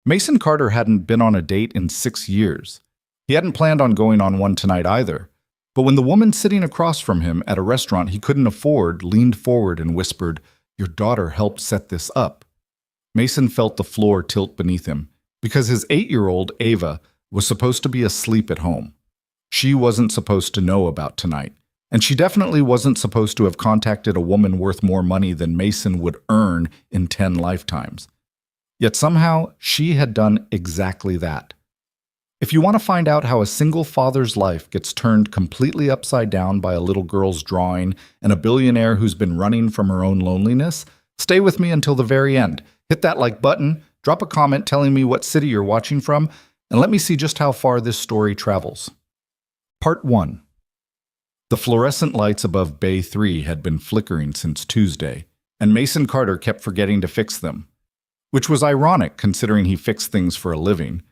Mason Carter hadn't been on a date in 6 years. He hadn't planned on going on one tonight either. But when the woman sitting across from him at a restaurant he couldn't afford leaned forward and whispered, "Your daughter helped set this up," Mason felt the floor tilt beneath him, because his 8-year-old, Ava, was supposed to be asleep at home. She wasn't supposed to know about tonight, and she definitely wasn't supposed to have contacted a woman worth more money than Mason would earn in 10 lifetimes. Yet somehow, she had done exactly that. If you want to find out how a single father's life gets turned completely upside down by a little girl's drawing and a billionaire who's been running from her own loneliness, stay with me until the very end. Hit that like button, drop a comment telling me what city you're watching from, and let me see just how far this story travels. Part 1. The fluorescent lights above Bay 3 had been flickering since Tuesday, and Mason Carter kept forgetting to fix them, which was ironic considering he fixed things for a living.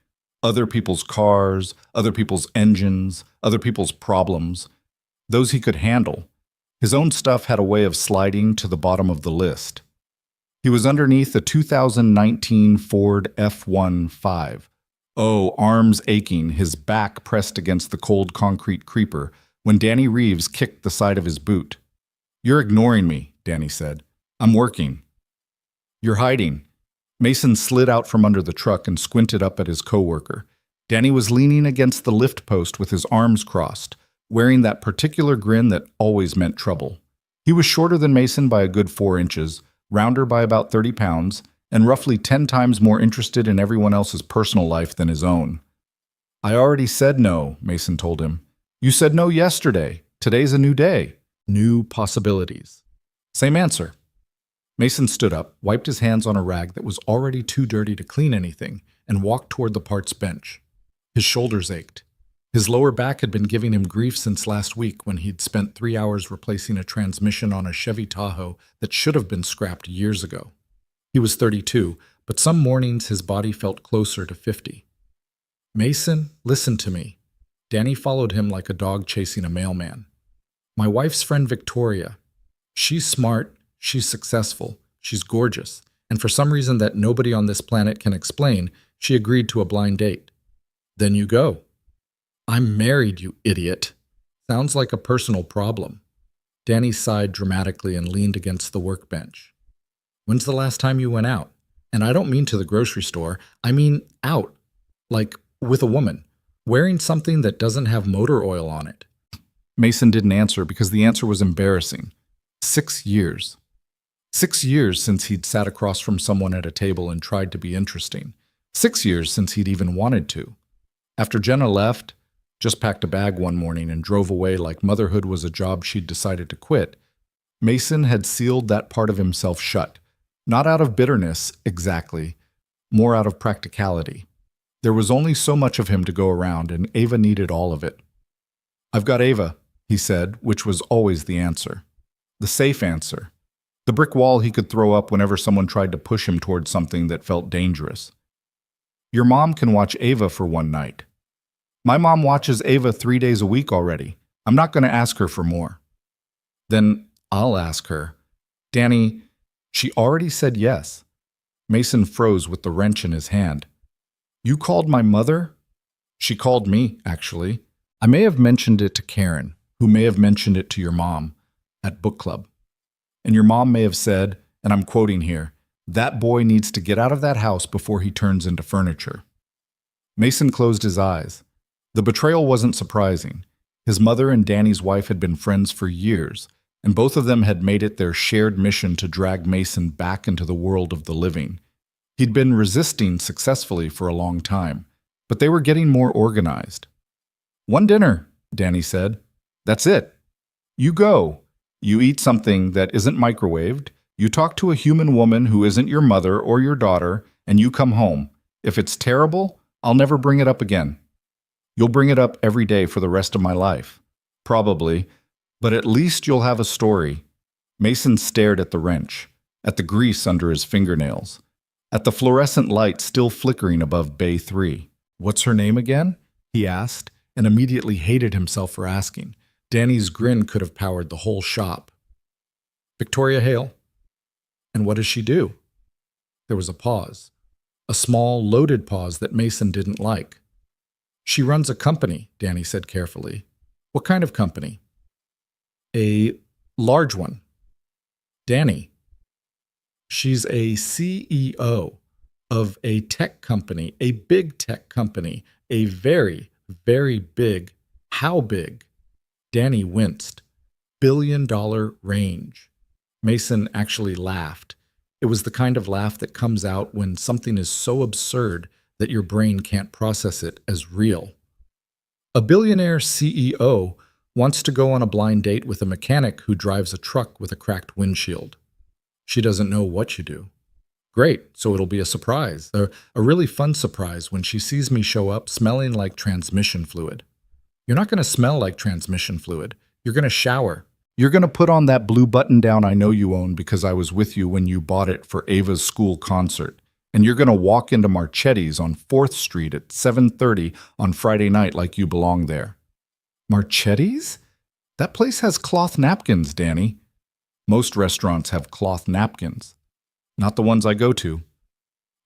Other people's cars, other people's engines, other people's problems, those he could handle. His own stuff had a way of sliding to the bottom of the list. He was underneath a 2019 Ford F-15. Oh, arms aching, his back pressed against the cold concrete creeper, when Danny Reeves kicked the side of his boot. "You're ignoring me," Danny said. "I'm working." "You're hiding." Mason slid out from under the truck and squinted up at his coworker. Danny was leaning against the lift post with his arms crossed, wearing that particular grin that always meant trouble. He was shorter than Mason by a good 4 inches, rounder by about 30 pounds, and roughly 10 times more interested in everyone else's personal life than his own. "I already said no," Mason told him. "You said no yesterday. Today's a new day. New possibilities." "Same answer." Mason stood up, wiped his hands on a rag that was already too dirty to clean anything, and walked toward the parts bench. His shoulders ached. His lower back had been giving him grief since last week when he'd spent 3 hours replacing a transmission on a Chevy Tahoe that should have been scrapped years ago. He was 32, but some mornings his body felt closer to 50. "Mason, listen to me." Danny followed him like a dog chasing a mailman. "My wife's friend Victoria. She's smart. She's successful, she's gorgeous, and for some reason that nobody on this planet can explain, she agreed to a blind date. Then you go." "I'm married, you idiot." "Sounds like a personal problem." Danny sighed dramatically and leaned against the workbench. "When's the last time you went out? And I don't mean to the grocery store, I mean out, like with a woman, wearing something that doesn't have motor oil on it." Mason didn't answer because the answer was embarrassing. 6 years. 6 years since he'd sat across from someone at a table and tried to be interesting. 6 years since he'd even wanted to. After Jenna left, just packed a bag one morning and drove away like motherhood was a job she'd decided to quit, Mason had sealed that part of himself shut. Not out of bitterness, exactly, more out of practicality. There was only so much of him to go around, and Ava needed all of it. "I've got Ava," he said, which was always the answer. The safe answer. The brick wall he could throw up whenever someone tried to push him towards something that felt dangerous. "Your mom can watch Ava for one night." "My mom watches Ava 3 days a week already. I'm not going to ask her for more." "Then I'll ask her." "Danny, she already said yes." Mason froze with the wrench in his hand. "You called my mother?" "She called me, actually. I may have mentioned it to Karen, who may have mentioned it to your mom at book club. And your mom may have said, and I'm quoting here, 'That boy needs to get out of that house before he turns into furniture.'" Mason closed his eyes. The betrayal wasn't surprising. His mother and Danny's wife had been friends for years, and both of them had made it their shared mission to drag Mason back into the world of the living. He'd been resisting successfully for a long time, but they were getting more organized. "One dinner," Danny said. "That's it. You go. You eat something that isn't microwaved, you talk to a human woman who isn't your mother or your daughter, and you come home. If it's terrible, I'll never bring it up again. You'll bring it up every day for the rest of my life. Probably, but at least you'll have a story." Mason stared at the wrench, at the grease under his fingernails, at the fluorescent light still flickering above Bay 3. "What's her name again?" he asked, and immediately hated himself for asking. Danny's grin could have powered the whole shop. "Victoria Hale." "And what does she do?" There was a pause. a small, loaded pause that Mason didn't like. She runs a company, Danny said carefully. What kind of company? A large one. Danny. She's a CEO of a tech company, a big tech company, a very, very big. How big? Danny winced. $1 billion range. Mason actually laughed. It was the kind of laugh that comes out when something is so absurd that your brain can't process it as real. A billionaire CEO wants to go on a blind date with a mechanic who drives a truck with a cracked windshield. She doesn't know what you do. Great, so it'll be a surprise, a really fun surprise when she sees me show up smelling like transmission fluid. You're not going to smell like transmission fluid. You're going to shower. You're going to put on that blue button-down I know you own because I was with you when you bought it for Ava's school concert. And you're going to walk into Marchetti's on 4th Street at 7:30 on Friday night like you belong there. Marchetti's? That place has cloth napkins, Danny. Most restaurants have cloth napkins. Not the ones I go to.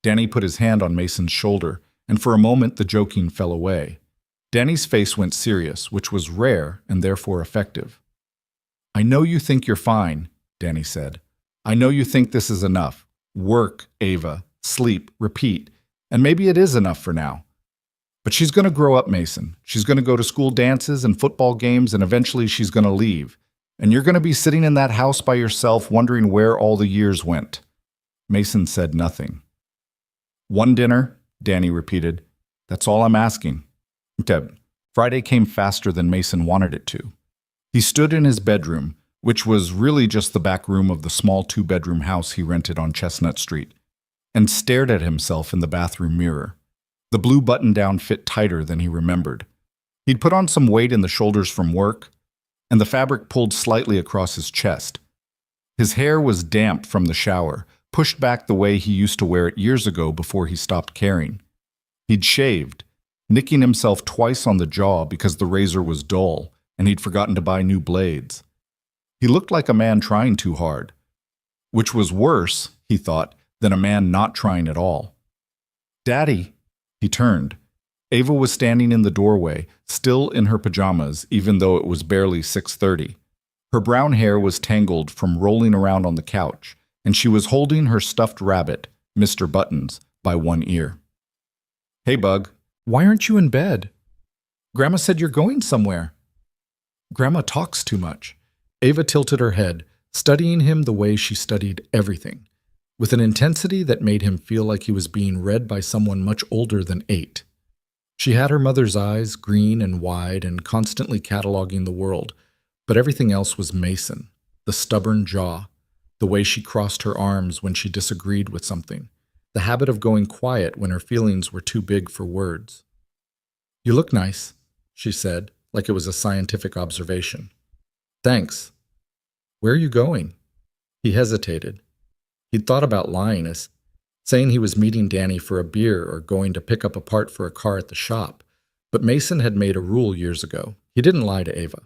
Danny put his hand on Mason's shoulder, and for a moment the joking fell away. Danny's face went serious, which was rare and therefore effective. I know you think you're fine, Danny said. I know you think this is enough. Work, Ava. Sleep, repeat. And maybe it is enough for now. But she's going to grow up, Mason. She's going to go to school dances and football games, and eventually she's going to leave. And you're going to be sitting in that house by yourself wondering where all the years went. Mason said nothing. One dinner, Danny repeated. That's all I'm asking. Friday came faster than Mason wanted it to. He stood in his bedroom, which was really just the back room of the small 2-bedroom house he rented on Chestnut Street, and stared at himself in the bathroom mirror. The blue button-down fit tighter than he remembered. He'd put on some weight in the shoulders from work, and the fabric pulled slightly across his chest. His hair was damp from the shower, pushed back the way he used to wear it years ago before he stopped caring. He'd shaved, nicking himself twice on the jaw because the razor was dull, and he'd forgotten to buy new blades. He looked like a man trying too hard, which was worse, he thought, than a man not trying at all. Daddy, he turned. Ava was standing in the doorway, still in her pajamas, even though it was barely 6:30. Her brown hair was tangled from rolling around on the couch, and she was holding her stuffed rabbit, Mr. Buttons, by one ear. Hey, Bug, why aren't you in bed? Grandma said you're going somewhere. Grandma talks too much. Ava tilted her head, studying him the way she studied everything, with an intensity that made him feel like he was being read by someone much older than 8. She had her mother's eyes, green and wide and constantly cataloging the world, but everything else was Mason, the stubborn jaw, the way she crossed her arms when she disagreed with something, the habit of going quiet when her feelings were too big for words. You look nice, she said, like it was a scientific observation. Thanks. Where are you going? He hesitated. He'd thought about lying, saying he was meeting Danny for a beer or going to pick up a part for a car at the shop, but Mason had made a rule years ago. He didn't lie to Ava.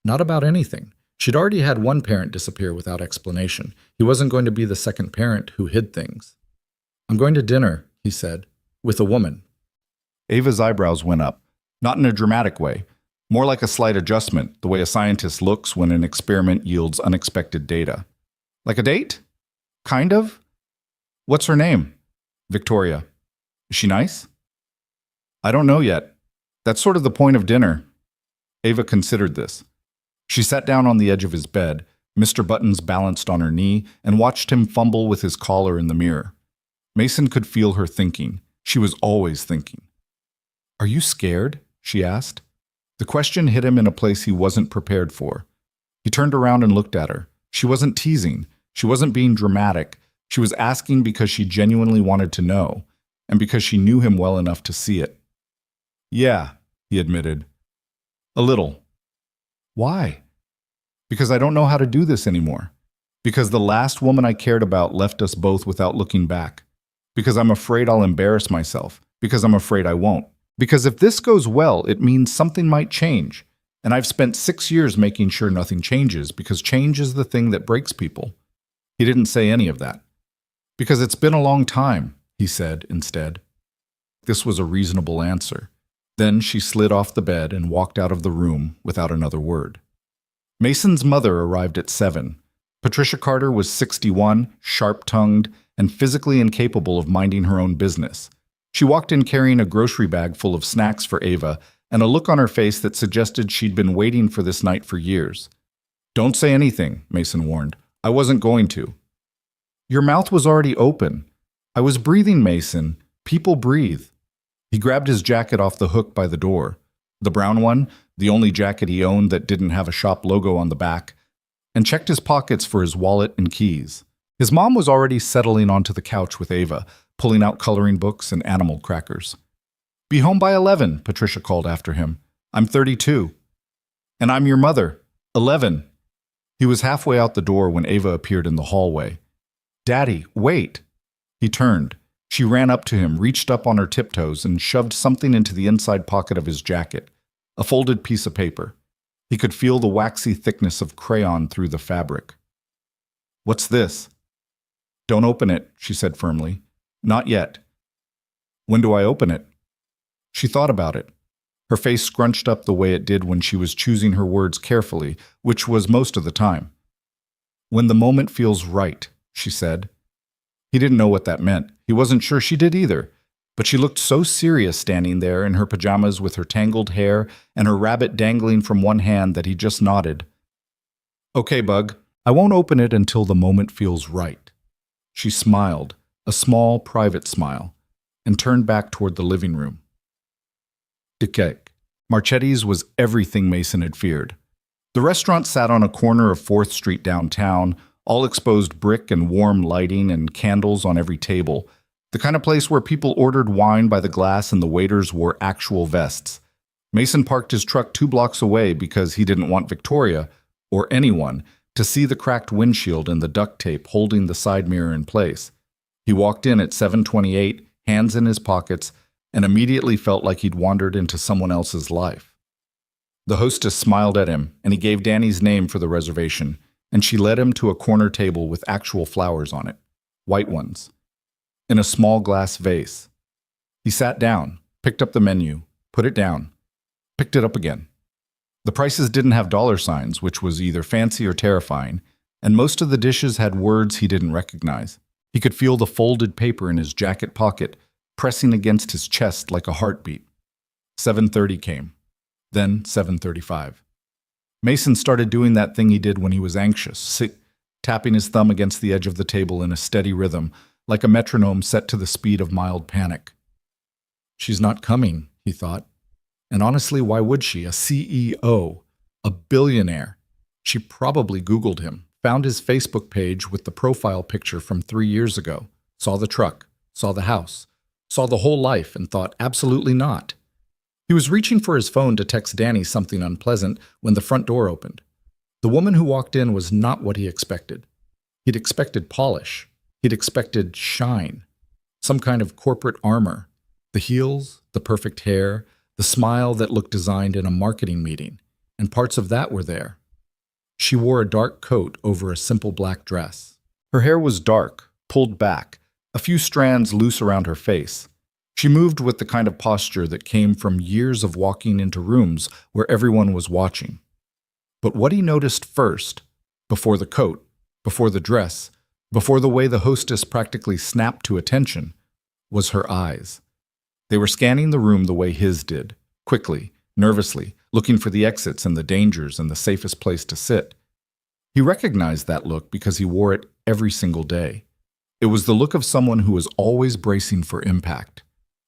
Not about anything. She'd already had one parent disappear without explanation. He wasn't going to be the second parent who hid things. I'm going to dinner, he said, with a woman. Ava's eyebrows went up, not in a dramatic way, more like a slight adjustment, the way a scientist looks when an experiment yields unexpected data. Like a date? Kind of? What's her name? Victoria. Is she nice? I don't know yet. That's sort of the point of dinner. Ava considered this. She sat down on the edge of his bed, Mr. Buttons balanced on her knee, and watched him fumble with his collar in the mirror. Mason could feel her thinking. She was always thinking. Are you scared? She asked. The question hit him in a place he wasn't prepared for. He turned around and looked at her. She wasn't teasing. She wasn't being dramatic. She was asking because she genuinely wanted to know, and because she knew him well enough to see it. Yeah, he admitted. A little. Why? Because I don't know how to do this anymore. Because the last woman I cared about left us both without looking back. Because I'm afraid I'll embarrass myself. Because I'm afraid I won't. Because if this goes well, it means something might change. And I've spent 6 years making sure nothing changes, because change is the thing that breaks people. He didn't say any of that. Because it's been a long time, he said instead. This was a reasonable answer. Then she slid off the bed and walked out of the room without another word. Mason's mother arrived at 7. Patricia Carter was 61, sharp-tongued, and physically incapable of minding her own business. She walked in carrying a grocery bag full of snacks for Ava and a look on her face that suggested she'd been waiting for this night for years. "Don't say anything," Mason warned. "I wasn't going to." "Your mouth was already open." "I was breathing, Mason. People breathe." He grabbed his jacket off the hook by the door. The brown one, the only jacket he owned that didn't have a shop logo on the back, and checked his pockets for his wallet and keys. His mom was already settling onto the couch with Ava, pulling out coloring books and animal crackers. "Be home by 11, Patricia called after him. "I'm 32. "And I'm your mother. 11. He was halfway out the door when Ava appeared in the hallway. "Daddy, wait." He turned. She ran up to him, reached up on her tiptoes, and shoved something into the inside pocket of his jacket, a folded piece of paper. He could feel the waxy thickness of crayon through the fabric. "What's this?" "Don't open it," she said firmly. "Not yet." "When do I open it?" She thought about it. Her face scrunched up the way it did when she was choosing her words carefully, which was most of the time. "When the moment feels right," she said. He didn't know what that meant. He wasn't sure she did either. But she looked so serious standing there in her pajamas with her tangled hair and her rabbit dangling from one hand that he just nodded. "Okay, Bug, I won't open it until the moment feels right." She smiled, a small, private smile, and turned back toward the living room. Decake. Marchetti's was everything Mason had feared. The restaurant sat on a corner of 4th Street downtown, all exposed brick and warm lighting and candles on every table, the kind of place where people ordered wine by the glass and the waiters wore actual vests. Mason parked his truck 2 blocks away because he didn't want Victoria, or anyone, to see the cracked windshield and the duct tape holding the side mirror in place. He walked in at 7:28, hands in his pockets, and immediately felt like he'd wandered into someone else's life. The hostess smiled at him, and he gave Danny's name for the reservation, and she led him to a corner table with actual flowers on it, white ones, in a small glass vase. He sat down, picked up the menu, put it down, picked it up again. The prices didn't have dollar signs, which was either fancy or terrifying, and most of the dishes had words he didn't recognize. He could feel the folded paper in his jacket pocket, pressing against his chest like a heartbeat. 7:30 came, then 7:35. Mason started doing that thing he did when he was anxious, tapping his thumb against the edge of the table in a steady rhythm, like a metronome set to the speed of mild panic. She's not coming, he thought. And honestly, why would she? A CEO, a billionaire. She probably Googled him, found his Facebook page with the profile picture from 3 years ago, saw the truck, saw the house, saw the whole life, and thought, absolutely not. He was reaching for his phone to text Danny something unpleasant when the front door opened. The woman who walked in was not what he expected. He'd expected polish. He'd expected shine. Some kind of corporate armor. The heels, the perfect hair, the smile that looked designed in a marketing meeting. And parts of that were there. She wore a dark coat over a simple black dress. Her hair was dark, pulled back, a few strands loose around her face. She moved with the kind of posture that came from years of walking into rooms where everyone was watching. But what he noticed first, before the coat, before the dress, before the way the hostess practically snapped to attention, was her eyes. They were scanning the room the way his did, quickly, nervously, looking for the exits and the dangers and the safest place to sit. He recognized that look because he wore it every single day. It was the look of someone who was always bracing for impact.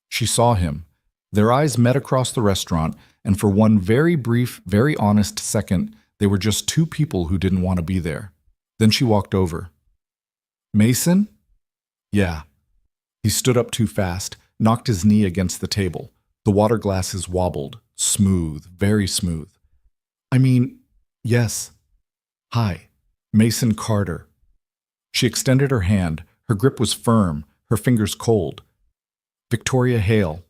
She saw him. Their eyes met across the restaurant, and for one very brief, very honest second, they were just two people who didn't want to be there. Then she walked over. "Mason?" "Yeah." He stood up too fast, knocked his knee against the table. The water glasses wobbled, smooth, very smooth. "I mean, yes. Hi, Mason Carter." She extended her hand. Her grip was firm, her fingers cold. "Victoria Hale."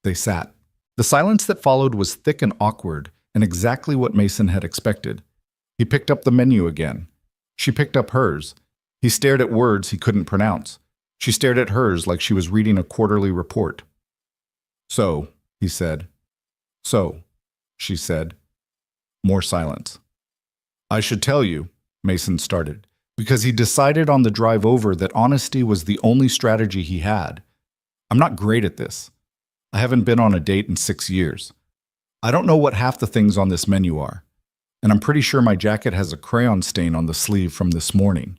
They sat. The silence that followed was thick and awkward, and exactly what Mason had expected. He picked up the menu again. She picked up hers. He stared at words he couldn't pronounce. She stared at hers like she was reading a quarterly report. "So," he said. "So," she said. More silence. "I should tell you," Mason started, because he decided on the drive over that honesty was the only strategy he had. "I'm not great at this. I haven't been on a date in 6 years. I don't know what half the things on this menu are. And I'm pretty sure my jacket has a crayon stain on the sleeve from this morning."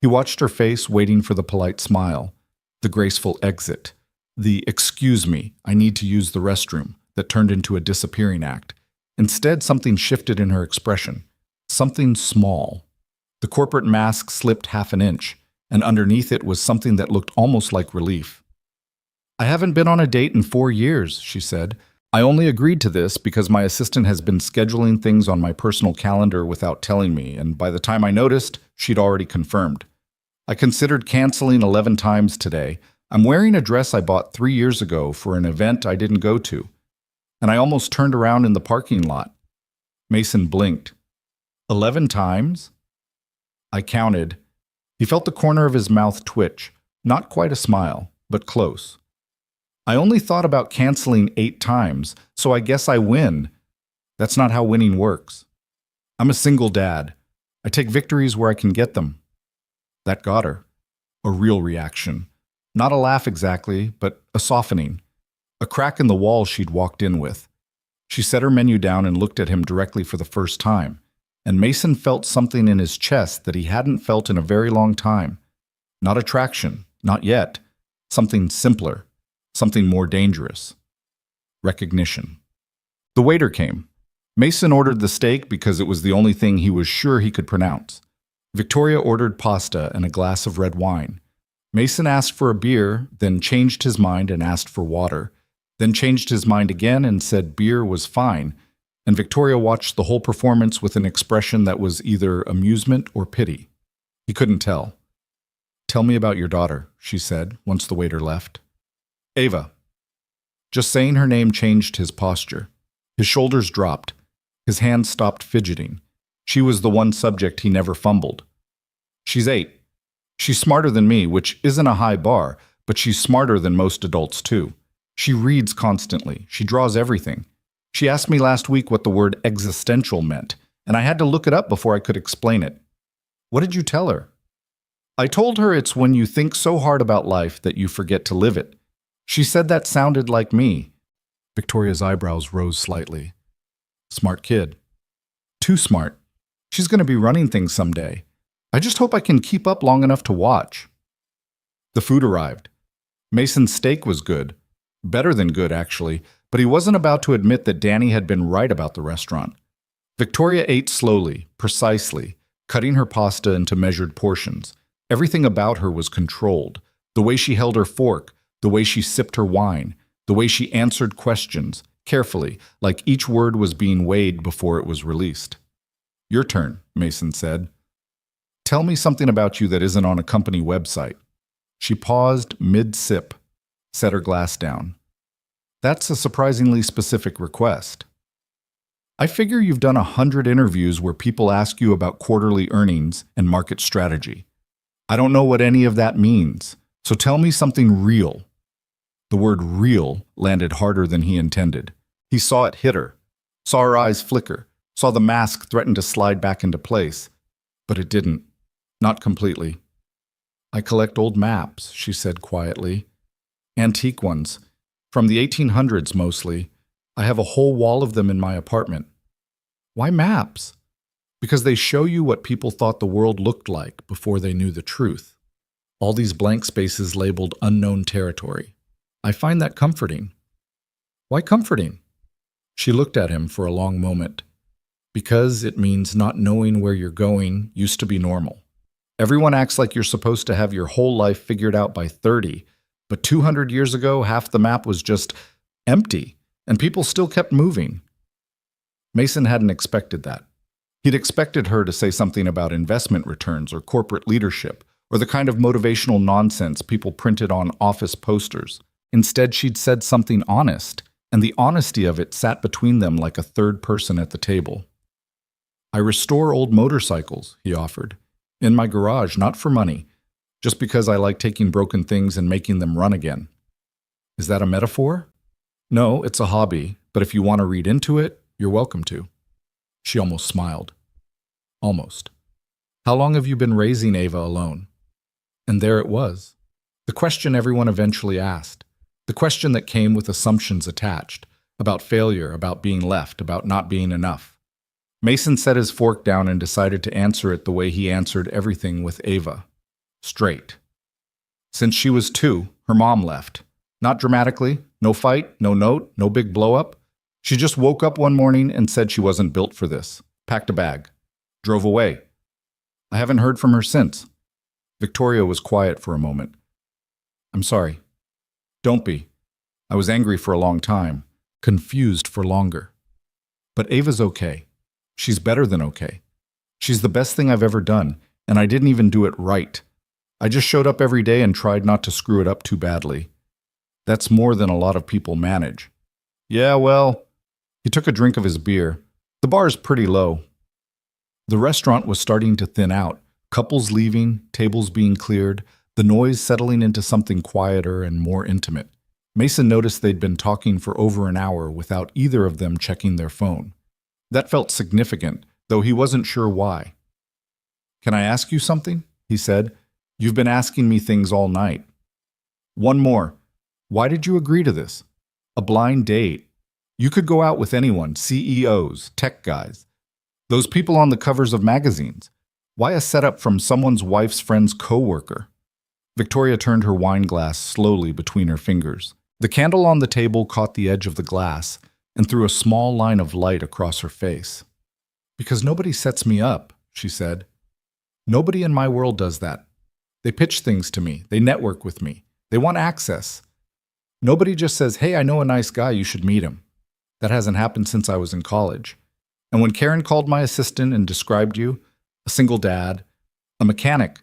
He watched her face, waiting for the polite smile, the graceful exit, the "excuse me, I need to use the restroom" that turned into a disappearing act. Instead, something shifted in her expression. Something small. The corporate mask slipped half an inch, and underneath it was something that looked almost like relief. "I haven't been on a date in 4 years," she said. "I only agreed to this because my assistant has been scheduling things on my personal calendar without telling me, and by the time I noticed, she'd already confirmed. I considered canceling 11 times today. I'm wearing a dress I bought 3 years ago for an event I didn't go to. And I almost turned around in the parking lot." Mason blinked. 11 times? I counted. He felt the corner of his mouth twitch. Not quite a smile, but close. "I only thought about canceling 8 times, so I guess I win." "That's not how winning works. I'm a single dad. I take victories where I can get them." That got her. A real reaction. Not a laugh exactly, but a softening. A crack in the wall she'd walked in with. She set her menu down and looked at him directly for the first time, and Mason felt something in his chest that he hadn't felt in a very long time. Not attraction, not yet. Something simpler, something more dangerous. Recognition. The waiter came. Mason ordered the steak because it was the only thing he was sure he could pronounce. Victoria ordered pasta and a glass of red wine. Mason asked for a beer, then changed his mind and asked for water, then changed his mind again and said beer was fine, and Victoria watched the whole performance with an expression that was either amusement or pity. He couldn't tell. "Tell me about your daughter," she said, once the waiter left. "Ava." Just saying her name changed his posture. His shoulders dropped. His hands stopped fidgeting. She was the one subject he never fumbled. "She's 8. She's smarter than me, which isn't a high bar, but she's smarter than most adults too. She reads constantly. She draws everything. She asked me last week what the word existential meant, and I had to look it up before I could explain it." "What did you tell her?" "I told her it's when you think so hard about life that you forget to live it. She said that sounded like me." Victoria's eyebrows rose slightly. "Smart kid." "Too smart. She's going to be running things someday. I just hope I can keep up long enough to watch." The food arrived. Mason's steak was good. Better than good, actually, but he wasn't about to admit that Danny had been right about the restaurant. Victoria ate slowly, precisely, cutting her pasta into measured portions. Everything about her was controlled. The way she held her fork, the way she sipped her wine, the way she answered questions, carefully, like each word was being weighed before it was released. "Your turn," Mason said. "Tell me something about you that isn't on a company website." She paused mid-sip, set her glass down. "That's a surprisingly specific request. I figure you've done 100 interviews where people ask you about quarterly earnings and market strategy. I don't know what any of that means, so tell me something real." The word real landed harder than he intended. He saw it hit her, saw her eyes flicker, saw the mask threaten to slide back into place. But it didn't. Not completely. "I collect old maps," she said quietly. "Antique ones. From the 1800s mostly. I have a whole wall of them in my apartment." "Why maps?" "Because they show you what people thought the world looked like before they knew the truth. All these blank spaces labeled unknown territory. I find that comforting." "Why comforting?" She looked at him for a long moment. "Because it means not knowing where you're going used to be normal. Everyone acts like you're supposed to have your whole life figured out by 30, but 200 years ago, half the map was just empty, and people still kept moving." Mason hadn't expected that. He'd expected her to say something about investment returns or corporate leadership, or the kind of motivational nonsense people printed on office posters. Instead, she'd said something honest, and the honesty of it sat between them like a third person at the table. "I restore old motorcycles," he offered. "In my garage, not for money. just because I like taking broken things and making them run again. Is that a metaphor? No, it's a hobby, but if you want to read into it, you're welcome to. She almost smiled. Almost. How long have you been raising Ava alone? And there it was. The question everyone eventually asked. The question that came with assumptions attached, about failure, about being left, about not being enough. Mason set his fork down and decided to answer it the way he answered everything with Ava. Straight. Since she was 2, her mom left. Not dramatically, no fight, no note, no big blow-up. She just woke up one morning and said she wasn't built for this, packed a bag, drove away. I haven't heard from her since. Victoria was quiet for a moment. I'm sorry. Don't be. I was angry for a long time, confused for longer. But Ava's okay. She's better than okay. She's the best thing I've ever done, and I didn't even do it right. I just showed up every day and tried not to screw it up too badly. That's more than a lot of people manage. Yeah, well, he took a drink of his beer. The bar is pretty low. The restaurant was starting to thin out, couples leaving, tables being cleared, the noise settling into something quieter and more intimate. Mason noticed they'd been talking for over an hour without either of them checking their phone. That felt significant, though he wasn't sure why. Can I ask you something? He said. You've been asking me things all night. One more. Why did you agree to this? A blind date. You could go out with anyone, CEOs, tech guys. Those people on the covers of magazines. Why a setup from someone's wife's friend's coworker? Victoria turned her wine glass slowly between her fingers. The candle on the table caught the edge of the glass and threw a small line of light across her face. Because nobody sets me up, she said. Nobody in my world does that. They pitch things to me. They network with me. They want access. Nobody just says, hey, I know a nice guy, you should meet him. That hasn't happened since I was in college. And when Karen called my assistant and described you, a single dad, a mechanic,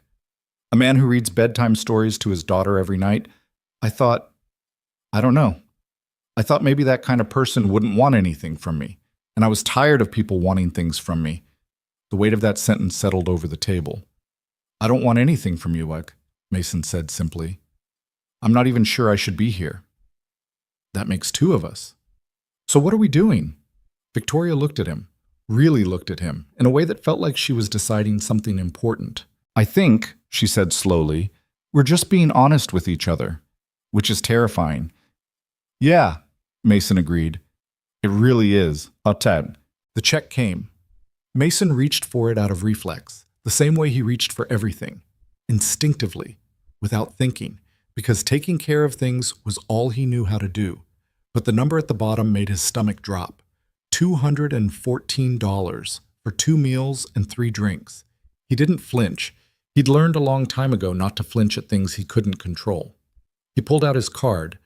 a man who reads bedtime stories to his daughter every night, I thought, I don't know. I thought maybe that kind of person wouldn't want anything from me, and I was tired of people wanting things from me. The weight of that sentence settled over the table. I don't want anything from you, Egg, Mason said simply. I'm not even sure I should be here. That makes 2 of us. So what are we doing? Victoria looked at him, really looked at him, in a way that felt like she was deciding something important. I think, she said slowly, we're just being honest with each other, which is terrifying. Yeah, Mason agreed. It really is. I'll tell. The check came. Mason reached for it out of reflex, the same way he reached for everything, instinctively, without thinking, because taking care of things was all he knew how to do. But the number at the bottom made his stomach drop. $214 for 2 meals and 3 drinks. He didn't flinch. He'd learned a long time ago not to flinch at things he couldn't control. He pulled out his card,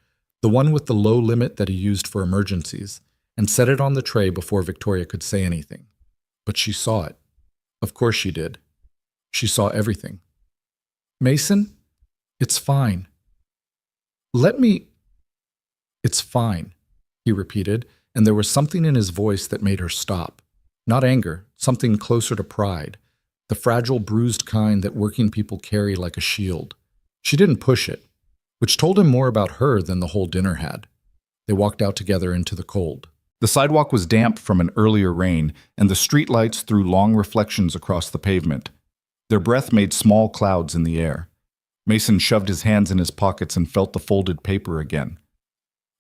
the one with the low limit that he used for emergencies, and set it on the tray before Victoria could say anything. But she saw it. Of course she did. She saw everything. Mason, it's fine. It's fine, he repeated, and there was something in his voice that made her stop. Not anger, something closer to pride, the fragile, bruised kind that working people carry like a shield. She didn't push it, which told him more about her than the whole dinner had. They walked out together into the cold. The sidewalk was damp from an earlier rain, and the streetlights threw long reflections across the pavement. Their breath made small clouds in the air. Mason shoved his hands in his pockets and felt the folded paper again.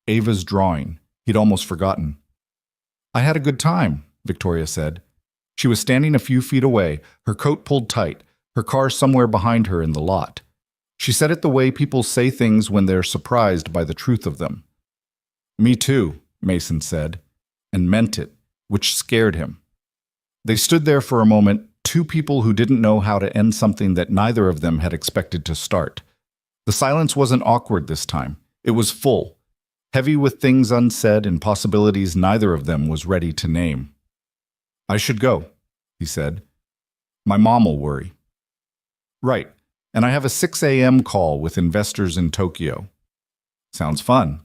Ava's drawing. He'd almost forgotten. I had a good time, Victoria said. She was standing a few feet away, her coat pulled tight, her car somewhere behind her in the lot. She said it the way people say things when they're surprised by the truth of them. Me too, Mason said, and meant it, which scared him. They stood there for a moment, 2 people who didn't know how to end something that neither of them had expected to start. The silence wasn't awkward this time. It was full, heavy with things unsaid and possibilities neither of them was ready to name. I should go, he said. My mom'll worry. Right, and I have a 6 a.m. call with investors in Tokyo. Sounds fun.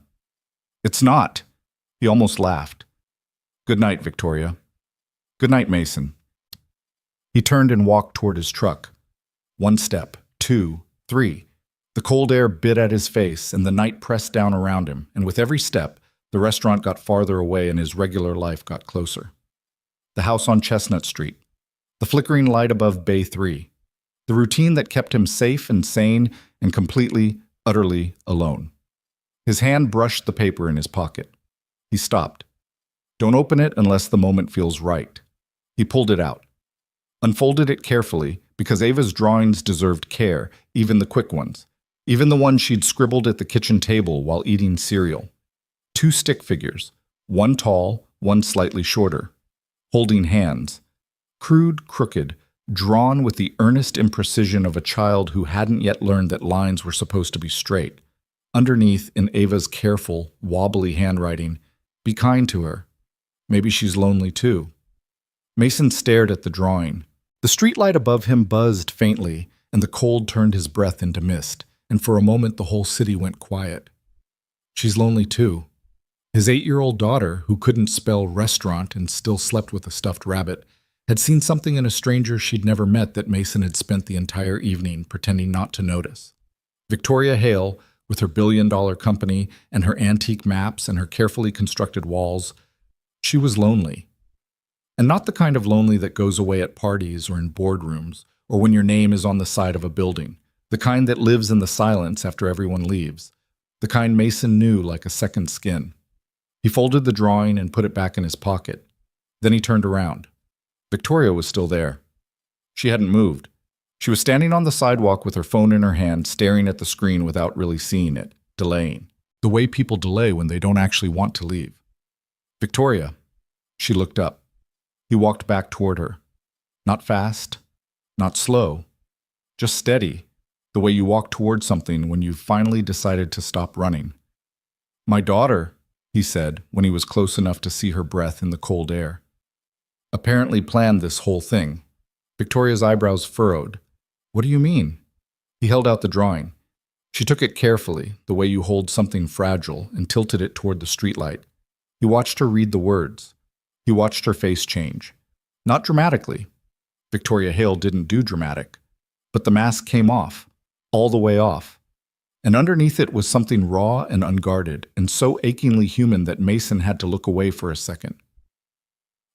It's not. He almost laughed. Good night, Victoria. Good night, Mason. He turned and walked toward his truck. 1 step, 2, 3. The cold air bit at his face, and the night pressed down around him, and with every step, the restaurant got farther away and his regular life got closer. The house on Chestnut Street. The flickering light above Bay 3. The routine that kept him safe and sane and completely, utterly alone. His hand brushed the paper in his pocket. He stopped. Don't open it unless the moment feels right. He pulled it out. Unfolded it carefully, because Ava's drawings deserved care, even the quick ones. Even the ones she'd scribbled at the kitchen table while eating cereal. 2 stick figures, one tall, one slightly shorter, holding hands. Crude, crooked, drawn with the earnest imprecision of a child who hadn't yet learned that lines were supposed to be straight. Underneath, in Ava's careful, wobbly handwriting, be kind to her. Maybe she's lonely too. Mason stared at the drawing. The streetlight above him buzzed faintly, and the cold turned his breath into mist, and for a moment the whole city went quiet. She's lonely too. His 8-year-old daughter, who couldn't spell restaurant and still slept with a stuffed rabbit, had seen something in a stranger she'd never met that Mason had spent the entire evening pretending not to notice. Victoria Hale, with her billion-dollar company and her antique maps and her carefully constructed walls, she was lonely. And not the kind of lonely that goes away at parties or in boardrooms, or when your name is on the side of a building, the kind that lives in the silence after everyone leaves, the kind Mason knew like a second skin. He folded the drawing and put it back in his pocket. Then he turned around. Victoria was still there. She hadn't moved. She was standing on the sidewalk with her phone in her hand, staring at the screen without really seeing it, delaying. The way people delay when they don't actually want to leave. Victoria. She looked up. He walked back toward her. Not fast, not slow, just steady, the way you walk toward something when you've finally decided to stop running. My daughter, he said when he was close enough to see her breath in the cold air. Apparently planned this whole thing. Victoria's eyebrows furrowed. What do you mean? He held out the drawing. She took it carefully, the way you hold something fragile, and tilted it toward the streetlight. He watched her read the words. He watched her face change. Not dramatically. Victoria Hale didn't do dramatic. But the mask came off, all the way off. And underneath it was something raw and unguarded, and so achingly human that Mason had to look away for a second.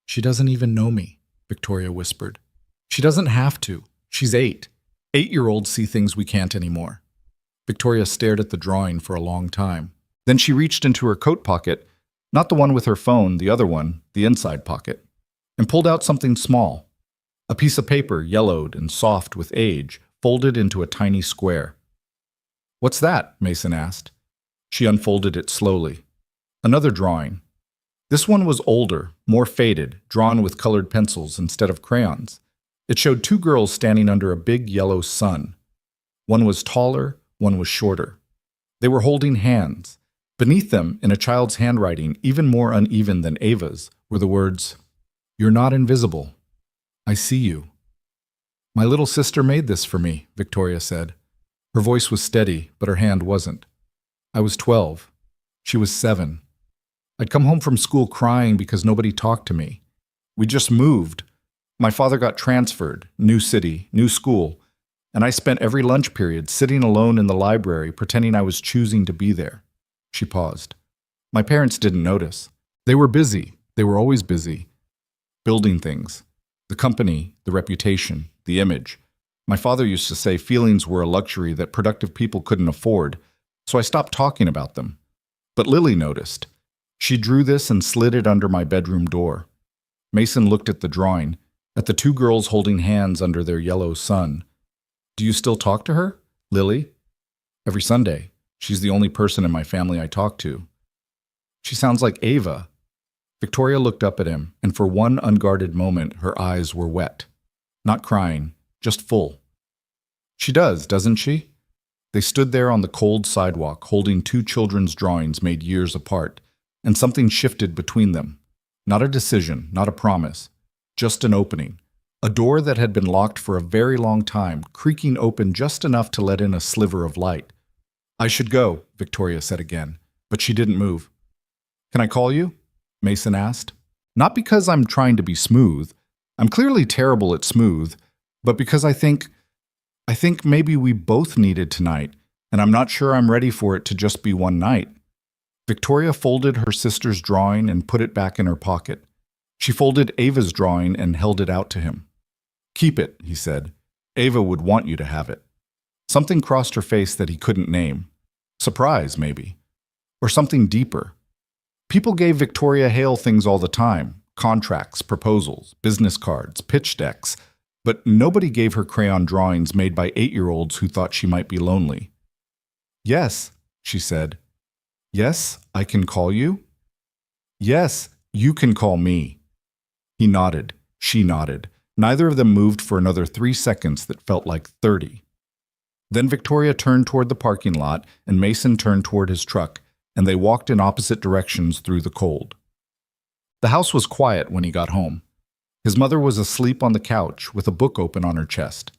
She doesn't even know me, Victoria whispered. She doesn't have to. She's 8. 8-year-olds see things we can't anymore. Victoria stared at the drawing for a long time. Then she reached into her coat pocket, not the one with her phone, the other one, the inside pocket, and pulled out something small. A piece of paper, yellowed and soft with age, folded into a tiny square. What's that? Mason asked. She unfolded it slowly. Another drawing. This one was older, more faded, drawn with colored pencils instead of crayons. It showed 2 girls standing under a big yellow sun. One was taller, one was shorter. They were holding hands. Beneath them, in a child's handwriting, even more uneven than Ava's, were the words, "You're not invisible. I see you." My little sister made this for me, Victoria said. Her voice was steady, but her hand wasn't. I was 12. She was 7. I'd come home from school crying because nobody talked to me. We just moved. My father got transferred, new city, new school, and I spent every lunch period sitting alone in the library pretending I was choosing to be there. She paused. My parents didn't notice. They were busy. They were always busy. Building things. The company, the reputation, the image. My father used to say feelings were a luxury that productive people couldn't afford, so I stopped talking about them. But Lily noticed. She drew this and slid it under my bedroom door. Mason looked at the drawing, at the 2 girls holding hands under their yellow sun. Do you still talk to her, Lily? Every Sunday. She's the only person in my family I talk to. She sounds like Ava. Victoria looked up at him, and for one unguarded moment, her eyes were wet. Not crying, just full. She does, doesn't she? They stood there on the cold sidewalk, holding 2 children's drawings made years apart, and something shifted between them. Not a decision, not a promise, just an opening. A door that had been locked for a very long time, creaking open just enough to let in a sliver of light. I should go, Victoria said again, but she didn't move. Can I call you? Mason asked. Not because I'm trying to be smooth. I'm clearly terrible at smooth, but because I think I think maybe we both need it tonight, and I'm not sure I'm ready for it to just be one night. Victoria folded her sister's drawing and put it back in her pocket. She folded Ava's drawing and held it out to him. Keep it, he said. Ava would want you to have it. Something crossed her face that he couldn't name. Surprise, maybe. Or something deeper. People gave Victoria Hale things all the time. Contracts, proposals, business cards, pitch decks. But nobody gave her crayon drawings made by 8-year-olds who thought she might be lonely. Yes, she said. Yes, I can call you? Yes, you can call me. He nodded. She nodded. Neither of them moved for another 3 seconds that felt like 30. Then Victoria turned toward the parking lot and Mason turned toward his truck, and they walked in opposite directions through the cold. The house was quiet when he got home. His mother was asleep on the couch with a book open on her chest.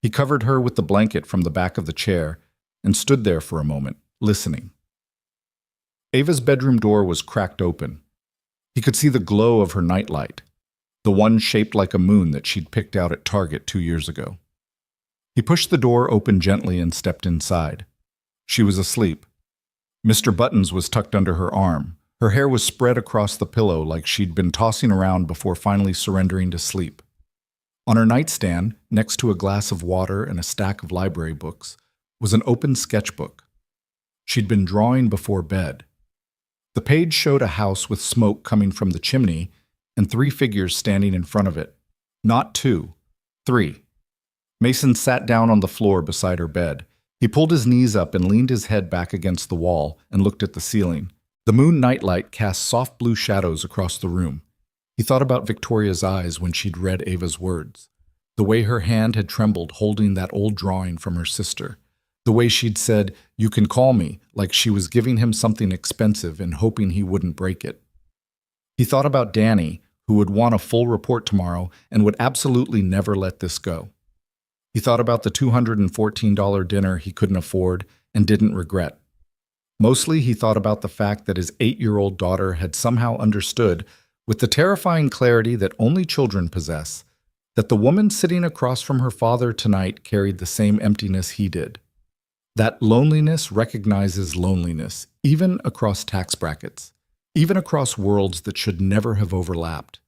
He covered her with the blanket from the back of the chair and stood there for a moment, listening. Ava's bedroom door was cracked open. He could see the glow of her nightlight, the one shaped like a moon that she'd picked out at Target 2 years ago. He pushed the door open gently and stepped inside. She was asleep. Mr. Buttons was tucked under her arm. Her hair was spread across the pillow like she'd been tossing around before finally surrendering to sleep. On her nightstand, next to a glass of water and a stack of library books, was an open sketchbook. She'd been drawing before bed. The page showed a house with smoke coming from the chimney and 3 figures standing in front of it. Not 2, 3. Mason sat down on the floor beside her bed. He pulled his knees up and leaned his head back against the wall and looked at the ceiling. The moon nightlight cast soft blue shadows across the room. He thought about Victoria's eyes when she'd read Ava's words, the way her hand had trembled holding that old drawing from her sister, the way she'd said, "You can call me," like she was giving him something expensive and hoping he wouldn't break it. He thought about Danny, who would want a full report tomorrow and would absolutely never let this go. He thought about the $214 dinner he couldn't afford and didn't regret. Mostly he thought about the fact that his 8-year-old daughter had somehow understood, with the terrifying clarity that only children possess, that the woman sitting across from her father tonight carried the same emptiness he did. That loneliness recognizes loneliness, even across tax brackets, even across worlds that should never have overlapped.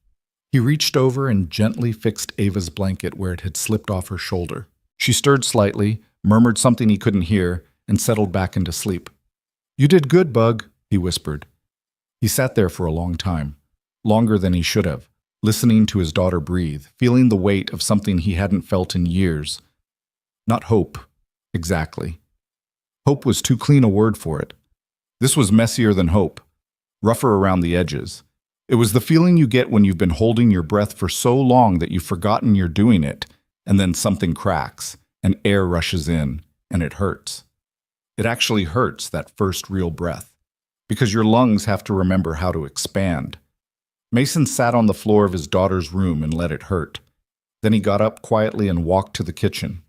He reached over and gently fixed Ava's blanket where it had slipped off her shoulder. She stirred slightly, murmured something he couldn't hear, and settled back into sleep. "You did good, Bug," he whispered. He sat there for a long time, longer than he should have, listening to his daughter breathe, feeling the weight of something he hadn't felt in years. Not hope, exactly. Hope was too clean a word for it. This was messier than hope, rougher around the edges. It was the feeling you get when you've been holding your breath for so long that you've forgotten you're doing it, and then something cracks, and air rushes in, and it hurts. It actually hurts, that first real breath, because your lungs have to remember how to expand. Mason sat on the floor of his daughter's room and let it hurt. Then he got up quietly and walked to the kitchen.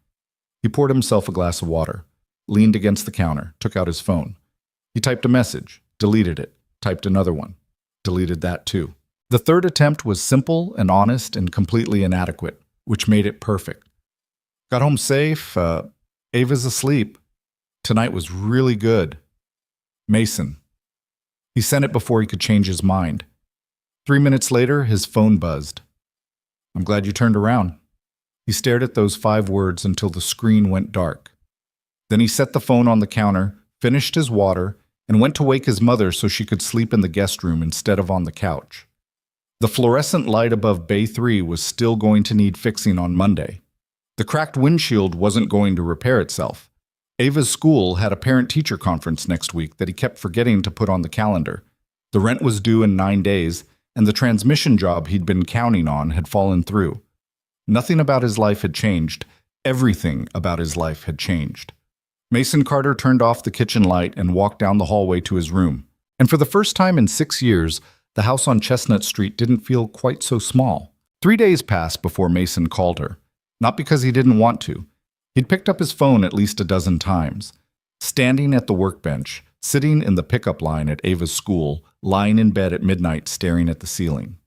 He poured himself a glass of water, leaned against the counter, took out his phone. He typed a message, deleted it, typed another one, deleted that too. The third attempt was simple and honest and completely inadequate, which made it perfect. Got home safe. Ava's asleep. Tonight was really good. Mason. He sent it before he could change his mind. 3 minutes later, his phone buzzed. "I'm glad you turned around." He stared at those 5 words until the screen went dark. Then he set the phone on the counter, finished his water, and went to wake his mother so she could sleep in the guest room instead of on the couch. The fluorescent light above Bay 3 was still going to need fixing on Monday. The cracked windshield wasn't going to repair itself. Ava's school had a parent-teacher conference next week that he kept forgetting to put on the calendar. The rent was due in 9 days, and the transmission job he'd been counting on had fallen through. Nothing about his life had changed. Everything about his life had changed. Mason Carter turned off the kitchen light and walked down the hallway to his room. And for the first time in 6 years, the house on Chestnut Street didn't feel quite so small. 3 days passed before Mason called her. Not because he didn't want to. He'd picked up his phone at least a dozen times. Standing at the workbench, sitting in the pickup line at Ava's school, lying in bed at midnight staring at the ceiling.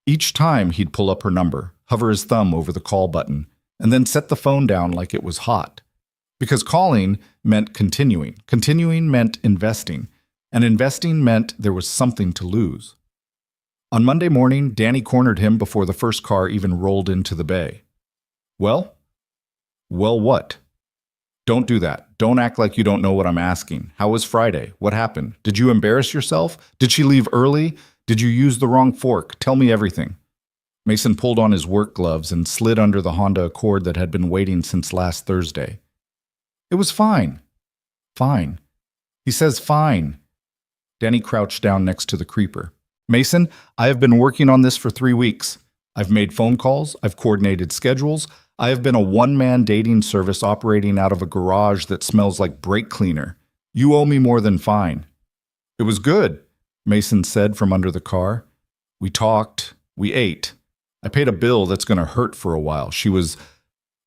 Each time he'd pull up her number, hover his thumb over the call button, and then set the phone down like it was hot. Because calling meant continuing. Continuing meant investing. And investing meant there was something to lose. On Monday morning, Danny cornered him before the first car even rolled into the bay. Well? Well, what? Don't do that. Don't act like you don't know what I'm asking. How was Friday? What happened? Did you embarrass yourself? Did she leave early? Did you use the wrong fork? Tell me everything. Mason pulled on his work gloves and slid under the Honda Accord that had been waiting since last Thursday. It was fine. Fine. He says fine. Danny crouched down next to the creeper. Mason, I have been working on this for 3 weeks. I've made phone calls. I've coordinated schedules. I have been a one-man dating service operating out of a garage that smells like brake cleaner. You owe me more than fine. It was good, Mason said from under the car. We talked. We ate. I paid a bill that's going to hurt for a while. She was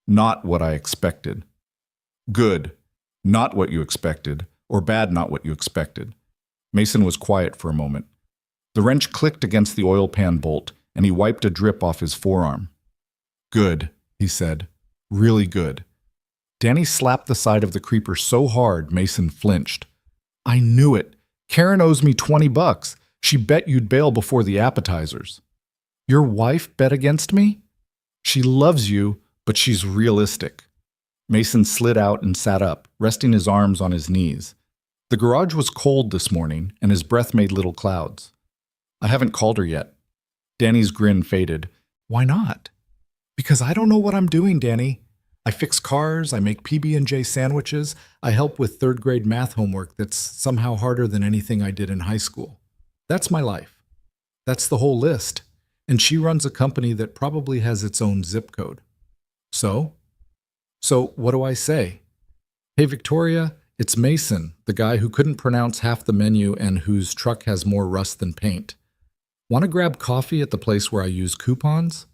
not what I expected. Good, not what you expected, or bad, not what you expected. Mason was quiet for a moment. The wrench clicked against the oil pan bolt, and he wiped a drip off his forearm. Good, he said. Really good. Danny slapped the side of the creeper so hard, Mason flinched. I knew it. Karen owes me $20. She bet you'd bail before the appetizers. Your wife bet against me? She loves you, but she's realistic. Mason slid out and sat up, resting his arms on his knees. The garage was cold this morning, and his breath made little clouds. I haven't called her yet. Danny's grin faded. Why not? Because I don't know what I'm doing, Danny. I fix cars, I make PB&J sandwiches, I help with third-grade math homework that's somehow harder than anything I did in high school. That's my life. That's the whole list. And she runs a company that probably has its own zip code. So what do I say? Hey, Victoria, it's Mason, the guy who couldn't pronounce half the menu and whose truck has more rust than paint. Want to grab coffee at the place where I use coupons?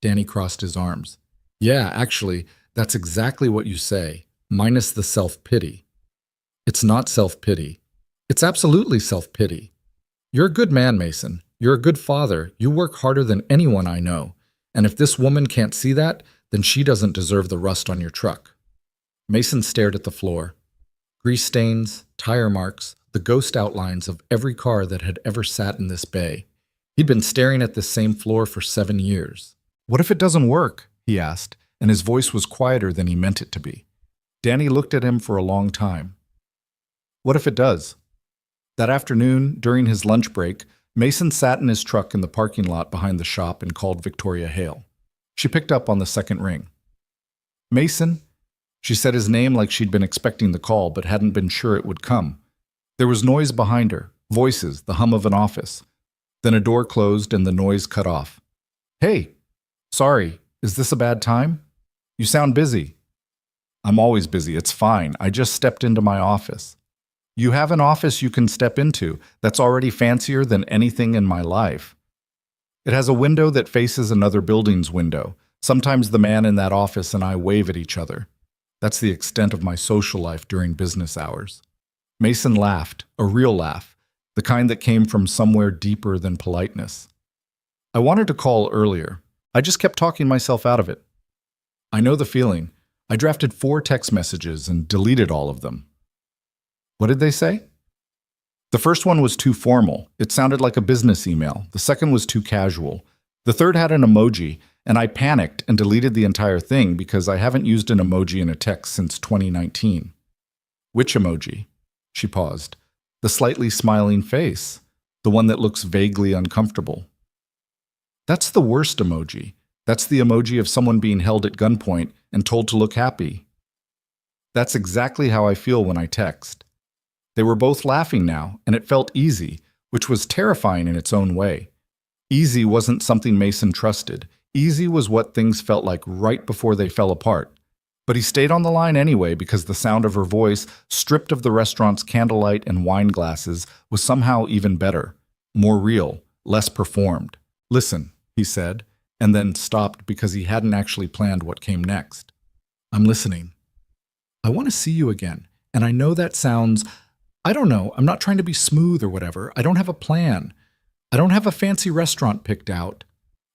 Danny crossed his arms. Yeah, actually, that's exactly what you say, minus the self-pity. It's not self-pity. It's absolutely self-pity. You're a good man, Mason. You're a good father. You work harder than anyone I know. And if this woman can't see that, then she doesn't deserve the rust on your truck. Mason stared at the floor. Grease stains, tire marks, the ghost outlines of every car that had ever sat in this bay. He'd been staring at this same floor for 7 years. What if it doesn't work? He asked, and his voice was quieter than he meant it to be. Danny looked at him for a long time. What if it does? That afternoon, during his lunch break, Mason sat in his truck in the parking lot behind the shop and called Victoria Hale. She picked up on the second ring. Mason? She said his name like she'd been expecting the call but hadn't been sure it would come. There was noise behind her, voices, the hum of an office. Then a door closed and the noise cut off. Hey, sorry, is this a bad time? You sound busy. I'm always busy, it's fine. I just stepped into my office. You have an office you can step into that's already fancier than anything in my life. It has a window that faces another building's window. Sometimes the man in that office and I wave at each other. That's the extent of my social life during business hours. Mason laughed, a real laugh, the kind that came from somewhere deeper than politeness. I wanted to call earlier. I just kept talking myself out of it. I know the feeling. I drafted 4 text messages and deleted all of them. What did they say? The first one was too formal. It sounded like a business email. The second was too casual. The third had an emoji, and I panicked and deleted the entire thing because I haven't used an emoji in a text since 2019. Which emoji? She paused. The slightly smiling face, the one that looks vaguely uncomfortable. That's the worst emoji. That's the emoji of someone being held at gunpoint and told to look happy. That's exactly how I feel when I text. They were both laughing now, and it felt easy, which was terrifying in its own way. Easy wasn't something Mason trusted. Easy was what things felt like right before they fell apart. But he stayed on the line anyway because the sound of her voice, stripped of the restaurant's candlelight and wine glasses, was somehow even better, more real, less performed. Listen, he said, and then stopped because he hadn't actually planned what came next. I'm listening. I want to see you again, and I know that sounds... I don't know, I'm not trying to be smooth or whatever. I don't have a plan. I don't have a fancy restaurant picked out.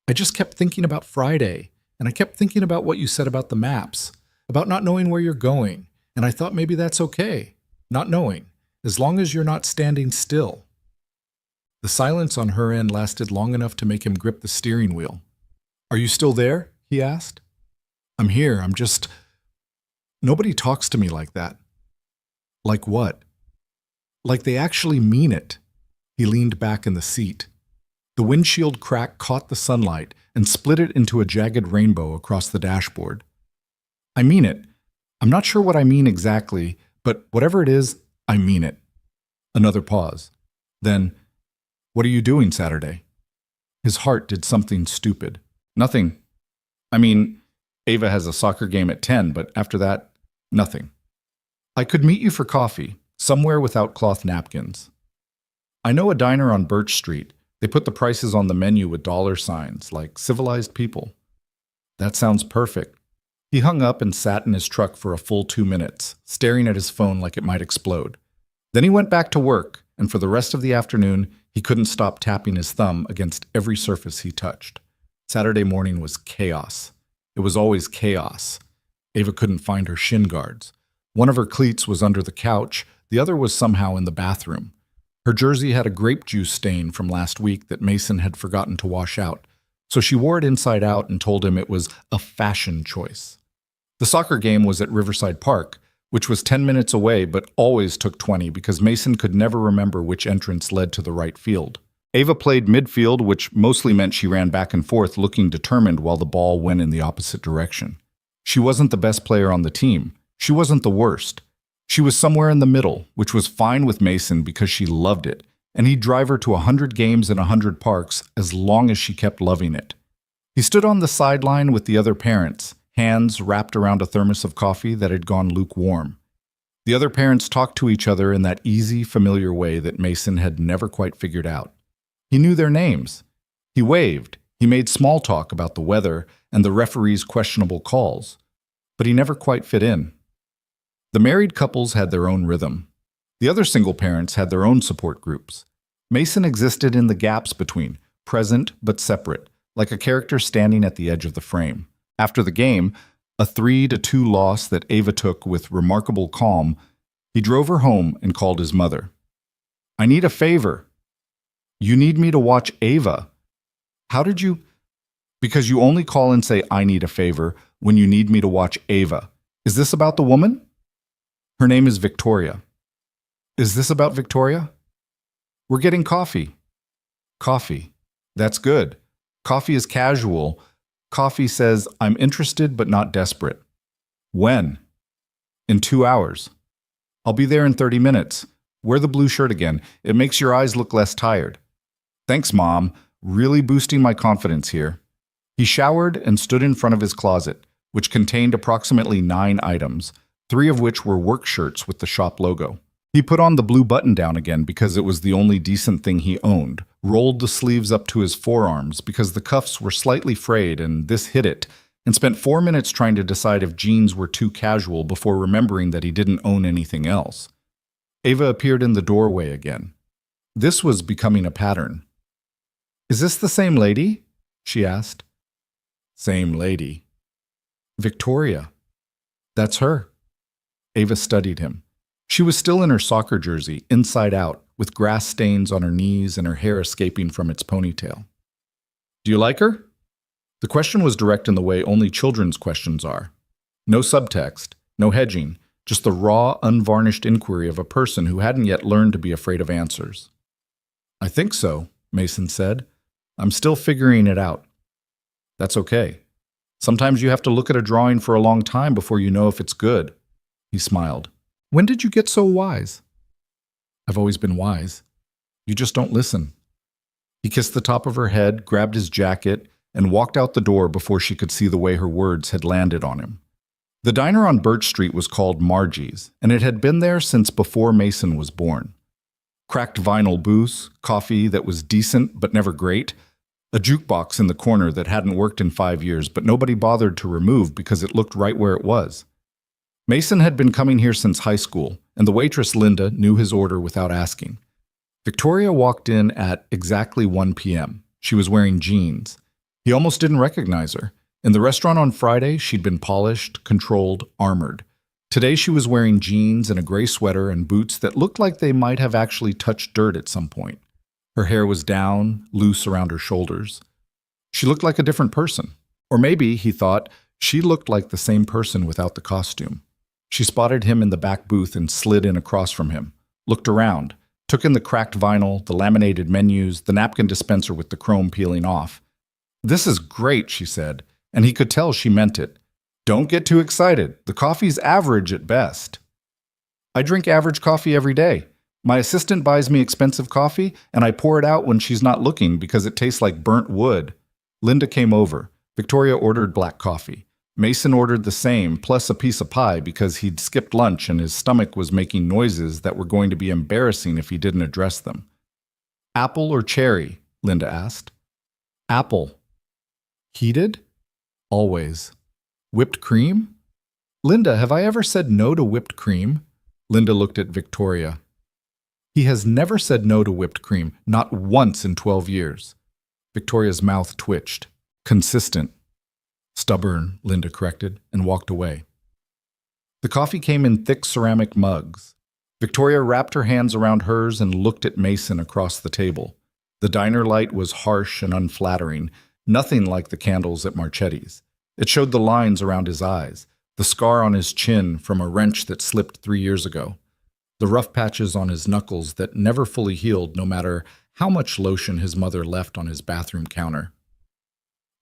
I just kept thinking about Friday, and I kept thinking about what you said about the maps, about not knowing where you're going, and I thought maybe that's okay, not knowing, as long as you're not standing still." The silence on her end lasted long enough to make him grip the steering wheel. "Are you still there?" he asked. "I'm here, I'm just... Nobody talks to me like that." "Like what?" "Like they actually mean it." He leaned back in the seat. The windshield crack caught the sunlight and split it into a jagged rainbow across the dashboard. "I mean it. I'm not sure what I mean exactly, but whatever it is, I mean it." Another pause. Then, "What are you doing Saturday?" His heart did something stupid. "Nothing. I mean, Ava has a soccer game at 10, but after that, nothing. I could meet you for coffee, somewhere without cloth napkins. I know a diner on Birch Street. They put the prices on the menu with dollar signs, like civilized people." "That sounds perfect." He hung up and sat in his truck for a full 2 minutes, staring at his phone like it might explode. Then he went back to work, and for the rest of the afternoon, he couldn't stop tapping his thumb against every surface he touched. Saturday morning was chaos. It was always chaos. Ava couldn't find her shin guards. One of her cleats was under the couch, the other was somehow in the bathroom. Her jersey had a grape juice stain from last week that Mason had forgotten to wash out, so she wore it inside out and told him it was a fashion choice. The soccer game was at Riverside Park, which was 10 minutes away but always took 20 because Mason could never remember which entrance led to the right field. Ava played midfield, which mostly meant she ran back and forth looking determined while the ball went in the opposite direction. She wasn't the best player on the team. She wasn't the worst. She was somewhere in the middle, which was fine with Mason because she loved it, and he'd drive her to 100 games in 100 parks as long as she kept loving it. He stood on the sideline with the other parents, hands wrapped around a thermos of coffee that had gone lukewarm. The other parents talked to each other in that easy, familiar way that Mason had never quite figured out. He knew their names. He waved. He made small talk about the weather and the referee's questionable calls. But he never quite fit in. The married couples had their own rhythm. The other single parents had their own support groups. Mason existed in the gaps between, present but separate, like a character standing at the edge of the frame. After the game, a 3-2 loss that Ava took with remarkable calm, he drove her home and called his mother. "I need a favor." "You need me to watch Ava." "How did you—" "Because you only call and say I need a favor when you need me to watch Ava. Is this about the woman?" "Her name is Victoria." "Is this about Victoria?" "We're getting coffee." "Coffee. That's good. Coffee is casual. Coffee says, I'm interested but not desperate." "When?" "In 2 hours." "I'll be there in 30 minutes. Wear the blue shirt again. It makes your eyes look less tired." "Thanks, Mom. Really boosting my confidence here." He showered and stood in front of his closet, which contained approximately 9 items, 3 of which were work shirts with the shop logo. He put on the blue button down again because it was the only decent thing he owned, rolled the sleeves up to his forearms because the cuffs were slightly frayed and this hit it, and spent 4 minutes trying to decide if jeans were too casual before remembering that he didn't own anything else. Ava appeared in the doorway again. This was becoming a pattern. "Is this the same lady?" she asked. "Same lady." "Victoria." "That's her." Ava studied him. She was still in her soccer jersey, inside out, with grass stains on her knees and her hair escaping from its ponytail. "Do you like her?" The question was direct in the way only children's questions are. No subtext, no hedging, just the raw, unvarnished inquiry of a person who hadn't yet learned to be afraid of answers. "I think so," Mason said. "I'm still figuring it out." "That's okay. Sometimes you have to look at a drawing for a long time before you know if it's good." He smiled. "When did you get so wise?" "I've always been wise. You just don't listen." He kissed the top of her head, grabbed his jacket, and walked out the door before she could see the way her words had landed on him. The diner on Birch Street was called Margie's, and it had been there since before Mason was born. Cracked vinyl booths, coffee that was decent but never great, a jukebox in the corner that hadn't worked in 5 years but nobody bothered to remove because it looked right where it was. Mason had been coming here since high school, and the waitress Linda knew his order without asking. Victoria walked in at exactly 1 p.m. She was wearing jeans. He almost didn't recognize her. In the restaurant on Friday, she'd been polished, controlled, armored. Today she was wearing jeans and a gray sweater and boots that looked like they might have actually touched dirt at some point. Her hair was down, loose around her shoulders. She looked like a different person. Or maybe, he thought, she looked like the same person without the costume. She spotted him in the back booth and slid in across from him, looked around, took in the cracked vinyl, the laminated menus, the napkin dispenser with the chrome peeling off. "This is great," she said, and he could tell she meant it. "Don't get too excited. The coffee's average at best." "I drink average coffee every day. My assistant buys me expensive coffee, and I pour it out when she's not looking because it tastes like burnt wood." Linda came over. Victoria ordered black coffee. Mason ordered the same, plus a piece of pie because he'd skipped lunch and his stomach was making noises that were going to be embarrassing if he didn't address them. "Apple or cherry?" Linda asked. "Apple." "Heated?" "Always." "Whipped cream?" "Linda, have I ever said no to whipped cream?" Linda looked at Victoria. "He has never said no to whipped cream, not once in 12 years. Victoria's mouth twitched. "Consistent." "Stubborn," Linda corrected, and walked away. The coffee came in thick ceramic mugs. Victoria wrapped her hands around hers and looked at Mason across the table. The diner light was harsh and unflattering, nothing like the candles at Marchetti's. It showed the lines around his eyes, the scar on his chin from a wrench that slipped 3 years ago, the rough patches on his knuckles that never fully healed no matter how much lotion his mother left on his bathroom counter.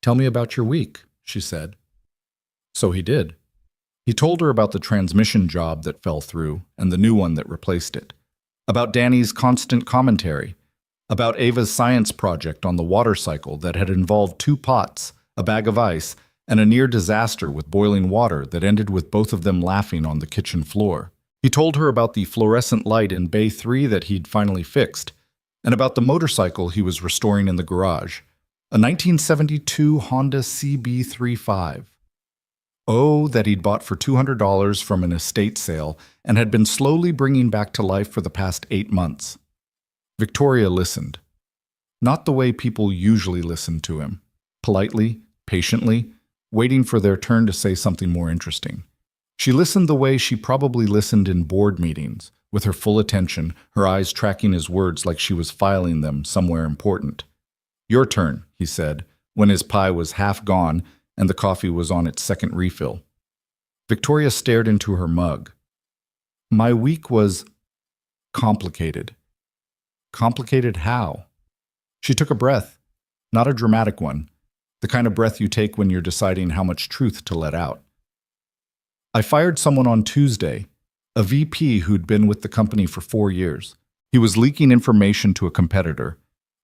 "Tell me about your week," she said. So he did. He told her about the transmission job that fell through and the new one that replaced it, about Danny's constant commentary, about Ava's science project on the water cycle that had involved 2 pots, a bag of ice, and a near disaster with boiling water that ended with both of them laughing on the kitchen floor. He told her about the fluorescent light in Bay 3 that he'd finally fixed, and about the motorcycle he was restoring in the garage, a 1972 Honda CB35. Oh, that he'd bought for $200 from an estate sale and had been slowly bringing back to life for the past 8 months. Victoria listened. Not the way people usually listen to him, politely, patiently, waiting for their turn to say something more interesting. She listened the way she probably listened in board meetings, with her full attention, her eyes tracking his words like she was filing them somewhere important. "Your turn," he said, when his pie was half gone and the coffee was on its second refill. Victoria stared into her mug. "My week was complicated." "Complicated how?" She took a breath, not a dramatic one, the kind of breath you take when you're deciding how much truth to let out. "I fired someone on Tuesday, a VP who'd been with the company for 4 years. He was leaking information to a competitor.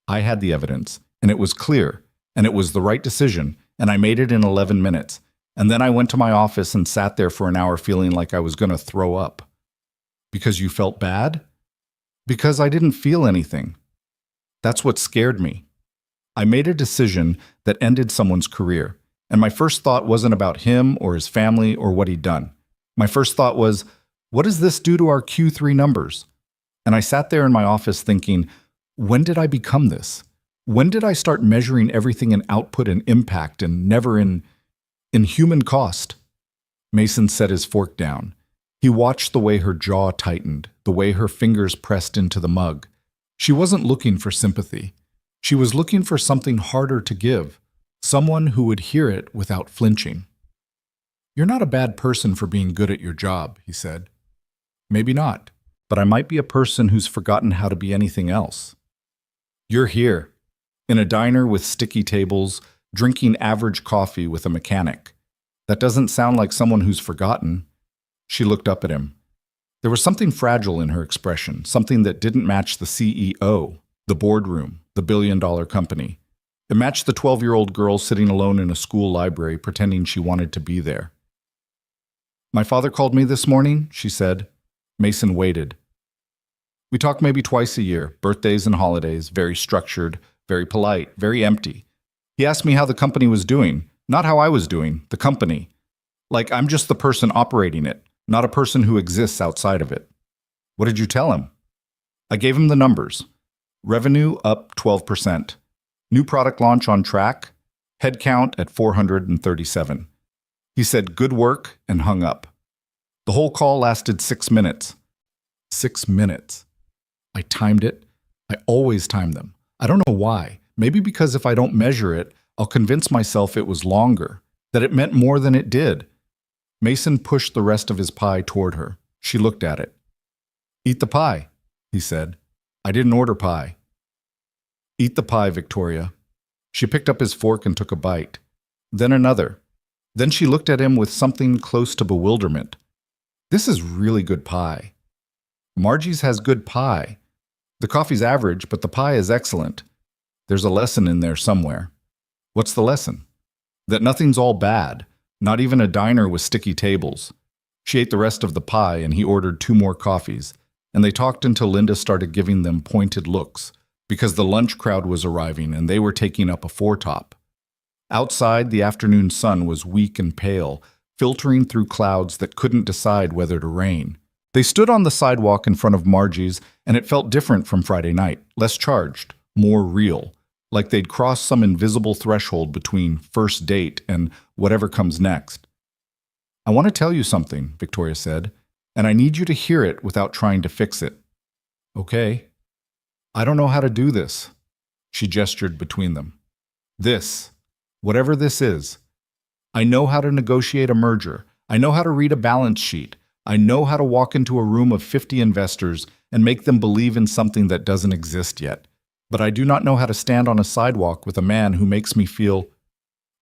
I had the evidence, and it was clear, and it was the right decision, and I made it in 11 minutes. And then I went to my office and sat there for an hour feeling like I was going to throw up." "Because you felt bad?" "Because I didn't feel anything. That's what scared me. I made a decision that ended someone's career, and my first thought wasn't about him or his family or what he'd done. My first thought was, what does this do to our Q3 numbers? And I sat there in my office thinking, when did I become this? When did I start measuring everything in output and impact and never in human cost?" Mason set his fork down. He watched the way her jaw tightened, the way her fingers pressed into the mug. She wasn't looking for sympathy. She was looking for something harder to give, someone who would hear it without flinching. "You're not a bad person for being good at your job," he said. "Maybe not, but I might be a person who's forgotten how to be anything else. You're here, in a diner with sticky tables, drinking average coffee with a mechanic. That doesn't sound like someone who's forgotten." She looked up at him. There was something fragile in her expression, something that didn't match the CEO, the boardroom, the billion-dollar company. It matched the 12-year-old girl sitting alone in a school library pretending she wanted to be there. "My father called me this morning," she said. Mason waited. "We talk maybe twice a year, birthdays and holidays, very structured, very polite, very empty. He asked me how the company was doing, not how I was doing, the company. Like I'm just the person operating it, not a person who exists outside of it." "What did you tell him?" "I gave him the numbers. Revenue up 12%. New product launch on track. Head count at 437. He said good work and hung up. The whole call lasted 6 minutes. 6 minutes. I timed it. I always time them. I don't know why. Maybe because if I don't measure it, I'll convince myself it was longer, that it meant more than it did. Mason pushed the rest of his pie toward her. She looked at it. Eat the pie, he said. I didn't order pie. Eat the pie, Victoria. She picked up his fork and took a bite. Then another. Then she looked at him with something close to bewilderment. This is really good pie. Margie's has good pie. The coffee's average, but the pie is excellent. There's a lesson in there somewhere. What's the lesson? That nothing's all bad, not even a diner with sticky tables. She ate the rest of the pie and he ordered 2 more coffees, and they talked until Linda started giving them pointed looks, because the lunch crowd was arriving and they were taking up a foretop. Outside, the afternoon sun was weak and pale, filtering through clouds that couldn't decide whether to rain. They stood on the sidewalk in front of Margie's, and it felt different from Friday night, less charged, more real, like they'd crossed some invisible threshold between first date and whatever comes next. I want to tell you something, Victoria said, and I need you to hear it without trying to fix it. Okay. I don't know how to do this. She gestured between them. This, whatever this is. I know how to negotiate a merger. I know how to read a balance sheet. I know how to walk into a room of 50 investors and make them believe in something that doesn't exist yet. But I do not know how to stand on a sidewalk with a man who makes me feel...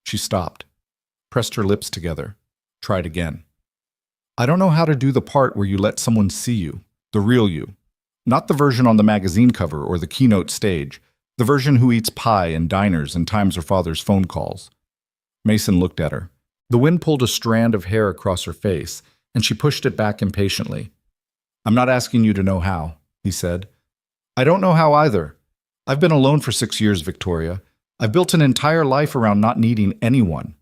She stopped, pressed her lips together, tried again. I don't know how to do the part where you let someone see you, the real you. Not the version on the magazine cover or the keynote stage, the version who eats pie in diners and times her father's phone calls. Mason looked at her. The wind pulled a strand of hair across her face, and she pushed it back impatiently. I'm not asking you to know how, he said. I don't know how either. I've been alone for 6 years, Victoria. I've built an entire life around not needing anyone.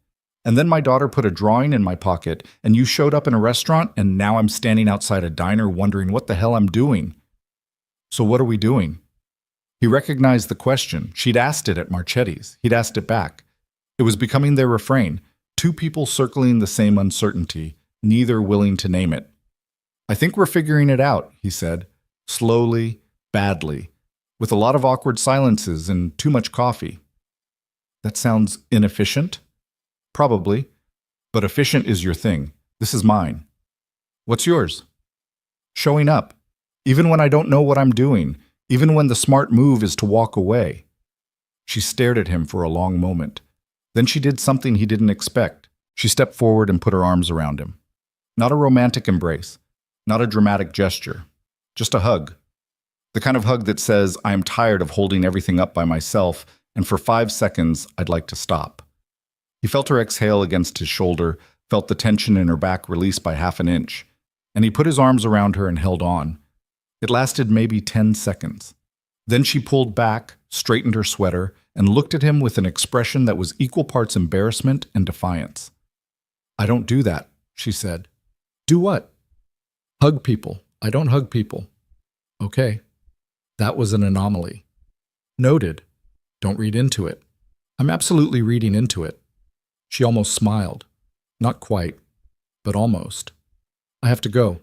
And then my daughter put a drawing in my pocket, and you showed up in a restaurant, and now I'm standing outside a diner wondering what the hell I'm doing. So what are we doing? He recognized the question. She'd asked it at Marchetti's. He'd asked it back. It was becoming their refrain, 2 people circling the same uncertainty, neither willing to name it. I think we're figuring it out, he said, slowly, badly, with a lot of awkward silences and too much coffee. That sounds inefficient? Probably, but efficient is your thing. This is mine. What's yours? Showing up, even when I don't know what I'm doing, even when the smart move is to walk away. She stared at him for a long moment. Then she did something he didn't expect. She stepped forward and put her arms around him. Not a romantic embrace, not a dramatic gesture, just a hug. The kind of hug that says, I am tired of holding everything up by myself, and for 5 seconds, I'd like to stop. He felt her exhale against his shoulder, felt the tension in her back release by half an inch, and he put his arms around her and held on. It lasted maybe 10 seconds. Then she pulled back, straightened her sweater, and looked at him with an expression that was equal parts embarrassment and defiance. I don't do that, she said. Do what? Hug people. I don't hug people. Okay. That was an anomaly. Noted. Don't read into it. I'm absolutely reading into it. She almost smiled. Not quite, but almost. I have to go.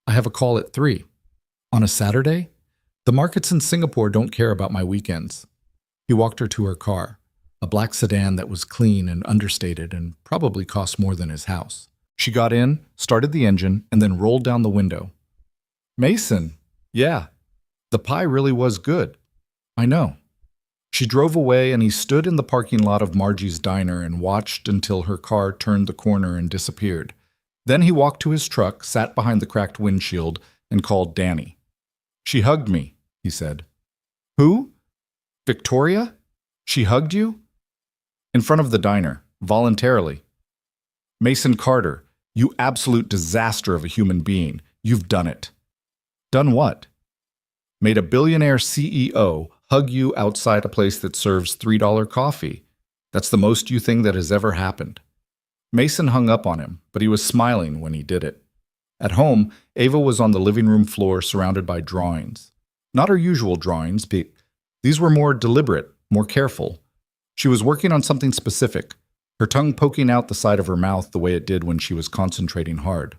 I have a call at 3. On a Saturday? The markets in Singapore don't care about my weekends. He walked her to her car, a black sedan that was clean and understated and probably cost more than his house. She got in, started the engine, and then rolled down the window. Mason, yeah, the pie really was good. I know. She drove away and he stood in the parking lot of Margie's diner and watched until her car turned the corner and disappeared. Then he walked to his truck, sat behind the cracked windshield, and called Danny. She hugged me, he said. Who? Victoria? She hugged you? In front of the diner, voluntarily. Mason Carter, you absolute disaster of a human being. You've done it. Done what? Made a billionaire CEO hug you outside a place that serves $3 coffee. That's the most you think that has ever happened. Mason hung up on him, but he was smiling when he did it. At home, Ava was on the living room floor surrounded by drawings. Not her usual drawings, but these were more deliberate, more careful. She was working on something specific, her tongue poking out the side of her mouth the way it did when she was concentrating hard.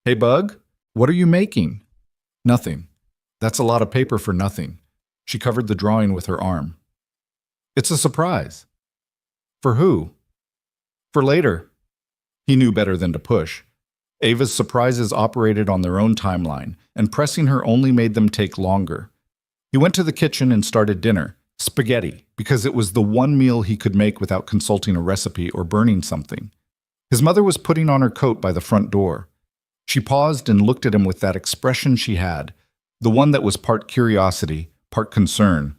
Hey, Bug, what are you making? Nothing. That's a lot of paper for nothing. She covered the drawing with her arm. It's a surprise. For who? For later. He knew better than to push. Ava's surprises operated on their own timeline, and pressing her only made them take longer. He went to the kitchen and started dinner. Spaghetti, because it was the one meal he could make without consulting a recipe or burning something. His mother was putting on her coat by the front door. She paused and looked at him with that expression she had, the one that was part curiosity, part concern,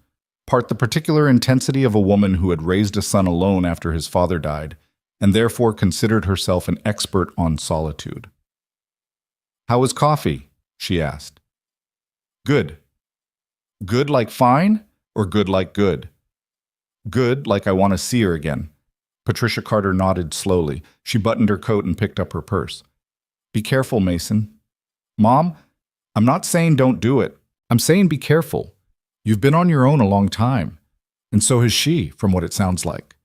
part the particular intensity of a woman who had raised a son alone after his father died, and therefore considered herself an expert on solitude. How was coffee? She asked. Good. Good like fine, or good like good? Good like I want to see her again. Patricia Carter nodded slowly. She buttoned her coat and picked up her purse. Be careful, Mason. Mom, I'm not saying don't do it. I'm saying be careful. You've been on your own a long time. And so has she, from what it sounds like.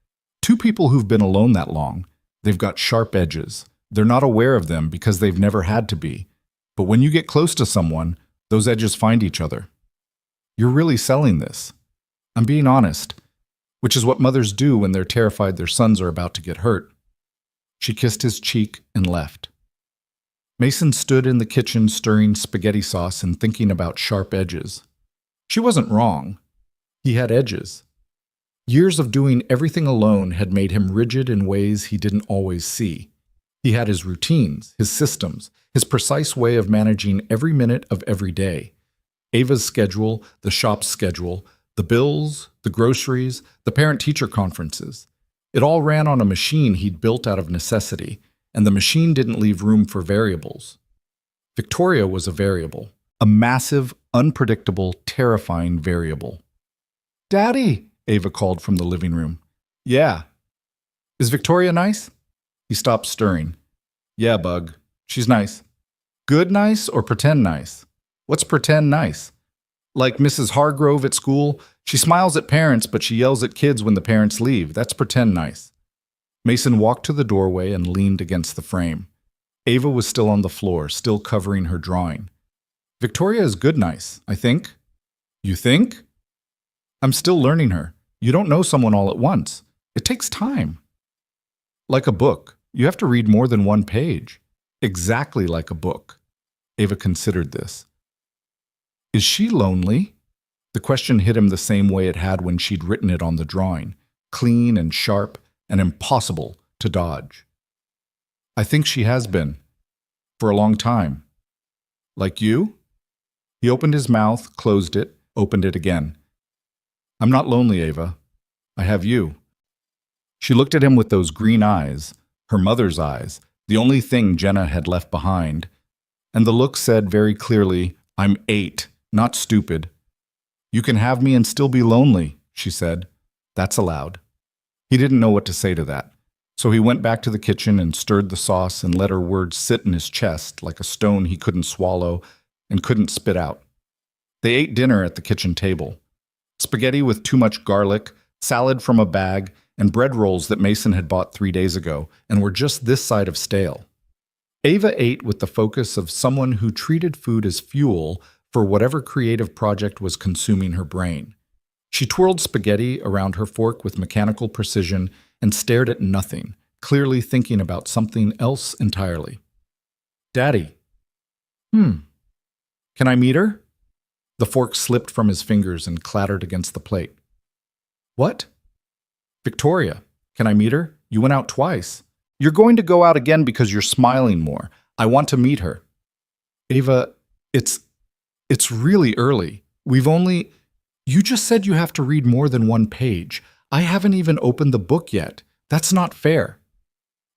Two people who've been alone that long, they've got sharp edges. They're not aware of them because they've never had to be. But when you get close to someone, those edges find each other. You're really selling this. I'm being honest, which is what mothers do when they're terrified their sons are about to get hurt. She kissed his cheek and left. Mason stood in the kitchen stirring spaghetti sauce and thinking about sharp edges. She wasn't wrong. He had edges. Years of doing everything alone had made him rigid in ways he didn't always see. He had his routines, his systems, his precise way of managing every minute of every day. Ava's schedule, the shop's schedule, the bills, the groceries, the parent-teacher conferences. It all ran on a machine he'd built out of necessity, and the machine didn't leave room for variables. Victoria was a variable, a massive, unpredictable, terrifying variable. Daddy, Ava called from the living room. Yeah. Is Victoria nice? He stopped stirring. Yeah, Bug. She's nice. Good nice or pretend nice? What's pretend nice? Like Mrs. Hargrove at school, she smiles at parents, but she yells at kids when the parents leave. That's pretend nice. Mason walked to the doorway and leaned against the frame. Ava was still on the floor, still covering her drawing. Victoria is good nice, I think. You think? I'm still learning her. You don't know someone all at once. It takes time. Like a book. You have to read more than one page. Exactly like a book. Ava considered this. Is she lonely? The question hit him the same way it had when she'd written it on the drawing, clean and sharp and impossible to dodge. I think she has been. For a long time. Like you? He opened his mouth, closed it, opened it again. I'm not lonely, Ava. I have you. She looked at him with those green eyes, her mother's eyes, the only thing Jenna had left behind, and the look said very clearly, I'm 8, not stupid. You can have me and still be lonely, she said. That's allowed. He didn't know what to say to that, so he went back to the kitchen and stirred the sauce and let her words sit in his chest like a stone he couldn't swallow and couldn't spit out. They ate dinner at the kitchen table. Spaghetti with too much garlic, salad from a bag, and bread rolls that Mason had bought 3 days ago and were just this side of stale. Ava ate with the focus of someone who treated food as fuel for whatever creative project was consuming her brain. She twirled spaghetti around her fork with mechanical precision and stared at nothing, clearly thinking about something else entirely. Daddy. Can I meet her? The fork slipped from his fingers and clattered against the plate. What? Victoria. Can I meet her? You went out twice. You're going to go out again because you're smiling more. I want to meet her. Ava, it's really early. You just said you have to read more than one page. I haven't even opened the book yet. That's not fair.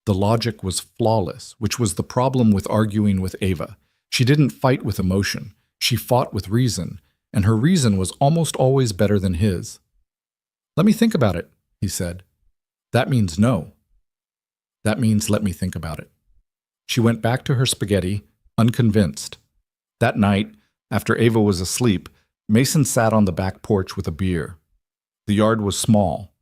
The logic was flawless, which was the problem with arguing with Ava. She didn't fight with emotion. She fought with reason, and her reason was almost always better than his. Let me think about it, he said. That means no. That means let me think about it. She went back to her spaghetti, unconvinced. That night, after Ava was asleep, Mason sat on the back porch with a beer. The yard was small.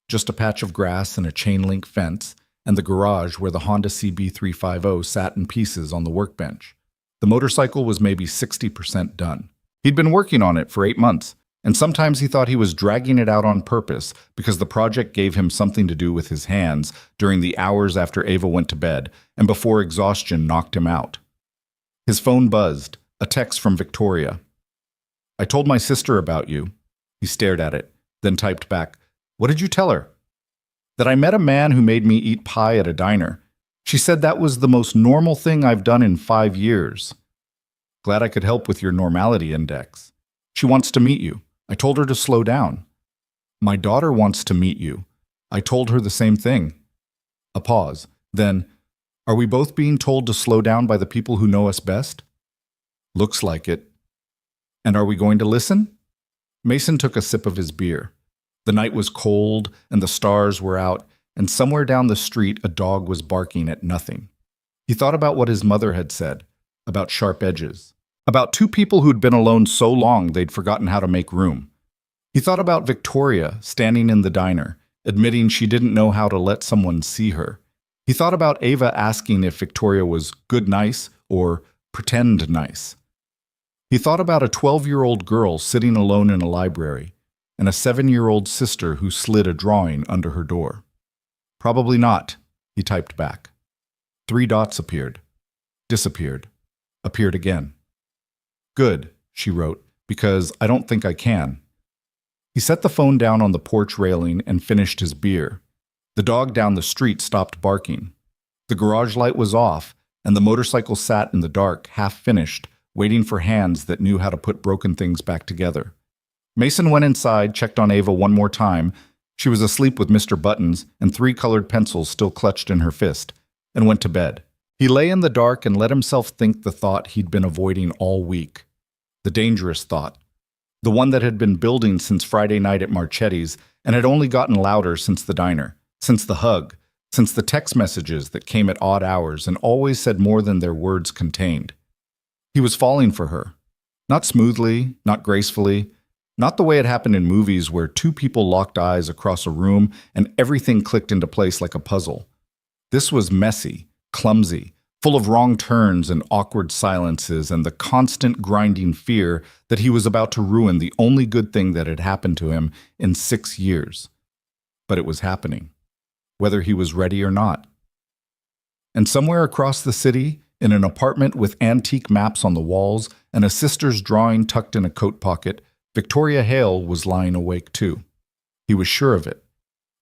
just a patch of grass and a chain-link fence, and the garage where the Honda CB350 sat in pieces on the workbench. The motorcycle was maybe 60% done. He'd been working on it for 8 months, and sometimes he thought he was dragging it out on purpose because the project gave him something to do with his hands during the hours after Ava went to bed and before exhaustion knocked him out. His phone buzzed, a text from Victoria. "I told my sister about you." He stared at it, then typed back, "What did you tell her?" "That I met a man who made me eat pie at a diner. She said that was the most normal thing I've done in 5 years. Glad I could help with your normality index. She wants to meet you. I told her to slow down." "My daughter wants to meet you. I told her the same thing." A pause. Then, "Are we both being told to slow down by the people who know us best?" "Looks like it." "And are we going to listen?" Mason took a sip of his beer. The night was cold, and the stars were out, and somewhere down the street a dog was barking at nothing. He thought about what his mother had said, about sharp edges, about two people who'd been alone so long they'd forgotten how to make room. He thought about Victoria standing in the diner, admitting she didn't know how to let someone see her. He thought about Ava asking if Victoria was good nice or pretend nice. He thought about a 12-year-old girl sitting alone in a library and a 7-year-old sister who slid a drawing under her door. "Probably not," he typed back. 3 dots appeared, disappeared, appeared again. "Good," she wrote, "because I don't think I can." He set the phone down on the porch railing and finished his beer. The dog down the street stopped barking. The garage light was off, and the motorcycle sat in the dark, half-finished, waiting for hands that knew how to put broken things back together. Mason went inside, checked on Ava one more time. She was asleep with Mr. Buttons and 3 colored pencils still clutched in her fist, and went to bed. He lay in the dark and let himself think the thought he'd been avoiding all week. The dangerous thought. The one that had been building since Friday night at Marchetti's and had only gotten louder since the diner, since the hug, since the text messages that came at odd hours and always said more than their words contained. He was falling for her. Not smoothly, not gracefully, not the way it happened in movies where 2 people locked eyes across a room and everything clicked into place like a puzzle. This was messy, clumsy, full of wrong turns and awkward silences and the constant grinding fear that he was about to ruin the only good thing that had happened to him in 6 years. But it was happening, whether he was ready or not. And somewhere across the city, in an apartment with antique maps on the walls and a sister's drawing tucked in a coat pocket, Victoria Hale was lying awake too. He was sure of it.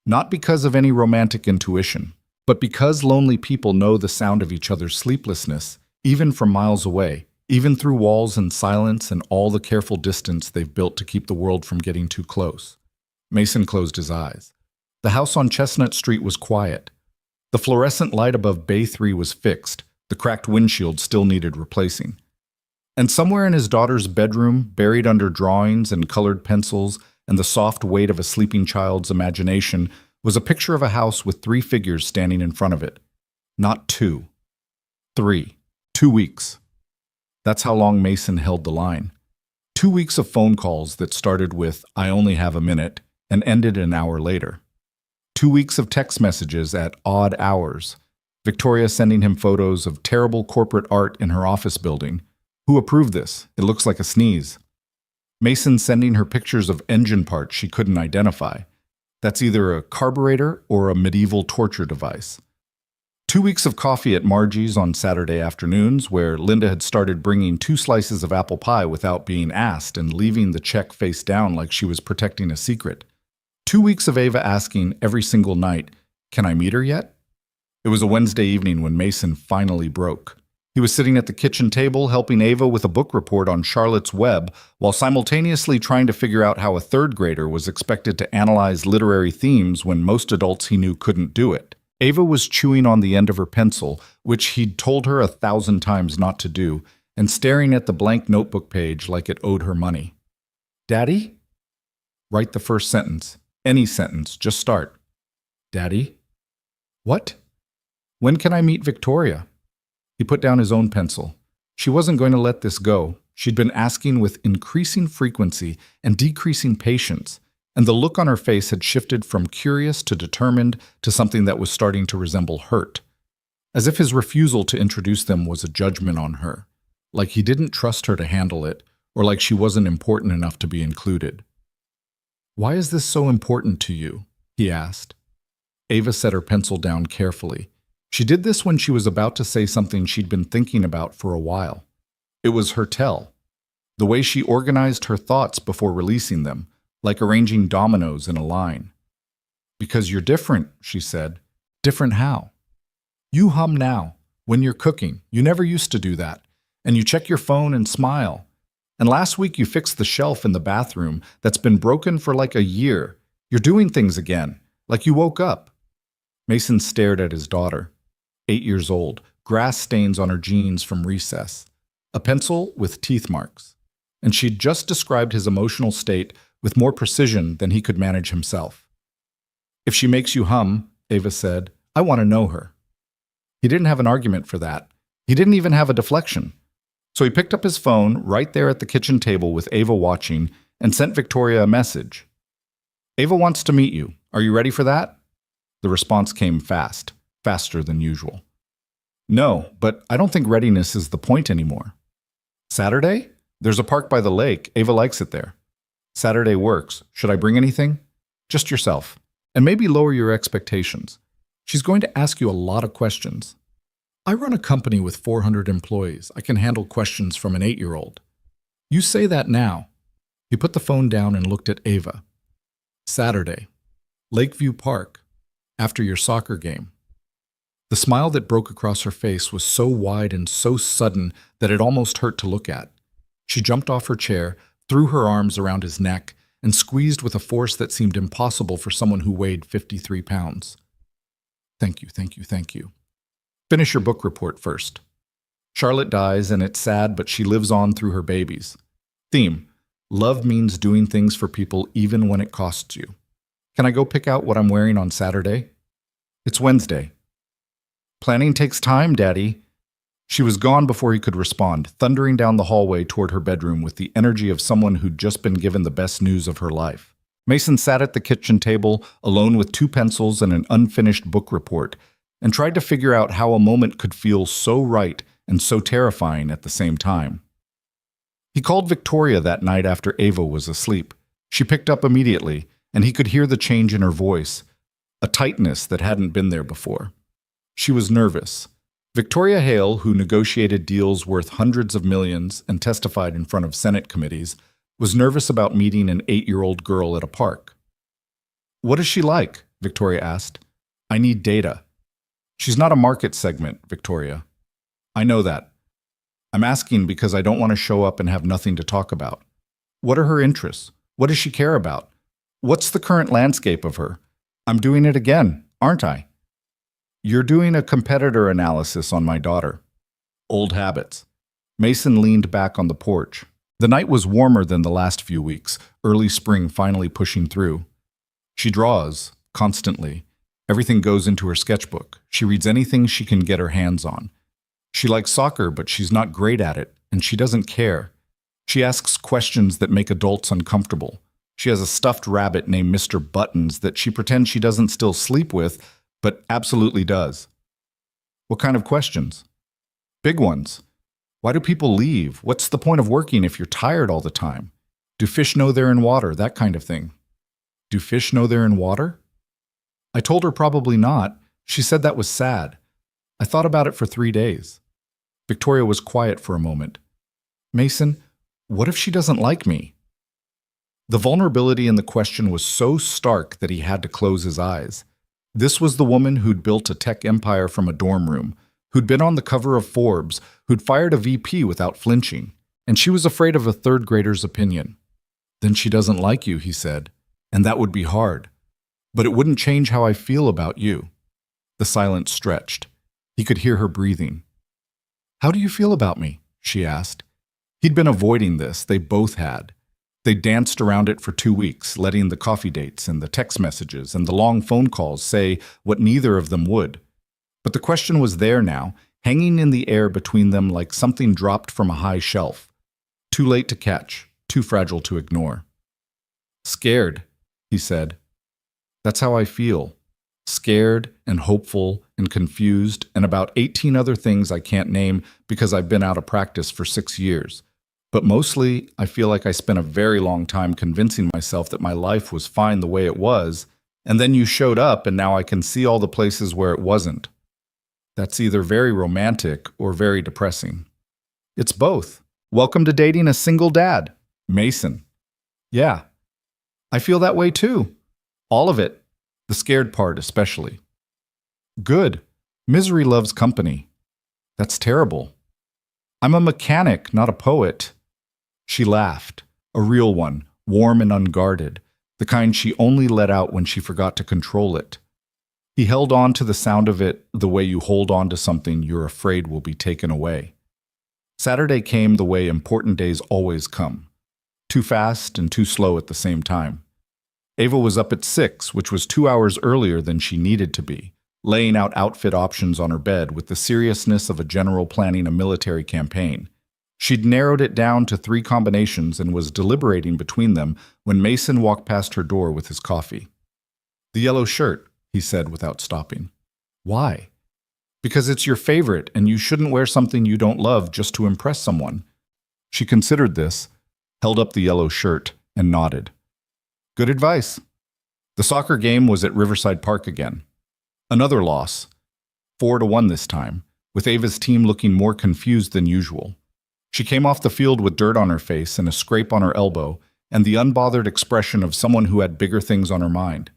Not because of any romantic intuition, but because lonely people know the sound of each other's sleeplessness, even from miles away, even through walls and silence and all the careful distance they've built to keep the world from getting too close. Mason closed his eyes. The house on Chestnut Street was quiet. The fluorescent light above Bay 3 was fixed. The cracked windshield still needed replacing. And somewhere in his daughter's bedroom, buried under drawings and colored pencils and the soft weight of a sleeping child's imagination, was a picture of a house with 3 figures standing in front of it. Not 2. 3. 2 weeks. That's how long Mason held the line. 2 weeks of phone calls that started with, "I only have a minute," and ended an hour later. 2 weeks of text messages at odd hours. Victoria sending him photos of terrible corporate art in her office building. Who approved this? It looks like a sneeze. Mason sending her pictures of engine parts she couldn't identify. That's either a carburetor or a medieval torture device. 2 weeks of coffee at Margie's on Saturday afternoons, where Linda had started bringing 2 slices of apple pie without being asked and leaving the check face down like she was protecting a secret. 2 weeks of Ava asking every single night, "Can I meet her yet?" It was a Wednesday evening when Mason finally broke. He was sitting at the kitchen table helping Ava with a book report on Charlotte's Web while simultaneously trying to figure out how a 3rd grader was expected to analyze literary themes when most adults he knew couldn't do it. Ava was chewing on the end of her pencil, which he'd told her 1,000 times not to do, and staring at the blank notebook page like it owed her money. "Daddy?" Write the first sentence. Any sentence. Just start. "Daddy?" "What?" "When can I meet Victoria?" He put down his own pencil. She wasn't going to let this go. She'd been asking with increasing frequency and decreasing patience. and the look on her face had shifted from curious to determined to something that was starting to resemble hurt, as if his refusal to introduce them was a judgment on her, like he didn't trust her to handle it, or like she wasn't important enough to be included. "Why is this so important to you?" he asked. Ava set her pencil down carefully. She did this when she was about to say something she'd been thinking about for a while. It was her tell, the way she organized her thoughts before releasing them, like arranging dominoes in a line. "Because you're different," she said. "Different how?" "You hum now. When you're cooking, you never used to do that. And you check your phone and smile. And last week you fixed the shelf in the bathroom that's been broken for like a year. You're doing things again, like you woke up." Mason stared at his daughter, 8 years old, grass stains on her jeans from recess, a pencil with teeth marks. And she'd just described his emotional state with more precision than he could manage himself. "If she makes you hum," Ava said, "I want to know her." He didn't have an argument for that. He didn't even have a deflection. So he picked up his phone right there at the kitchen table with Ava watching and sent Victoria a message. "Ava wants to meet you. Are you ready for that?" The response came fast, faster than usual. "No, but I don't think readiness is the point anymore." "Saturday? There's a park by the lake. Ava likes it there." "Saturday works. Should I bring anything?" "Just yourself. And maybe lower your expectations. She's going to ask you a lot of questions." "I run a company with 400 employees. I can handle questions from an 8-year-old. "You say that now." He put the phone down and looked at Ava. "Saturday. Lakeview Park. After your soccer game." The smile that broke across her face was so wide and so sudden that it almost hurt to look at. She jumped off her chair, threw her arms around his neck, and squeezed with a force that seemed impossible for someone who weighed 53 pounds. "Thank you, thank you, thank you. Finish your book report first. Charlotte dies, and it's sad, but she lives on through her babies. Theme: love means doing things for people even when it costs you. Can I go pick out what I'm wearing on Saturday?" "It's Wednesday." "Planning takes time, Daddy." She was gone before he could respond, thundering down the hallway toward her bedroom with the energy of someone who'd just been given the best news of her life. Mason sat at the kitchen table, alone with 2 pencils and an unfinished book report, and tried to figure out how a moment could feel so right and so terrifying at the same time. He called Victoria that night after Ava was asleep. She picked up immediately, and he could hear the change in her voice, a tightness that hadn't been there before. She was nervous. Victoria Hale, who negotiated deals worth hundreds of millions and testified in front of Senate committees, was nervous about meeting an 8-year-old girl at a park. "What is she like?" Victoria asked. "I need data." "She's not a market segment, Victoria." "I know that. I'm asking because I don't want to show up and have nothing to talk about. What are her interests? What does she care about? What's the current landscape of her? I'm doing it again, aren't I?" "You're doing a competitor analysis on my daughter." "Old habits." Mason leaned back on the porch. The night was warmer than the last few weeks, early spring finally pushing through. "She draws, constantly. Everything goes into her sketchbook. She reads anything she can get her hands on. She likes soccer, but she's not great at it, and she doesn't care. She asks questions that make adults uncomfortable. She has a stuffed rabbit named Mr. Buttons that she pretends she doesn't still sleep with, but absolutely does." "What kind of questions?" "Big ones. Why do people leave? What's the point of working if you're tired all the time? Do fish know they're in water? That kind of thing." "Do fish know they're in water?" I told her probably not. She said that was sad. I thought about it for 3 days. Victoria was quiet for a moment. "Mason, what if she doesn't like me?" The vulnerability in the question was so stark that he had to close his eyes. This was the woman who'd built a tech empire from a dorm room, who'd been on the cover of Forbes, who'd fired a VP without flinching, and she was afraid of a third grader's opinion. "Then she doesn't like you," he said, "and that would be hard. But it wouldn't change how I feel about you." The silence stretched. He could hear her breathing. "How do you feel about me?" she asked. He'd been avoiding this, they both had. They danced around it for 2 weeks, letting the coffee dates and the text messages and the long phone calls say what neither of them would. But the question was there now, hanging in the air between them like something dropped from a high shelf. Too late to catch, too fragile to ignore. "Scared." he said. That's how I feel. Scared and hopeful and confused and about 18 other things I can't name because I've been out of practice for 6 years. But mostly, I feel like I spent a very long time convincing myself that my life was fine the way it was, and then you showed up and now I can see all the places where it wasn't. That's either very romantic or very depressing. It's both. Welcome to dating a single dad, Mason. Yeah, I feel that way too. All of it. The scared part especially. Good. Misery loves company. That's terrible. I'm a mechanic, not a poet. She laughed, a real one, warm and unguarded, the kind she only let out when she forgot to control it. He held on to the sound of it the way you hold on to something you're afraid will be taken away. Saturday came the way important days always come, too fast and too slow at the same time. Ava was up at 6, which was 2 hours earlier than she needed to be, laying out outfit options on her bed with the seriousness of a general planning a military campaign. She'd narrowed it down to 3 combinations and was deliberating between them when Mason walked past her door with his coffee. The yellow shirt, he said without stopping. Why? Because it's your favorite and you shouldn't wear something you don't love just to impress someone. She considered this, held up the yellow shirt, and nodded. Good advice. The soccer game was at Riverside Park again. Another loss. 4-1 this time, with Ava's team looking more confused than usual. She came off the field with dirt on her face and a scrape on her elbow, and the unbothered expression of someone who had bigger things on her mind.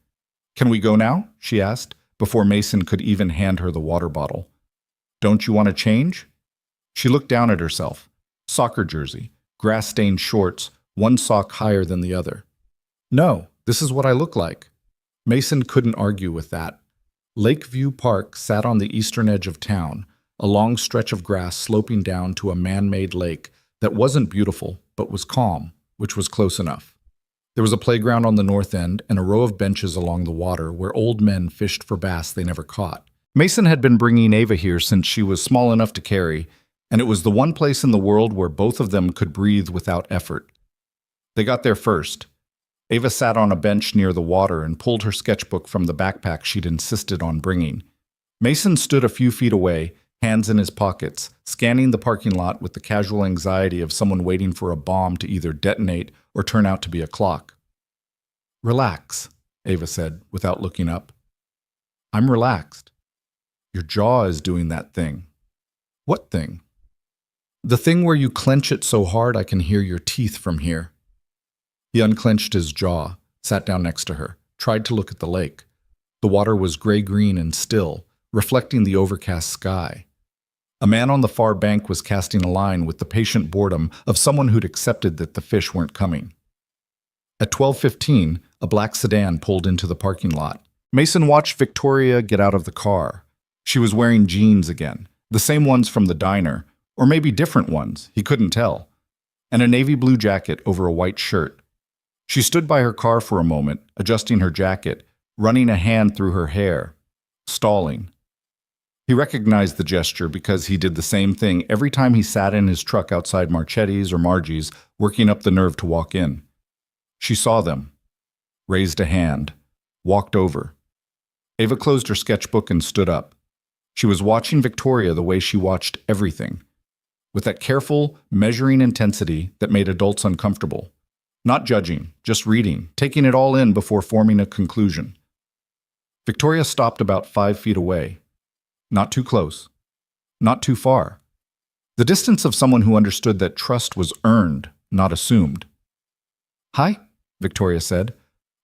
Can we go now? She asked, before Mason could even hand her the water bottle. Don't you want to change? She looked down at herself. Soccer jersey, grass-stained shorts, one sock higher than the other. No, this is what I look like. Mason couldn't argue with that. Lakeview Park sat on the eastern edge of town, a long stretch of grass sloping down to a man-made lake that wasn't beautiful but was calm, which was close enough. There was a playground on the north end and a row of benches along the water where old men fished for bass they never caught. Mason had been bringing Ava here since she was small enough to carry, and it was the one place in the world where both of them could breathe without effort. They got there first. Ava sat on a bench near the water and pulled her sketchbook from the backpack she'd insisted on bringing. Mason stood a few feet away, hands in his pockets, scanning the parking lot with the casual anxiety of someone waiting for a bomb to either detonate or turn out to be a clock. Relax, Ava said, without looking up. I'm relaxed. Your jaw is doing that thing. What thing? The thing where you clench it so hard I can hear your teeth from here. He unclenched his jaw, sat down next to her, tried to look at the lake. The water was gray-green and still, reflecting the overcast sky. A man on the far bank was casting a line with the patient boredom of someone who'd accepted that the fish weren't coming. At 12:15, a black sedan pulled into the parking lot. Mason watched Victoria get out of the car. She was wearing jeans again, the same ones from the diner, or maybe different ones, he couldn't tell, and a navy blue jacket over a white shirt. She stood by her car for a moment, adjusting her jacket, running a hand through her hair, stalling. He recognized the gesture because he did the same thing every time he sat in his truck outside Marchetti's or Margie's, working up the nerve to walk in. She saw them, raised a hand, walked over. Ava closed her sketchbook and stood up. She was watching Victoria the way she watched everything, with that careful, measuring intensity that made adults uncomfortable. Not judging, just reading, taking it all in before forming a conclusion. Victoria stopped about 5 feet away. Not too close. Not too far. The distance of someone who understood that trust was earned, not assumed. Hi, Victoria said.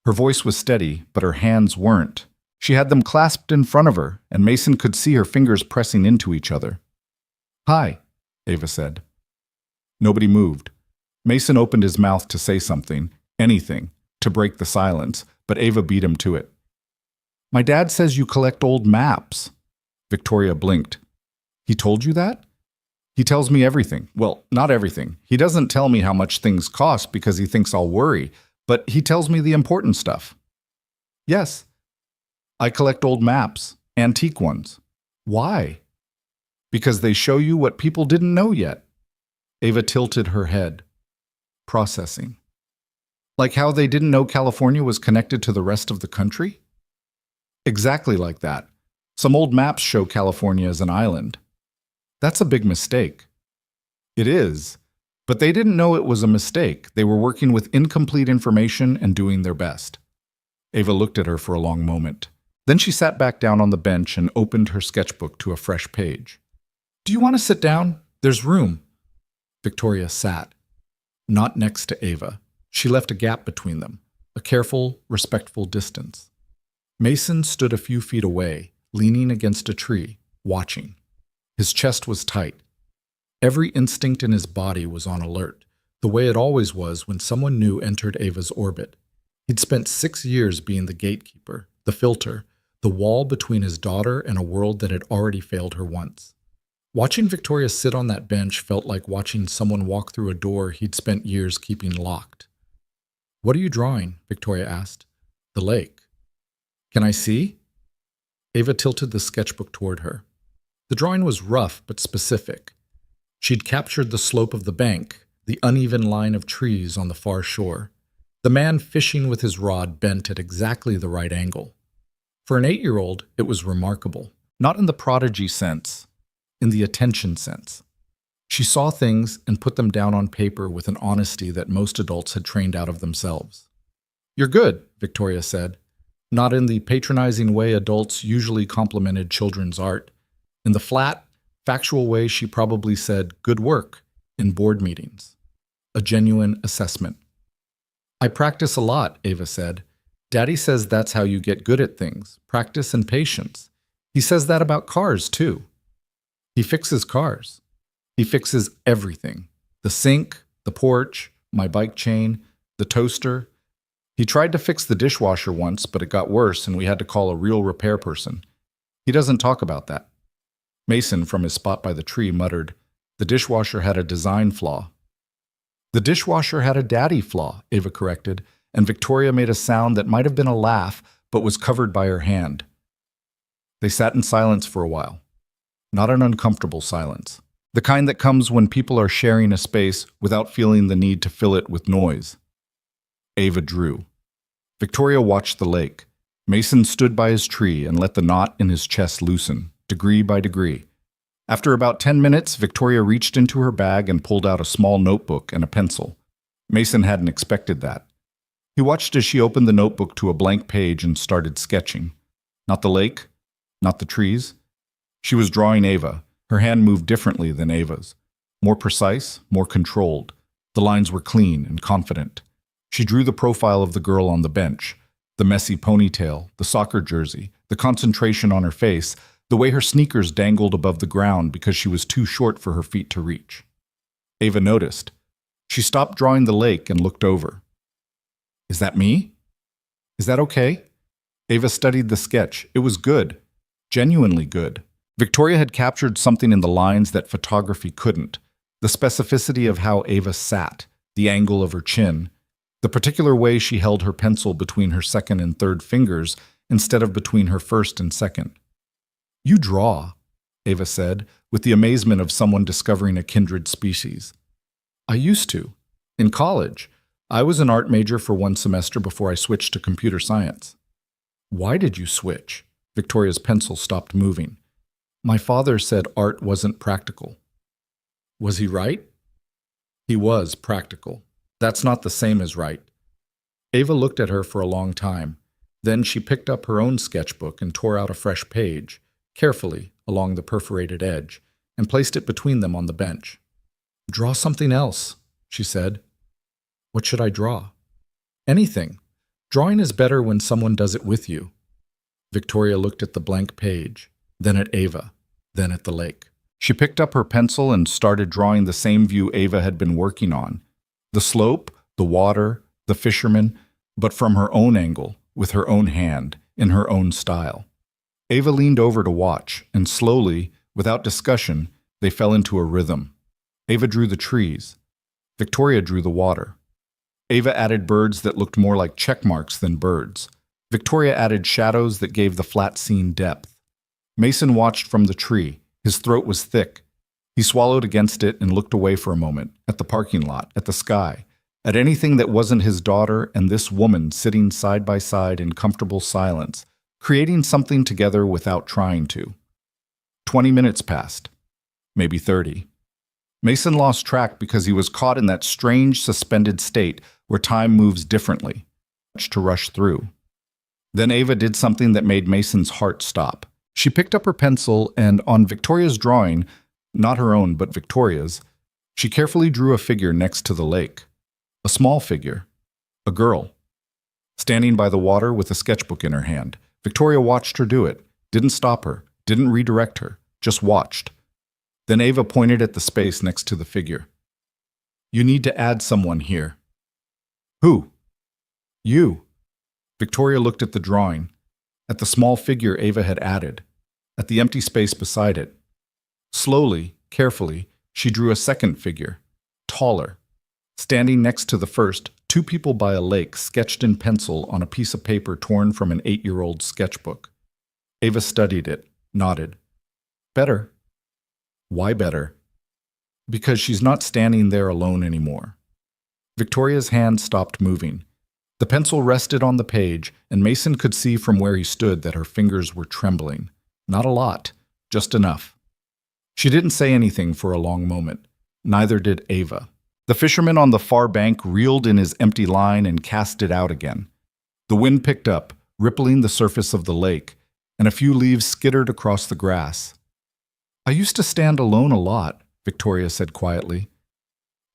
Her voice was steady, but her hands weren't. She had them clasped in front of her, and Mason could see her fingers pressing into each other. Hi, Ava said. Nobody moved. Mason opened his mouth to say something, anything, to break the silence, but Ava beat him to it. My dad says you collect old maps. Victoria blinked. He told you that? He tells me everything. Well, not everything. He doesn't tell me how much things cost because he thinks I'll worry, but he tells me the important stuff. Yes. I collect old maps, antique ones. Why? Because they show you what people didn't know yet. Ava tilted her head. Processing. Like how they didn't know California was connected to the rest of the country? Exactly like that. Some old maps show California as an island. That's a big mistake. It is. But they didn't know it was a mistake. They were working with incomplete information and doing their best. Ava looked at her for a long moment. Then she sat back down on the bench and opened her sketchbook to a fresh page. Do you want to sit down? There's room. Victoria sat. Not next to Ava. She left a gap between them, a careful, respectful distance. Mason stood a few feet away, leaning against a tree, watching. His chest was tight. Every instinct in his body was on alert, the way it always was when someone new entered Ava's orbit. He'd spent 6 years being the gatekeeper, the filter, the wall between his daughter and a world that had already failed her once. Watching Victoria sit on that bench felt like watching someone walk through a door he'd spent years keeping locked. What are you drawing? Victoria asked. The lake. Can I see? Ava tilted the sketchbook toward her. The drawing was rough but specific. She'd captured the slope of the bank, the uneven line of trees on the far shore, the man fishing with his rod bent at exactly the right angle. For an 8-year-old, it was remarkable. Not in the prodigy sense, in the attention sense. She saw things and put them down on paper with an honesty that most adults had trained out of themselves. You're good, Victoria said, not in the patronizing way adults usually complimented children's art. In the flat, factual way she probably said, good work, in board meetings. A genuine assessment. I practice a lot, Ava said. Daddy says that's how you get good at things, practice and patience. He says that about cars, too. He fixes cars. He fixes everything. The sink, the porch, my bike chain, the toaster. He tried to fix the dishwasher once, but it got worse and we had to call a real repair person. He doesn't talk about that. Mason, from his spot by the tree, muttered, the dishwasher had a design flaw. The dishwasher had a daddy flaw, Ava corrected, and Victoria made a sound that might have been a laugh, but was covered by her hand. They sat in silence for a while. Not an uncomfortable silence. The kind that comes when people are sharing a space without feeling the need to fill it with noise. Ava drew. Victoria watched the lake. Mason stood by his tree and let the knot in his chest loosen, degree by degree. After about 10 minutes, Victoria reached into her bag and pulled out a small notebook and a pencil. Mason hadn't expected that. He watched as she opened the notebook to a blank page and started sketching. Not the lake, not the trees. She was drawing Ava. Her hand moved differently than Ava's. More precise, more controlled. The lines were clean and confident. She drew the profile of the girl on the bench, the messy ponytail, the soccer jersey, the concentration on her face, the way her sneakers dangled above the ground because she was too short for her feet to reach. Ava noticed. She stopped drawing the lake and looked over. Is that me? Is that okay? Ava studied the sketch. It was good. Genuinely good. Victoria had captured something in the lines that photography couldn't. The specificity of how Ava sat, the angle of her chin, the particular way she held her pencil between her second and third fingers instead of between her first and second. You draw, Ava said, with the amazement of someone discovering a kindred species. I used to. In college. I was an art major for 1 semester before I switched to computer science. Why did you switch? Victoria's pencil stopped moving. My father said art wasn't practical. Was he right? He was practical. That's not the same as right. Ava looked at her for a long time. Then she picked up her own sketchbook and tore out a fresh page, carefully along the perforated edge, and placed it between them on the bench. Draw something else, she said. What should I draw? Anything. Drawing is better when someone does it with you. Victoria looked at the blank page, then at Ava, then at the lake. She picked up her pencil and started drawing the same view Ava had been working on. The slope, the water, the fisherman, but from her own angle, with her own hand, in her own style. Ava leaned over to watch, and slowly, without discussion, they fell into a rhythm. Ava drew the trees. Victoria drew the water. Ava added birds that looked more like check marks than birds. Victoria added shadows that gave the flat scene depth. Mason watched from the tree. His throat was thick. He swallowed against it and looked away for a moment, at the parking lot, at the sky. at anything that wasn't his daughter and this woman sitting side by side in comfortable silence, creating something together without trying to. 20 minutes passed, maybe 30. Mason lost track because he was caught in that strange suspended state where time moves differently, to rush through. Then Ava did something that made Mason's heart stop. She picked up her pencil and, on Victoria's drawing, not her own but Victoria's, she carefully drew a figure next to the lake. A small figure. A girl. Standing by the water with a sketchbook in her hand. Victoria watched her do it, didn't stop her, didn't redirect her, just watched. Then Ava pointed at the space next to the figure. "You need to add someone here." "Who?" "You." Victoria looked at the drawing, at the small figure Ava had added, at the empty space beside it. Slowly, carefully, she drew a second figure, taller. Standing next to the first, two people by a lake sketched in pencil on a piece of paper torn from an 8-year-old sketchbook. Ava studied it, nodded. "Better." "Why better?" "Because she's not standing there alone anymore." Victoria's hand stopped moving. The pencil rested on the page, and Mason could see from where he stood that her fingers were trembling. Not a lot, just enough. She didn't say anything for a long moment. Neither did Ava. The fisherman on the far bank reeled in his empty line and cast it out again. The wind picked up, rippling the surface of the lake, and a few leaves skittered across the grass. "I used to stand alone a lot," Victoria said quietly.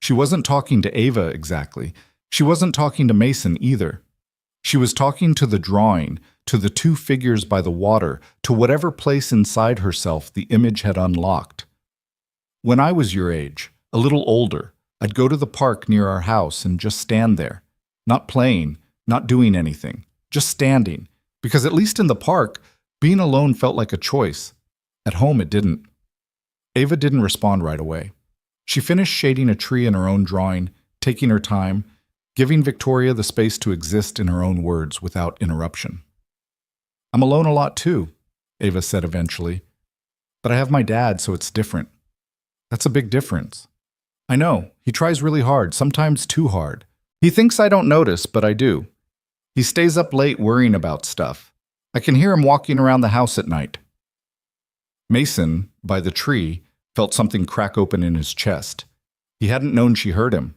She wasn't talking to Ava exactly. She wasn't talking to Mason either. She was talking to the drawing, to the two figures by the water, to whatever place inside herself the image had unlocked. "When I was your age, a little older, I'd go to the park near our house and just stand there. Not playing, not doing anything, just standing. Because at least in the park, being alone felt like a choice. At home it didn't." Ava didn't respond right away. She finished shading a tree in her own drawing, taking her time, giving Victoria the space to exist in her own words without interruption. "I'm alone a lot too," Ava said eventually. "But I have my dad, so it's different." "That's a big difference." "I know. He tries really hard, sometimes too hard. He thinks I don't notice, but I do. He stays up late worrying about stuff. I can hear him walking around the house at night." Mason, by the tree, felt something crack open in his chest. He hadn't known she heard him.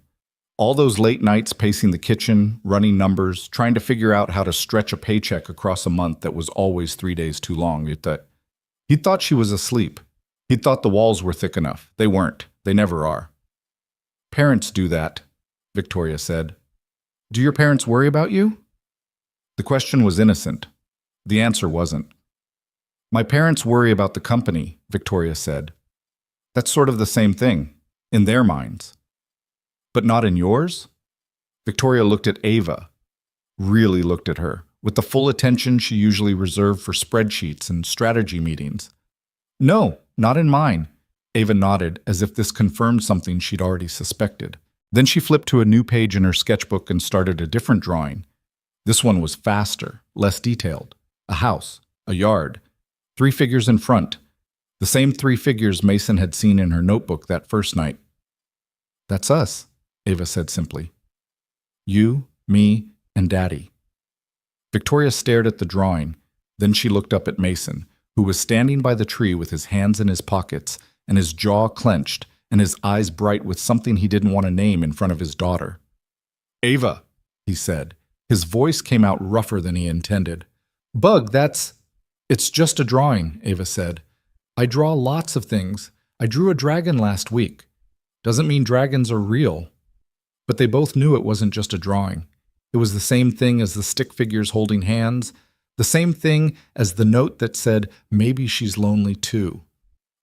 All those late nights pacing the kitchen, running numbers, trying to figure out how to stretch a paycheck across a month that was always 3 days too long. He thought she was asleep. He thought the walls were thick enough. They weren't. They never are. "Parents do that," Victoria said. "Do your parents worry about you?" The question was innocent. The answer wasn't. "My parents worry about the company," Victoria said. "That's sort of the same thing, in their minds." "But not in yours?" Victoria looked at Ava, really looked at her, with the full attention she usually reserved for spreadsheets and strategy meetings. "No, not in mine." Ava nodded, as if this confirmed something she'd already suspected. Then she flipped to a new page in her sketchbook and started a different drawing. This one was faster, less detailed. A house, a yard, 3 figures in front. The same 3 figures Mason had seen in her notebook that first night. "That's us," Ava said simply. "You, me, and Daddy." Victoria stared at the drawing. Then she looked up at Mason, who was standing by the tree with his hands in his pockets and his jaw clenched and his eyes bright with something he didn't want to name in front of his daughter. "Ava," he said. His voice came out rougher than he intended. "Bug, It's just a drawing," Ava said. "I draw lots of things. I drew a dragon last week. Doesn't mean dragons are real." But they both knew it wasn't just a drawing. It was the same thing as the stick figures holding hands, the same thing as the note that said, "Maybe she's lonely too."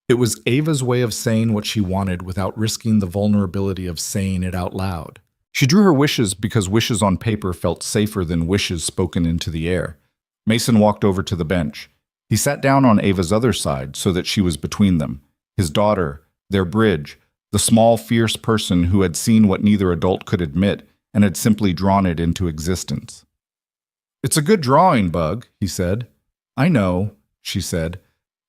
It was Ava's way of saying what she wanted without risking the vulnerability of saying it out loud. She drew her wishes because wishes on paper felt safer than wishes spoken into the air. Mason walked over to the bench. He sat down on Ava's other side so that she was between them. His daughter, their bridge, the small, fierce person who had seen what neither adult could admit and had simply drawn it into existence. "It's a good drawing, Bug," he said. "I know," she said.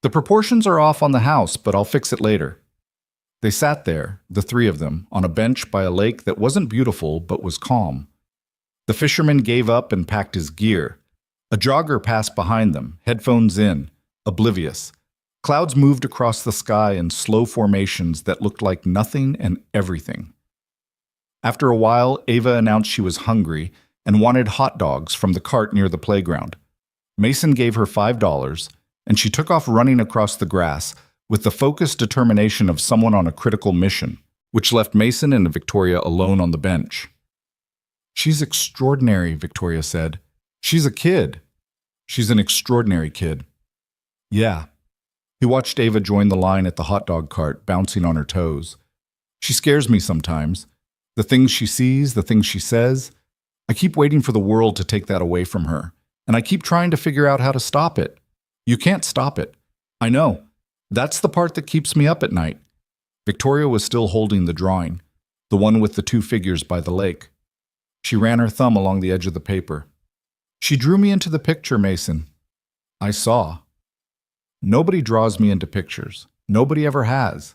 "The proportions are off on the house, but I'll fix it later." They sat there, the three of them, on a bench by a lake that wasn't beautiful but was calm. The fisherman gave up and packed his gear. A jogger passed behind them, headphones in, oblivious. Clouds moved across the sky in slow formations that looked like nothing and everything. After a while, Ava announced she was hungry and wanted hot dogs from the cart near the playground. Mason gave her $5, and she took off running across the grass with the focused determination of someone on a critical mission, which left Mason and Victoria alone on the bench. "She's extraordinary," Victoria said. "She's a kid. She's an extraordinary kid." "Yeah." He watched Ava join the line at the hot dog cart, bouncing on her toes. "She scares me sometimes. The things she sees, the things she says. I keep waiting for the world to take that away from her, and I keep trying to figure out how to stop it. You can't stop it. I know. That's the part that keeps me up at night." Victoria was still holding the drawing, the one with the two figures by the lake. She ran her thumb along the edge of the paper. "She drew me into the picture, Mason. I saw. Nobody draws me into pictures. Nobody ever has.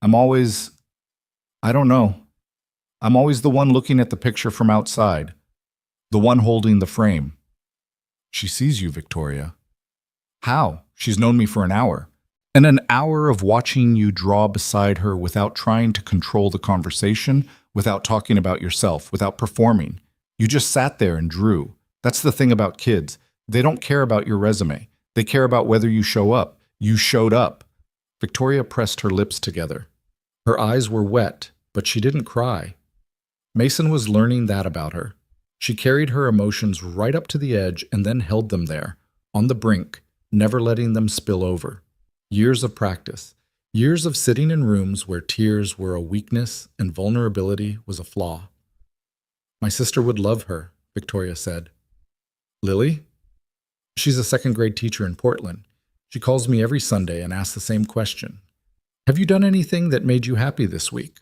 I'm always, I don't know. I'm always the one looking at the picture from outside, the one holding the frame." "She sees you, Victoria." "How? She's known me for an hour. And an hour of watching you draw beside her without trying to control the conversation, without talking about yourself, without performing. You just sat there and drew. That's the thing about kids. They don't care about your resume. They care about whether you show up. You showed up." Victoria pressed her lips together. Her eyes were wet, but she didn't cry. Mason was learning that about her. She carried her emotions right up to the edge and then held them there, on the brink, never letting them spill over. Years of practice. Years of sitting in rooms where tears were a weakness and vulnerability was a flaw. "My sister would love her," Victoria said. "Lily?" "She's a second-grade teacher in Portland. She calls me every Sunday and asks the same question. 'Have you done anything that made you happy this week?'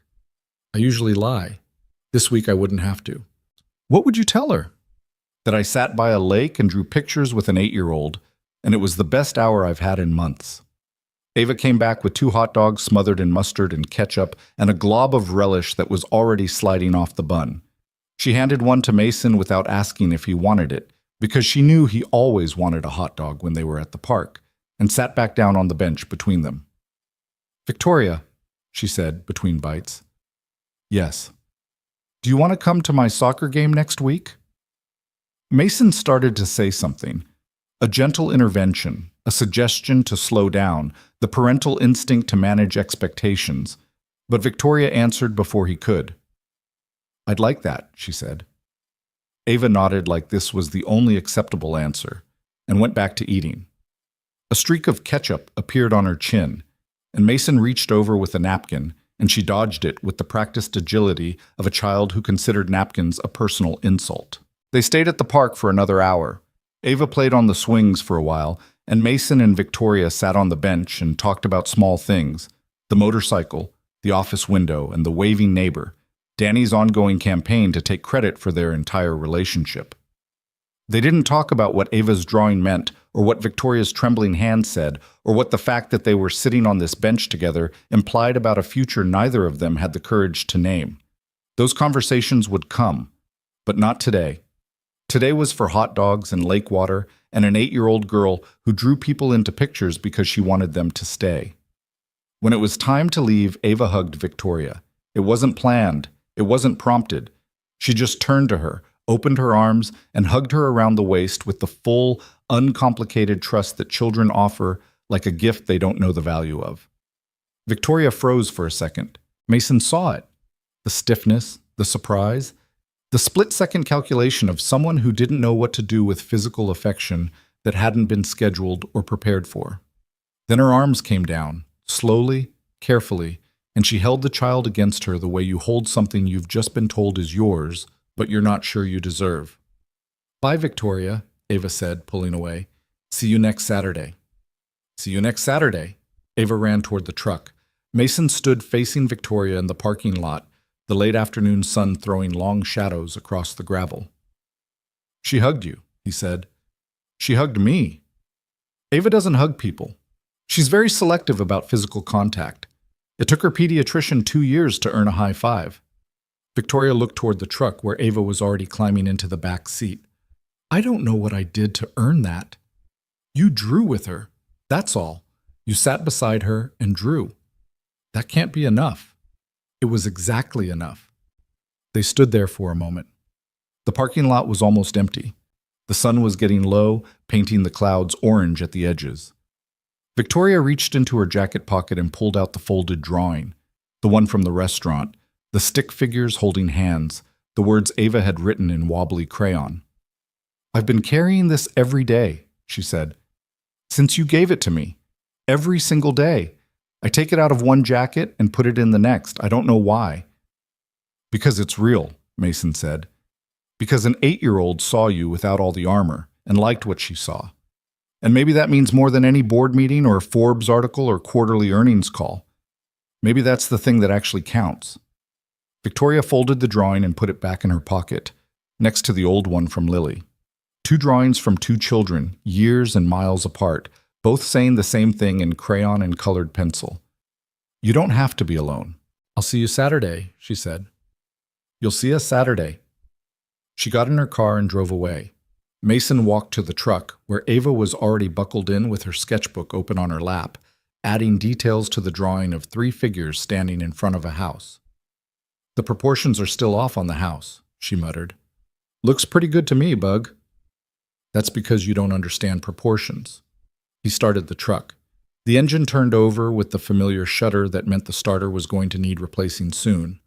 I usually lie. This week I wouldn't have to." "What would you tell her?" "That I sat by a lake and drew pictures with an 8-year-old, and it was the best hour I've had in months." Ava came back with 2 hot dogs smothered in mustard and ketchup and a glob of relish that was already sliding off the bun. She handed one to Mason without asking if he wanted it, because she knew he always wanted a hot dog when they were at the park, and sat back down on the bench between them. "Victoria," she said between bites. "Yes." "Do you want to come to my soccer game next week?" Mason started to say something. A gentle intervention, a suggestion to slow down, the parental instinct to manage expectations. But Victoria answered before he could. "I'd like that," she said. Ava nodded like this was the only acceptable answer, and went back to eating. A streak of ketchup appeared on her chin, and Mason reached over with a napkin, and she dodged it with the practiced agility of a child who considered napkins a personal insult. They stayed at the park for another hour. Ava played on the swings for a while, and Mason and Victoria sat on the bench and talked about small things: the motorcycle, the office window, and the waving neighbor, Danny's ongoing campaign to take credit for their entire relationship. They didn't talk about what Ava's drawing meant, or what Victoria's trembling hand said, or what the fact that they were sitting on this bench together implied about a future neither of them had the courage to name. Those conversations would come, but not today. Today was for hot dogs and lake water and an 8-year-old girl who drew people into pictures because she wanted them to stay. When it was time to leave, Ava hugged Victoria. It wasn't planned. It wasn't prompted. She just turned to her, opened her arms, and hugged her around the waist with the full, uncomplicated trust that children offer like a gift they don't know the value of. Victoria froze for a second. Mason saw it. The stiffness, the surprise, the split-second calculation of someone who didn't know what to do with physical affection that hadn't been scheduled or prepared for. Then her arms came down, slowly, carefully, and she held the child against her the way you hold something you've just been told is yours, but you're not sure you deserve. "Bye, Victoria," Ava said, pulling away. "See you next Saturday." "See you next Saturday." Ava ran toward the truck. Mason stood facing Victoria in the parking lot, the late afternoon sun throwing long shadows across the gravel. "She hugged you," he said. "She hugged me." Ava doesn't hug people. She's very selective about physical contact. It took her pediatrician 2 years to earn a high five. Victoria looked toward the truck where Ava was already climbing into the back seat. I don't know what I did to earn that. You drew with her. That's all. You sat beside her and drew. That can't be enough. It was exactly enough. They stood there for a moment. The parking lot was almost empty. The sun was getting low, painting the clouds orange at the edges. Victoria reached into her jacket pocket and pulled out the folded drawing, the one from the restaurant, the stick figures holding hands, the words Ava had written in wobbly crayon. I've been carrying this every day, she said, since you gave it to me. Every single day. I take it out of one jacket and put it in the next. I don't know why. Because it's real, Mason said. Because an 8-year-old saw you without all the armor and liked what she saw. And maybe that means more than any board meeting or Forbes article or quarterly earnings call. Maybe that's the thing that actually counts. Victoria folded the drawing and put it back in her pocket, next to the old one from Lily. 2 drawings from 2 children, years and miles apart, both saying the same thing in crayon and colored pencil. You don't have to be alone. I'll see you Saturday, she said. You'll see us Saturday. She got in her car and drove away. Mason walked to the truck, where Ava was already buckled in with her sketchbook open on her lap, adding details to the drawing of 3 figures standing in front of a house. The proportions are still off on the house, she muttered. Looks pretty good to me, Bug. That's because you don't understand proportions. He started the truck. The engine turned over with the familiar shudder that meant the starter was going to need replacing soon.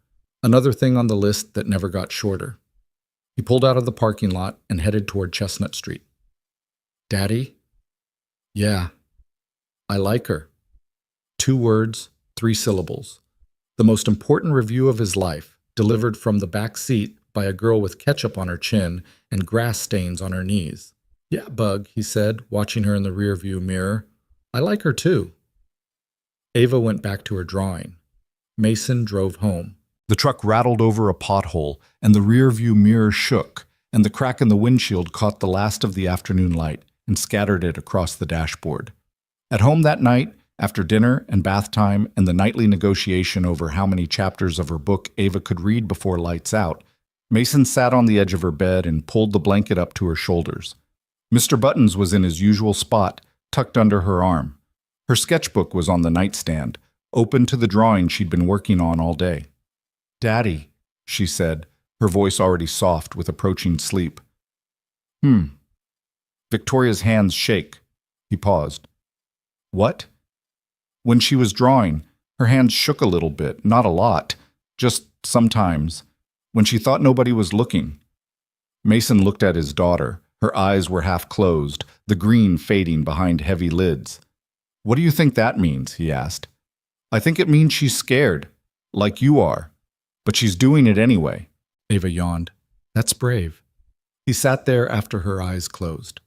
Another thing on the list that never got shorter. He pulled out of the parking lot and headed toward Chestnut Street. Daddy? Yeah. I like her. 2 words, 3 syllables. The most important review of his life, delivered from the back seat by a girl with ketchup on her chin and grass stains on her knees. Yeah, Bug, he said, watching her in the rearview mirror. I like her too. Ava went back to her drawing. Mason drove home. The truck rattled over a pothole, and the rearview mirror shook, and the crack in the windshield caught the last of the afternoon light and scattered it across the dashboard. At home that night, after dinner and bath time and the nightly negotiation over how many chapters of her book Ava could read before lights out, Mason sat on the edge of her bed and pulled the blanket up to her shoulders. Mr. Buttons was in his usual spot, tucked under her arm. Her sketchbook was on the nightstand, open to the drawing she'd been working on all day. Daddy, she said, her voice already soft with approaching sleep. Victoria's hands shake. He paused. What? When she was drawing, her hands shook a little bit, not a lot, just sometimes, when she thought nobody was looking. Mason looked at his daughter. Her eyes were half closed, the green fading behind heavy lids. What do you think that means? He asked. I think it means she's scared, like you are. But she's doing it anyway. Ava yawned. That's brave. He sat there after her eyes closed.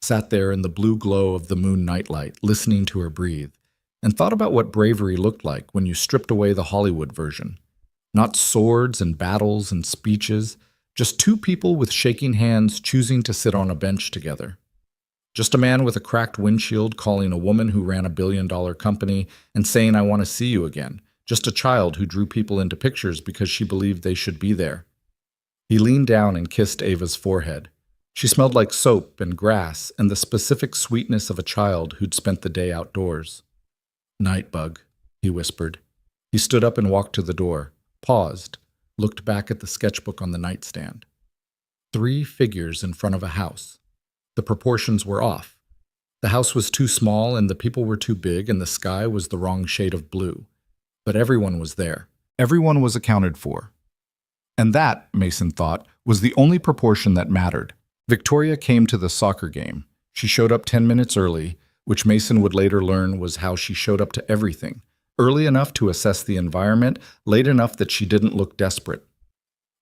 Sat there in the blue glow of the moon nightlight, listening to her breathe, and thought about what bravery looked like when you stripped away the Hollywood version. Not swords and battles and speeches, just 2 people with shaking hands choosing to sit on a bench together. Just a man with a cracked windshield calling a woman who ran a billion-dollar company and saying, I want to see you again. Just a child who drew people into pictures because she believed they should be there. He leaned down and kissed Ava's forehead. She smelled like soap and grass and the specific sweetness of a child who'd spent the day outdoors. Night, Bug, he whispered. He stood up and walked to the door, paused, looked back at the sketchbook on the nightstand. 3 figures in front of a house. The proportions were off. The house was too small and the people were too big and the sky was the wrong shade of blue. But everyone was there. Everyone was accounted for. And that, Mason thought, was the only proportion that mattered. Victoria came to the soccer game. She showed up 10 minutes early, which Mason would later learn was how she showed up to everything. Early enough to assess the environment, late enough that she didn't look desperate.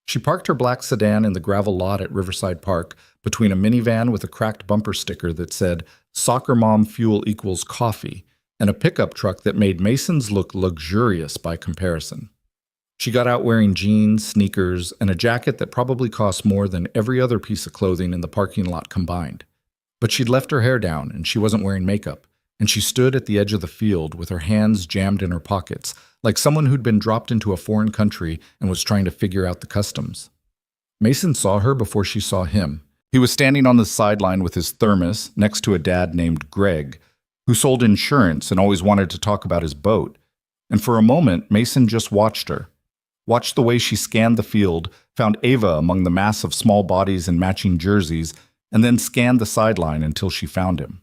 She parked her black sedan in the gravel lot at Riverside Park between a minivan with a cracked bumper sticker that said, Soccer Mom Fuel equals coffee, and a pickup truck that made Mason's look luxurious by comparison. She got out wearing jeans, sneakers, and a jacket that probably cost more than every other piece of clothing in the parking lot combined. But she'd left her hair down, and she wasn't wearing makeup, and she stood at the edge of the field with her hands jammed in her pockets, like someone who'd been dropped into a foreign country and was trying to figure out the customs. Mason saw her before she saw him. He was standing on the sideline with his thermos next to a dad named Greg, who sold insurance and always wanted to talk about his boat. And for a moment, Mason just watched her. Watched the way she scanned the field, found Ava among the mass of small bodies in matching jerseys, and then scanned the sideline until she found him.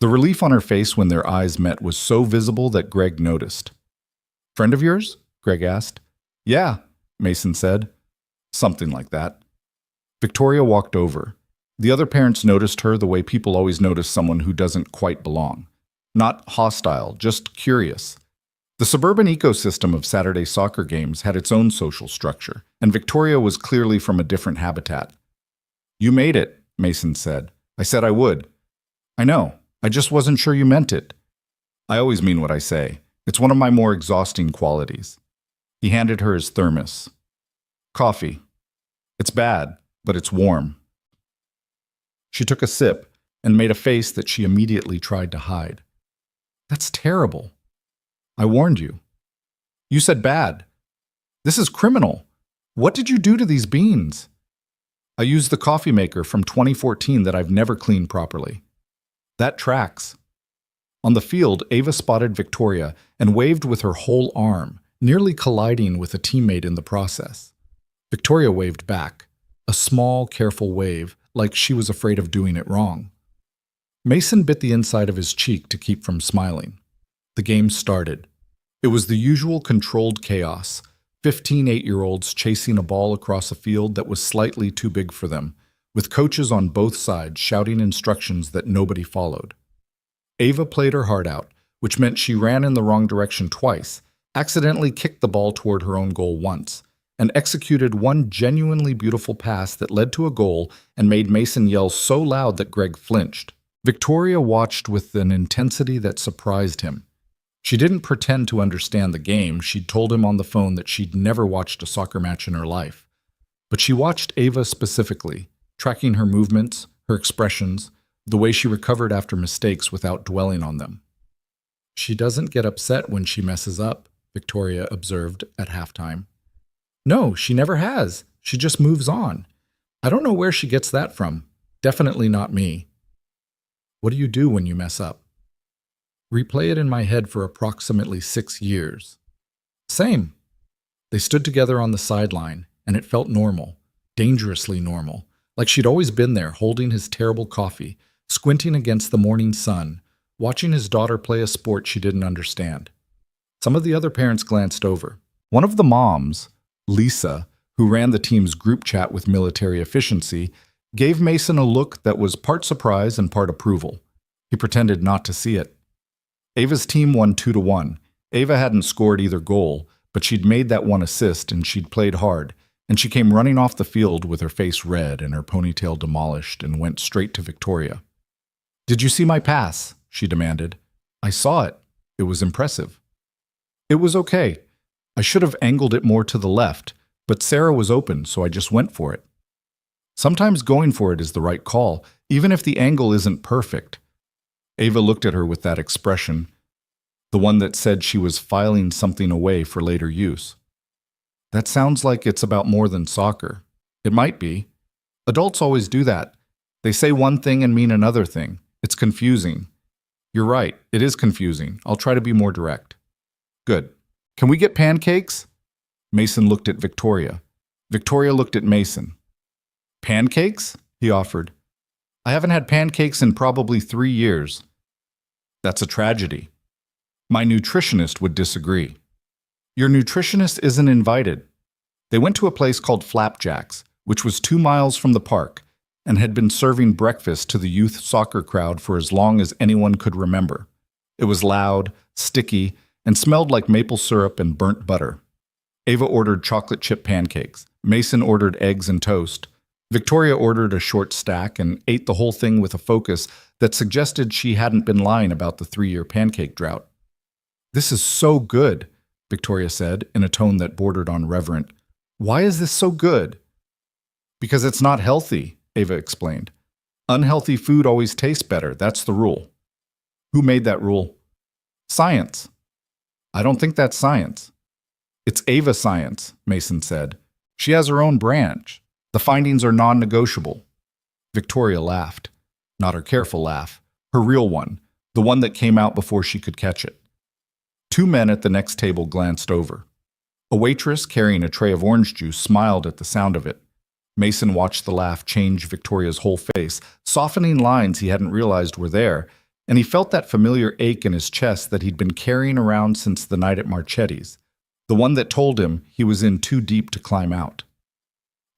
The relief on her face when their eyes met was so visible that Greg noticed. "Friend of yours?" Greg asked. "Yeah," Mason said. "Something like that." Victoria walked over. The other parents noticed her the way people always notice someone who doesn't quite belong. Not hostile, just curious. The suburban ecosystem of Saturday soccer games had its own social structure, and Victoria was clearly from a different habitat. "You made it," Mason said. "I said I would." "I know. I just wasn't sure you meant it." "I always mean what I say. It's one of my more exhausting qualities." He handed her his thermos. "Coffee. It's bad, but it's warm." She took a sip and made a face that she immediately tried to hide. "That's terrible." "I warned you." "You said bad. This is criminal. What did you do to these beans?" "I used the coffee maker from 2014 that I've never cleaned properly." "That tracks." On the field, Ava spotted Victoria and waved with her whole arm, nearly colliding with a teammate in the process. Victoria waved back, a small, careful wave, like she was afraid of doing it wrong. Mason bit the inside of his cheek to keep from smiling. The game started. It was the usual controlled chaos, 15 8-year-olds chasing a ball across a field that was slightly too big for them, with coaches on both sides shouting instructions that nobody followed. Ava played her heart out, which meant she ran in the wrong direction twice, accidentally kicked the ball toward her own goal once, and executed one genuinely beautiful pass that led to a goal and made Mason yell so loud that Greg flinched. Victoria watched with an intensity that surprised him. She didn't pretend to understand the game. She'd told him on the phone that she'd never watched a soccer match in her life. But she watched Ava specifically, tracking her movements, her expressions, the way she recovered after mistakes without dwelling on them. "She doesn't get upset when she messes up," Victoria observed at halftime. "No, she never has. She just moves on. I don't know where she gets that from. Definitely not me." "What do you do when you mess up?" "Replay it in my head for approximately 6 years. "Same." They stood together on the sideline, and it felt normal, dangerously normal, like she'd always been there holding his terrible coffee, squinting against the morning sun, watching his daughter play a sport she didn't understand. Some of the other parents glanced over. One of the moms, Lisa, who ran the team's group chat with military efficiency, gave Mason a look that was part surprise and part approval. He pretended not to see it. Ava's team won 2-1. Ava hadn't scored either goal, but she'd made that one assist and she'd played hard, and she came running off the field with her face red and her ponytail demolished and went straight to Victoria. "Did you see my pass?" she demanded. "I saw it. It was impressive." "It was okay. I should have angled it more to the left, but Sarah was open, so I just went for it." Sometimes going for it is the right call, even if the angle isn't perfect. Ava looked at her with that expression, the one that said she was filing something away for later use. "That sounds like it's about more than soccer." "It might be. Adults always do that. They say one thing and mean another thing. It's confusing." "You're right. It is confusing. I'll try to be more direct." "Good. Can we get pancakes?" Mason looked at Victoria. Victoria looked at Mason. "Pancakes?" he offered. "I haven't had pancakes in probably 3 years." "That's a tragedy." "My nutritionist would disagree." "Your nutritionist isn't invited." They went to a place called Flapjacks, which was 2 miles from the park, and had been serving breakfast to the youth soccer crowd for as long as anyone could remember. It was loud, sticky, and smelled like maple syrup and burnt butter. Ava ordered chocolate chip pancakes. Mason ordered eggs and toast. Victoria ordered a short stack and ate the whole thing with a focus that suggested she hadn't been lying about the 3-year pancake drought. "This is so good," Victoria said in a tone that bordered on reverent. "Why is this so good?" "Because it's not healthy," Ava explained. "Unhealthy food always tastes better, that's the rule." Who made that rule? Science. I don't think that's science. It's Ava science, Mason said. She has her own branch. The findings are non-negotiable. Victoria laughed. Not her careful laugh, her real one, the one that came out before she could catch it. Two men at the next table glanced over. A waitress carrying a tray of orange juice smiled at the sound of it. Mason watched the laugh change Victoria's whole face, softening lines he hadn't realized were there, and he felt that familiar ache in his chest that he'd been carrying around since the night at Marchetti's, the one that told him he was in too deep to climb out.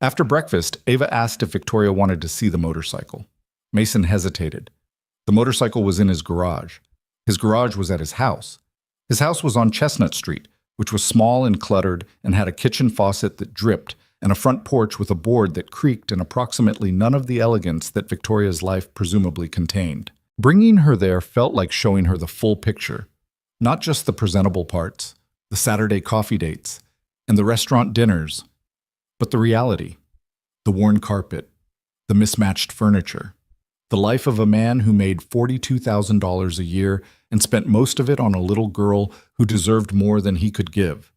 After breakfast, Ava asked if Victoria wanted to see the motorcycle. Mason hesitated. The motorcycle was in his garage. His garage was at his house. His house was on Chestnut Street, which was small and cluttered and had a kitchen faucet that dripped and a front porch with a board that creaked and approximately none of the elegance that Victoria's life presumably contained. Bringing her there felt like showing her the full picture, not just the presentable parts, the Saturday coffee dates, and the restaurant dinners, but the reality, the worn carpet, the mismatched furniture, the life of a man who made $42,000 a year and spent most of it on a little girl who deserved more than he could give.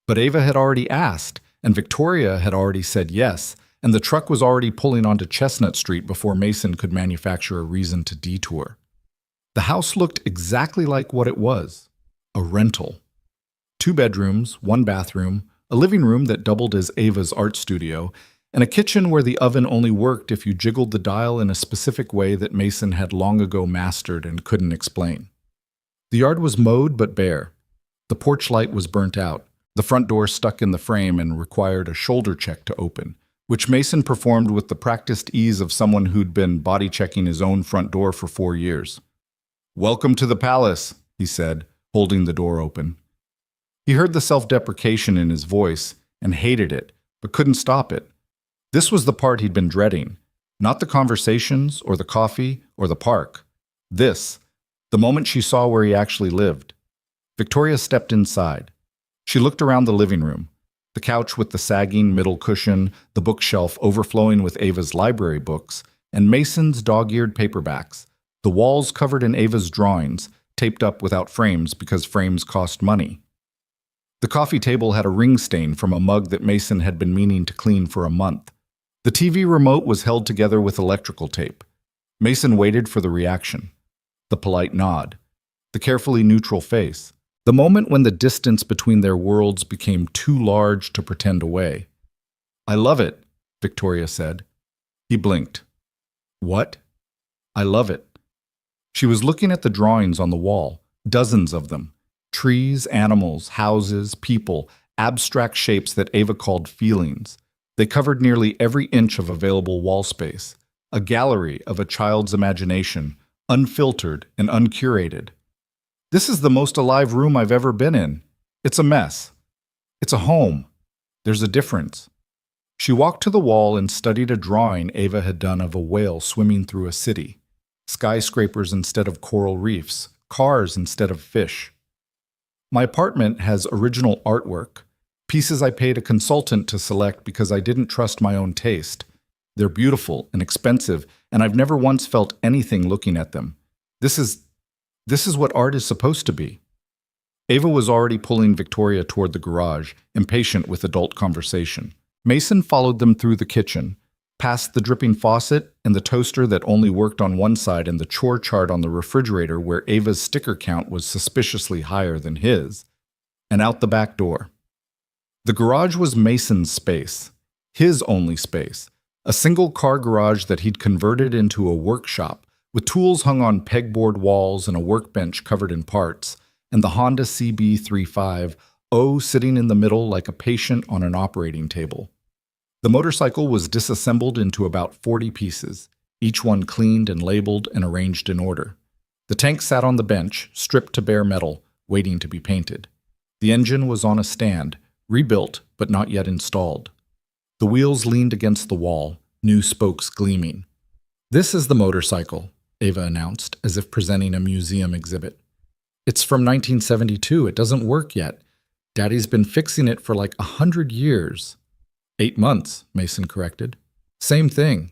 But Ava had already asked, and Victoria had already said yes, and the truck was already pulling onto Chestnut Street before Mason could manufacture a reason to detour. The house looked exactly like what it was, a rental. 2 bedrooms, 1 bathroom, a living room that doubled as Ava's art studio, and a kitchen where the oven only worked if you jiggled the dial in a specific way that Mason had long ago mastered and couldn't explain. The yard was mowed but bare. The porch light was burnt out. The front door stuck in the frame and required a shoulder check to open, which Mason performed with the practiced ease of someone who'd been body-checking his own front door for 4 years. "Welcome to the palace," he said, holding the door open. He heard the self-deprecation in his voice and hated it, but couldn't stop it. This was the part he'd been dreading, not the conversations or the coffee or the park. This, the moment she saw where he actually lived. Victoria stepped inside. She looked around the living room, the couch with the sagging middle cushion, the bookshelf overflowing with Ava's library books, and Mason's dog-eared paperbacks, the walls covered in Ava's drawings, taped up without frames because frames cost money. The coffee table had a ring stain from a mug that Mason had been meaning to clean for a month. The TV remote was held together with electrical tape. Mason waited for the reaction, the polite nod, the carefully neutral face, the moment when the distance between their worlds became too large to pretend away. "I love it," Victoria said. He blinked. "What?" "I love it." She was looking at the drawings on the wall, dozens of them. Trees, animals, houses, people, abstract shapes that Ava called feelings. They covered nearly every inch of available wall space, a gallery of a child's imagination, unfiltered and uncurated. "This is the most alive room I've ever been in. It's a mess. It's a home. There's a difference." She walked to the wall and studied a drawing Ava had done of a whale swimming through a city. Skyscrapers instead of coral reefs, cars instead of fish. "My apartment has original artwork, pieces I paid a consultant to select because I didn't trust my own taste. They're beautiful and expensive, and I've never once felt anything looking at them. This is what art is supposed to be." Ava was already pulling Victoria toward the garage, impatient with adult conversation. Mason followed them through the kitchen, past the dripping faucet and the toaster that only worked on one side and the chore chart on the refrigerator where Ava's sticker count was suspiciously higher than his, and out the back door. The garage was Mason's space, his only space, a single car garage that he'd converted into a workshop, with tools hung on pegboard walls and a workbench covered in parts, and the Honda CB35 sitting in the middle like a patient on an operating table. The motorcycle was disassembled into about 40 pieces, each one cleaned and labeled and arranged in order. The tank sat on the bench, stripped to bare metal, waiting to be painted. The engine was on a stand, rebuilt but not yet installed. The wheels leaned against the wall, new spokes gleaming. "This is the motorcycle," Ava announced, as if presenting a museum exhibit. "It's from 1972. It doesn't work yet. Daddy's been fixing it for like 100 years. 8 months, Mason corrected. Same thing.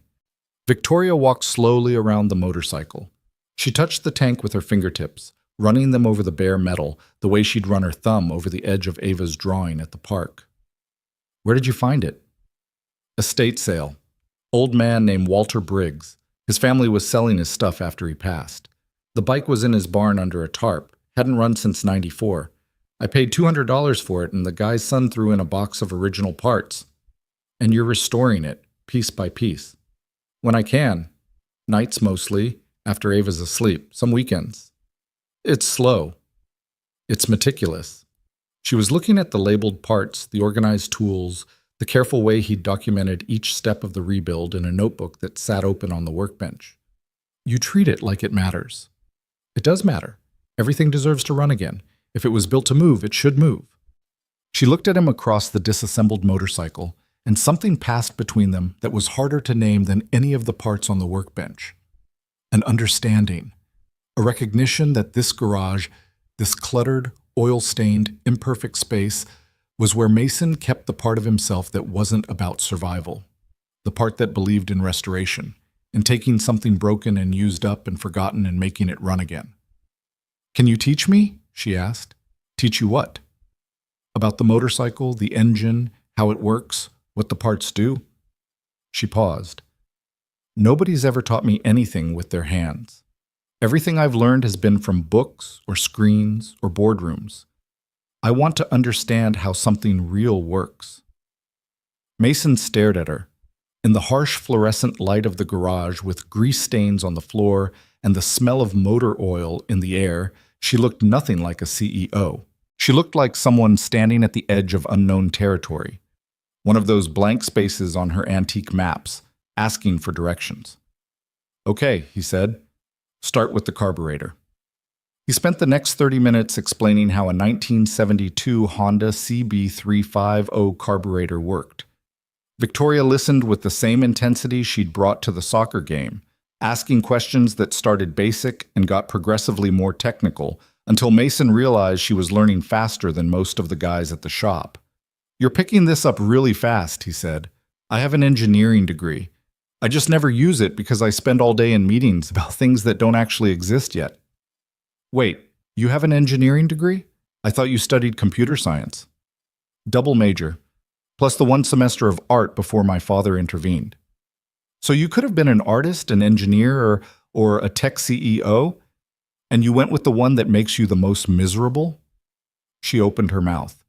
Victoria walked slowly around the motorcycle. She touched the tank with her fingertips, running them over the bare metal the way she'd run her thumb over the edge of Ava's drawing at the park. Where did you find it? Estate sale. Old man named Walter Briggs. His family was selling his stuff after he passed. The bike was in his barn under a tarp. Hadn't run since '94. I paid $200 for it, and the guy's son threw in a box of original parts. And you're restoring it, piece by piece. When I can. Nights mostly, after Ava's asleep. Some weekends. It's slow. It's meticulous. She was looking at the labeled parts, the organized tools, the careful way he'd documented each step of the rebuild in a notebook that sat open on the workbench. You treat it like it matters. It does matter. Everything deserves to run again. If it was built to move, it should move. She looked at him across the disassembled motorcycle, and something passed between them that was harder to name than any of the parts on the workbench. An understanding. A recognition that this garage, this cluttered, oil-stained, imperfect space, was where Mason kept the part of himself that wasn't about survival. The part that believed in restoration, in taking something broken and used up and forgotten and making it run again. Can you teach me? She asked. Teach you what? About the motorcycle, the engine, how it works, what the parts do? She paused. Nobody's ever taught me anything with their hands. Everything I've learned has been from books or screens or boardrooms. I want to understand how something real works. Mason stared at her. In the harsh fluorescent light of the garage with grease stains on the floor and the smell of motor oil in the air, she looked nothing like a CEO. She looked like someone standing at the edge of unknown territory, one of those blank spaces on her antique maps, asking for directions. Okay, he said. Start with the carburetor. He spent the next 30 minutes explaining how a 1972 Honda CB350 carburetor worked. Victoria listened with the same intensity she'd brought to the soccer game, asking questions that started basic and got progressively more technical until Mason realized she was learning faster than most of the guys at the shop. You're picking this up really fast, he said. I have an engineering degree. I just never use it because I spend all day in meetings about things that don't actually exist yet. Wait, you have an engineering degree? I thought you studied computer science. Double major, plus the 1 semester of art before my father intervened. So you could have been an artist, an engineer, or a tech CEO, and you went with the one that makes you the most miserable? She opened her mouth,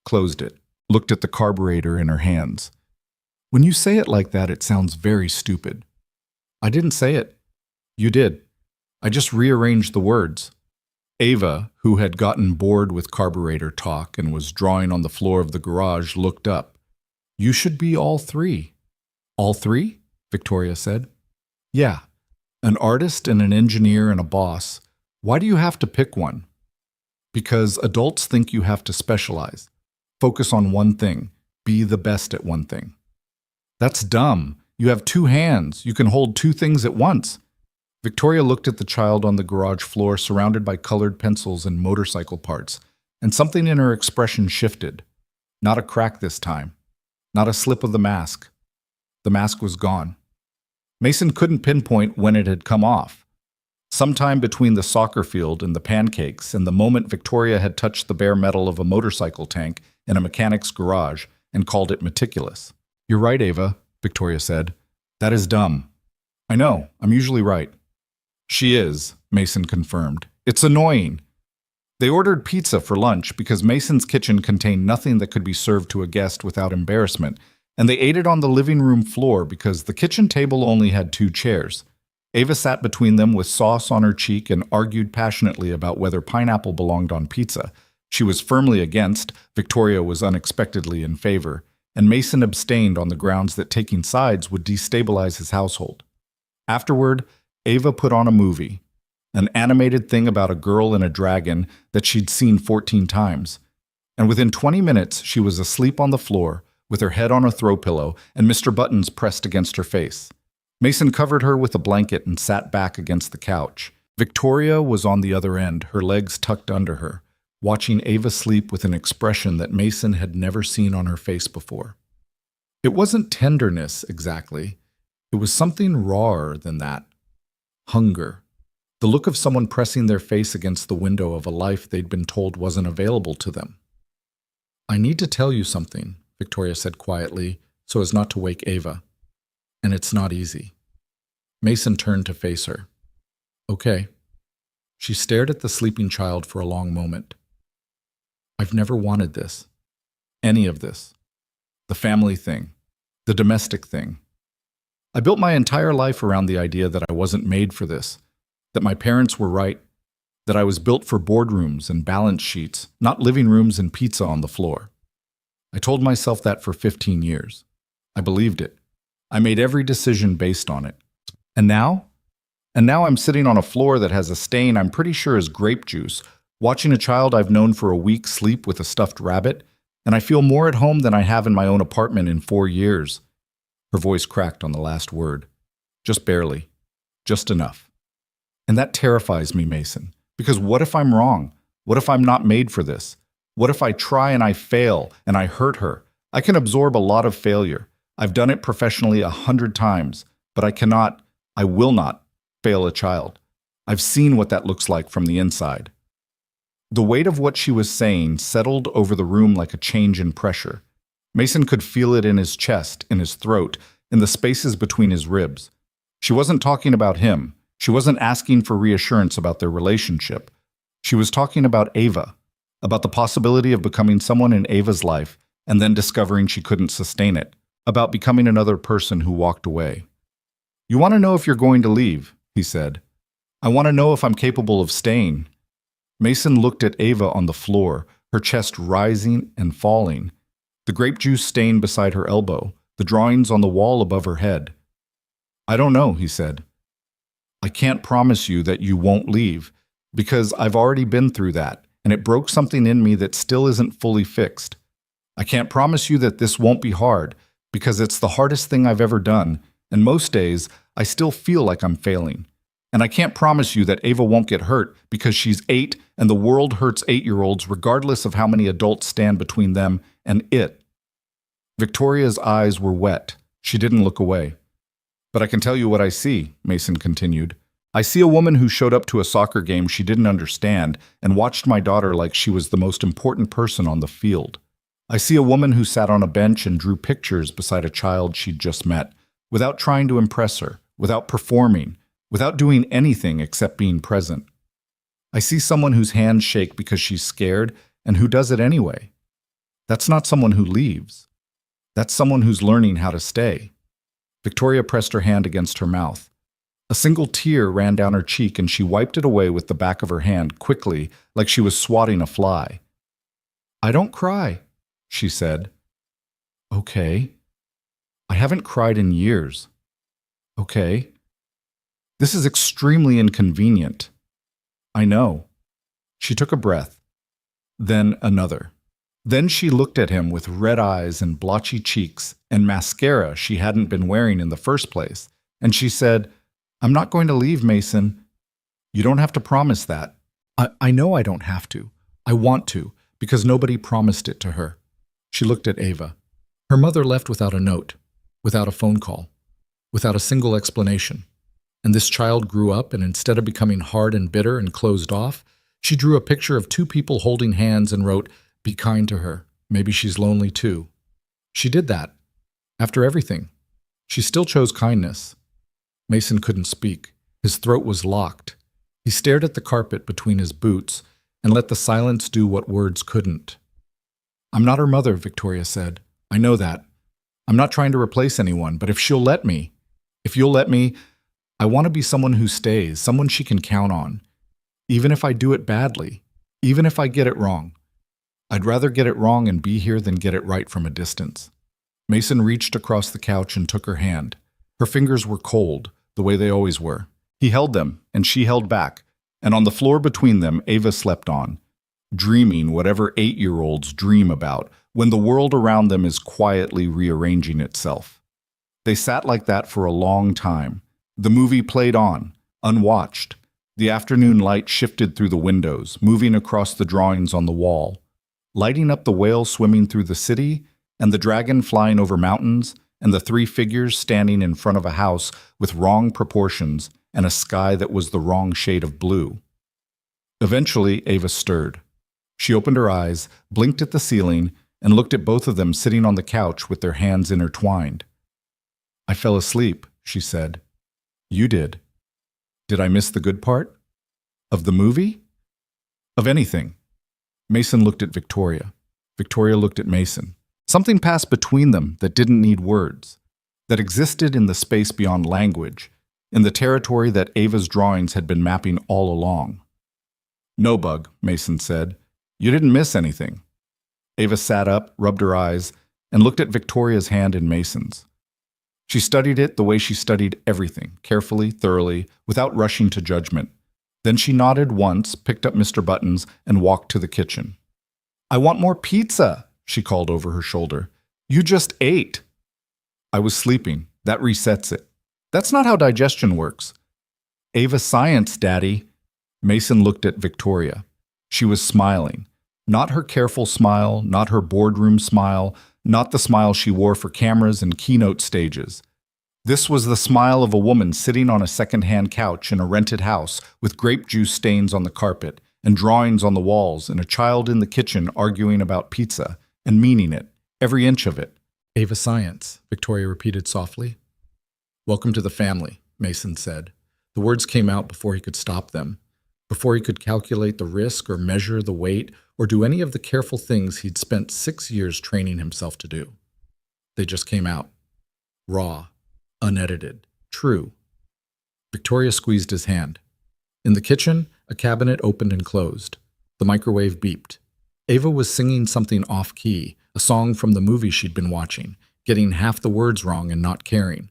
closed it, looked at the carburetor in her hands. When you say it like that, it sounds very stupid. I didn't say it. You did. I just rearranged the words. Ava, who had gotten bored with carburetor talk and was drawing on the floor of the garage, looked up. You should be all three. All three? Victoria said. Yeah. An artist and an engineer and a boss. Why do you have to pick one? Because adults think you have to specialize. Focus on one thing. Be the best at one thing. That's dumb. You have 2 hands. You can hold 2 things at once. Victoria looked at the child on the garage floor surrounded by colored pencils and motorcycle parts, and something in her expression shifted. Not a crack this time. Not a slip of the mask. The mask was gone. Mason couldn't pinpoint when it had come off. Sometime between the soccer field and the pancakes and the moment Victoria had touched the bare metal of a motorcycle tank in a mechanic's garage and called it meticulous. You're right, Ava, Victoria said. That is dumb. I know, I'm usually right. She is, Mason confirmed. It's annoying. They ordered pizza for lunch because Mason's kitchen contained nothing that could be served to a guest without embarrassment, and they ate it on the living room floor because the kitchen table only had 2 chairs. Ava sat between them with sauce on her cheek and argued passionately about whether pineapple belonged on pizza. She was firmly against, Victoria was unexpectedly in favor, and Mason abstained on the grounds that taking sides would destabilize his household. Afterward, Ava put on a movie, an animated thing about a girl and a dragon that she'd seen 14 times. And within 20 minutes, she was asleep on the floor, with her head on a throw pillow and Mr. Buttons pressed against her face. Mason covered her with a blanket and sat back against the couch. Victoria was on the other end, her legs tucked under her, watching Ava sleep with an expression that Mason had never seen on her face before. It wasn't tenderness, exactly. It was something rawer than that. Hunger. The look of someone pressing their face against the window of a life they'd been told wasn't available to them. "I need to tell you something," Victoria said quietly, so as not to wake Ava. "And it's not easy." Mason turned to face her. "Okay." She stared at the sleeping child for a long moment. "I've never wanted this. Any of this. The family thing. The domestic thing. I built my entire life around the idea that I wasn't made for this, that my parents were right, that I was built for boardrooms and balance sheets, not living rooms and pizza on the floor. I told myself that for 15 years. I believed it. I made every decision based on it. And now? And now I'm sitting on a floor that has a stain I'm pretty sure is grape juice, watching a child I've known for a week sleep with a stuffed rabbit, and I feel more at home than I have in my own apartment in 4 years. Her voice cracked on the last word. Just barely. Just enough. And that terrifies me, Mason, because what if I'm wrong? What if I'm not made for this? What if I try and I fail and I hurt her? I can absorb a lot of failure. I've done it professionally 100 times, but I will not fail a child. I've seen what that looks like from the inside. The weight of what she was saying settled over the room like a change in pressure. Mason could feel it in his chest, in his throat, in the spaces between his ribs. She wasn't talking about him. She wasn't asking for reassurance about their relationship. She was talking about Ava, about the possibility of becoming someone in Ava's life and then discovering she couldn't sustain it, about becoming another person who walked away. "You want to know if you're going to leave," he said. "I want to know if I'm capable of staying." Mason looked at Ava on the floor, her chest rising and falling, the grape juice stain beside her elbow, the drawings on the wall above her head. "I don't know," he said. "I can't promise you that you won't leave, because I've already been through that, and it broke something in me that still isn't fully fixed. I can't promise you that this won't be hard, because it's the hardest thing I've ever done, and most days I still feel like I'm failing. And I can't promise you that Ava won't get hurt because she's 8 and the world hurts 8-year-olds regardless of how many adults stand between them and it." Victoria's eyes were wet. She didn't look away. "But I can tell you what I see," Mason continued. "I see a woman who showed up to a soccer game she didn't understand and watched my daughter like she was the most important person on the field. I see a woman who sat on a bench and drew pictures beside a child she'd just met, without trying to impress her, without performing, without doing anything except being present. I see someone whose hands shake because she's scared and who does it anyway. That's not someone who leaves. That's someone who's learning how to stay." Victoria pressed her hand against her mouth. A single tear ran down her cheek and she wiped it away with the back of her hand quickly, like she was swatting a fly. "I don't cry," she said. "Okay. I haven't cried in years." "Okay. This is extremely inconvenient." "I know." She took a breath, then another. Then she looked at him with red eyes and blotchy cheeks and mascara she hadn't been wearing in the first place, and she said, "I'm not going to leave, Mason. You don't have to promise that." I know I don't have to. I want to, because nobody promised it to her." She looked at Ava. Her mother left without a note, without a phone call, without a single explanation. And this child grew up, and instead of becoming hard and bitter and closed off, she drew a picture of 2 people holding hands and wrote, "Be kind to her. Maybe she's lonely too." She did that. After everything, she still chose kindness. Mason couldn't speak. His throat was locked. He stared at the carpet between his boots and let the silence do what words couldn't. "I'm not her mother," Victoria said. "I know that. I'm not trying to replace anyone, but if you'll let me, I want to be someone who stays, someone she can count on. Even if I do it badly, even if I get it wrong. I'd rather get it wrong and be here than get it right from a distance." Mason reached across the couch and took her hand. Her fingers were cold, the way they always were. He held them, and she held back, and on the floor between them, Ava slept on, dreaming whatever 8-year-olds dream about when the world around them is quietly rearranging itself. They sat like that for a long time. The movie played on, unwatched. The afternoon light shifted through the windows, moving across the drawings on the wall, lighting up the whale swimming through the city, and the dragon flying over mountains, and the 3 figures standing in front of a house with wrong proportions and a sky that was the wrong shade of blue. Eventually, Ava stirred. She opened her eyes, blinked at the ceiling, and looked at both of them sitting on the couch with their hands intertwined. "I fell asleep," she said. "You did. Did I miss the good part? Of the movie? Of anything?" Mason looked at Victoria. Victoria looked at Mason. Something passed between them that didn't need words, that existed in the space beyond language, in the territory that Ava's drawings had been mapping all along. "No, Bug," Mason said. "You didn't miss anything." Ava sat up, rubbed her eyes, and looked at Victoria's hand in Mason's. She studied it the way she studied everything, carefully, thoroughly, without rushing to judgment. Then she nodded once, picked up Mr. Buttons, and walked to the kitchen. "I want more pizza," she called over her shoulder. "You just ate." "I was sleeping. That resets it. That's not how digestion works." "Ava science, Daddy." Mason looked at Victoria. She was smiling. Not her careful smile, not her boardroom smile, not the smile she wore for cameras and keynote stages. This was the smile of a woman sitting on a second-hand couch in a rented house with grape juice stains on the carpet and drawings on the walls and a child in the kitchen arguing about pizza and meaning it, every inch of it. "Ava science," Victoria repeated softly. "Welcome to the family," Mason said. The words came out before he could stop them, before he could calculate the risk or measure the weight or do any of the careful things he'd spent 6 years training himself to do. They just came out. Raw, unedited, true. Victoria squeezed his hand. In the kitchen, a cabinet opened and closed. The microwave beeped. Ava was singing something off-key, a song from the movie she'd been watching, getting half the words wrong and not caring.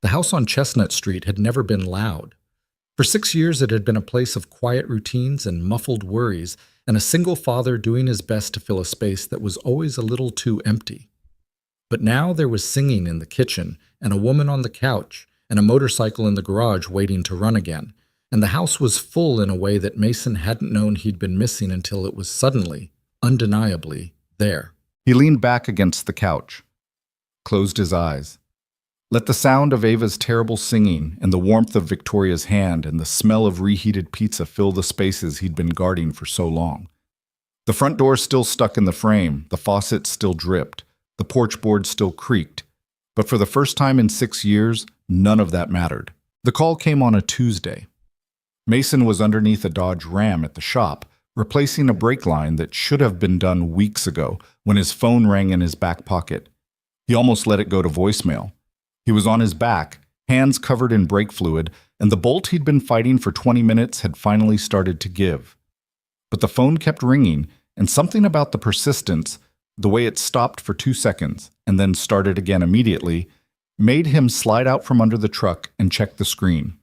The house on Chestnut Street had never been loud. For 6 years it had been a place of quiet routines and muffled worries, and a single father doing his best to fill a space that was always a little too empty. But now there was singing in the kitchen, and a woman on the couch, and a motorcycle in the garage waiting to run again, and the house was full in a way that Mason hadn't known he'd been missing until it was suddenly, undeniably, there. He leaned back against the couch, closed his eyes. Let the sound of Ava's terrible singing and the warmth of Victoria's hand and the smell of reheated pizza fill the spaces he'd been guarding for so long. The front door still stuck in the frame, the faucet still dripped, the porch board still creaked, but for the first time in 6 years, none of that mattered. The call came on a Tuesday. Mason was underneath a Dodge Ram at the shop, replacing a brake line that should have been done weeks ago when his phone rang in his back pocket. He almost let it go to voicemail. He was on his back, hands covered in brake fluid, and the bolt he'd been fighting for 20 minutes had finally started to give. But the phone kept ringing, and something about the persistence, the way it stopped for 2 seconds and then started again immediately, made him slide out from under the truck and check the screen.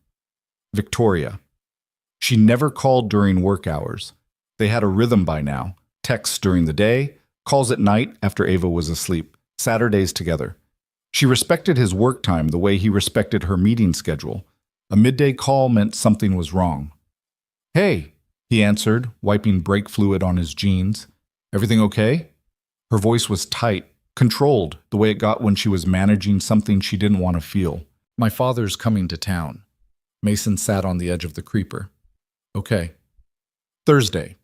Victoria. She never called during work hours. They had a rhythm by now. Texts during the day, calls at night after Ava was asleep, Saturdays together. She respected his work time the way he respected her meeting schedule. A midday call meant something was wrong. "Hey," he answered, wiping brake fluid on his jeans. "Everything okay?" Her voice was tight, controlled, the way it got when she was managing something she didn't want to feel. "My father's coming to town." Mason sat on the edge of the creeper. "Okay." "Thursday.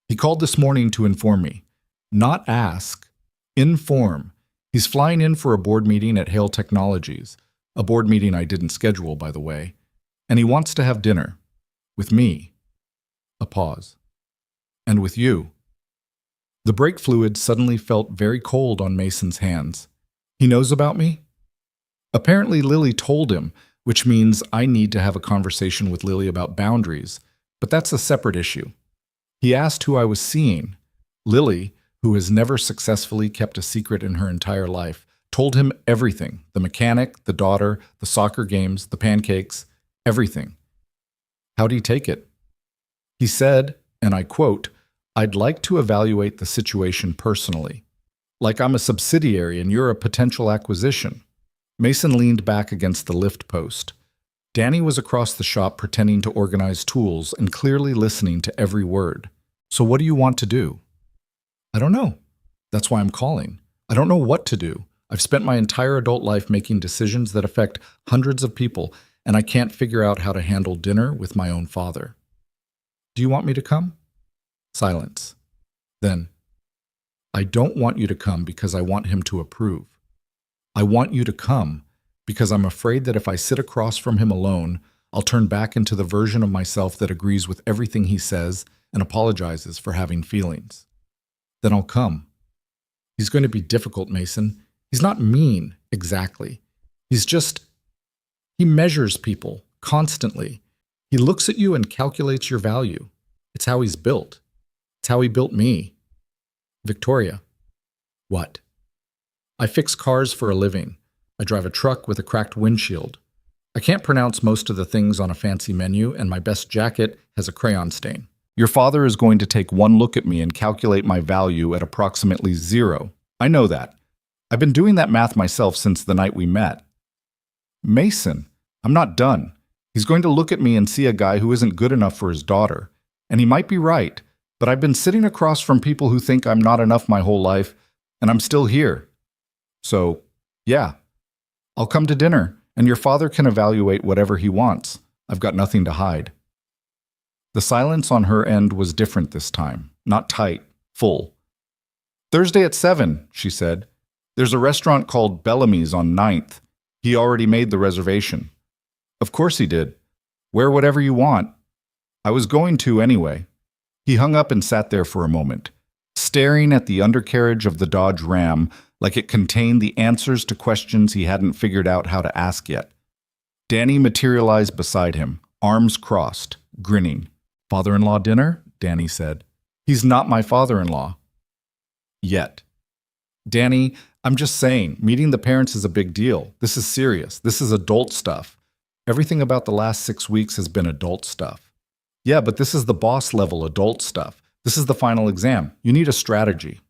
He called this morning to inform me. Not ask. Inform. He's flying in for a board meeting at Hale Technologies, a board meeting I didn't schedule, by the way, and he wants to have dinner. With me." A pause. "And with you." The brake fluid suddenly felt very cold on Mason's hands. "He knows about me?" "Apparently Lily told him, which means I need to have a conversation with Lily about boundaries, but that's a separate issue. He asked who I was seeing. Lily, who has never successfully kept a secret in her entire life, told him everything, the mechanic, the daughter, the soccer games, the pancakes, everything. How'd he take it? He said, and I quote, "I'd like to evaluate the situation personally. Like I'm a subsidiary and you're a potential acquisition." Mason leaned back against the lift post. Danny was across the shop pretending to organize tools and clearly listening to every word. "So what do you want to do?" "I don't know. That's why I'm calling. I don't know what to do. I've spent my entire adult life making decisions that affect hundreds of people, and I can't figure out how to handle dinner with my own father. Do you want me to come? Silence. Then, I don't want you to come because I want him to approve. I want you to come because I'm afraid that if I sit across from him alone, I'll turn back into the version of myself that agrees with everything he says and apologizes for having feelings. Then I'll come. He's going to be difficult, Mason. He's not mean, exactly. He measures people constantly. He looks at you and calculates your value. It's how he's built. It's how he built me. Victoria. What? I fix cars for a living. I drive a truck with a cracked windshield. I can't pronounce most of the things on a fancy menu, and my best jacket has a crayon stain. Your father is going to take one look at me and calculate my value at approximately 0. I know that. I've been doing that math myself since the night we met. Mason, I'm not done. He's going to look at me and see a guy who isn't good enough for his daughter. And he might be right, but I've been sitting across from people who think I'm not enough my whole life, and I'm still here. So, yeah, I'll come to dinner, and your father can evaluate whatever he wants. I've got nothing to hide. The silence on her end was different this time, not tight, full. Thursday at 7, she said. There's a restaurant called Bellamy's on 9th. He already made the reservation. Of course he did. Wear whatever you want. I was going to anyway. He hung up and sat there for a moment, staring at the undercarriage of the Dodge Ram like it contained the answers to questions he hadn't figured out how to ask yet. Danny materialized beside him, arms crossed, grinning. Father-in-law dinner? Danny said. He's not my father-in-law. Yet. Danny, I'm just saying, meeting the parents is a big deal. This is serious. This is adult stuff. Everything about the last 6 weeks has been adult stuff. Yeah, but this is the boss level adult stuff. This is the final exam. You need a strategy.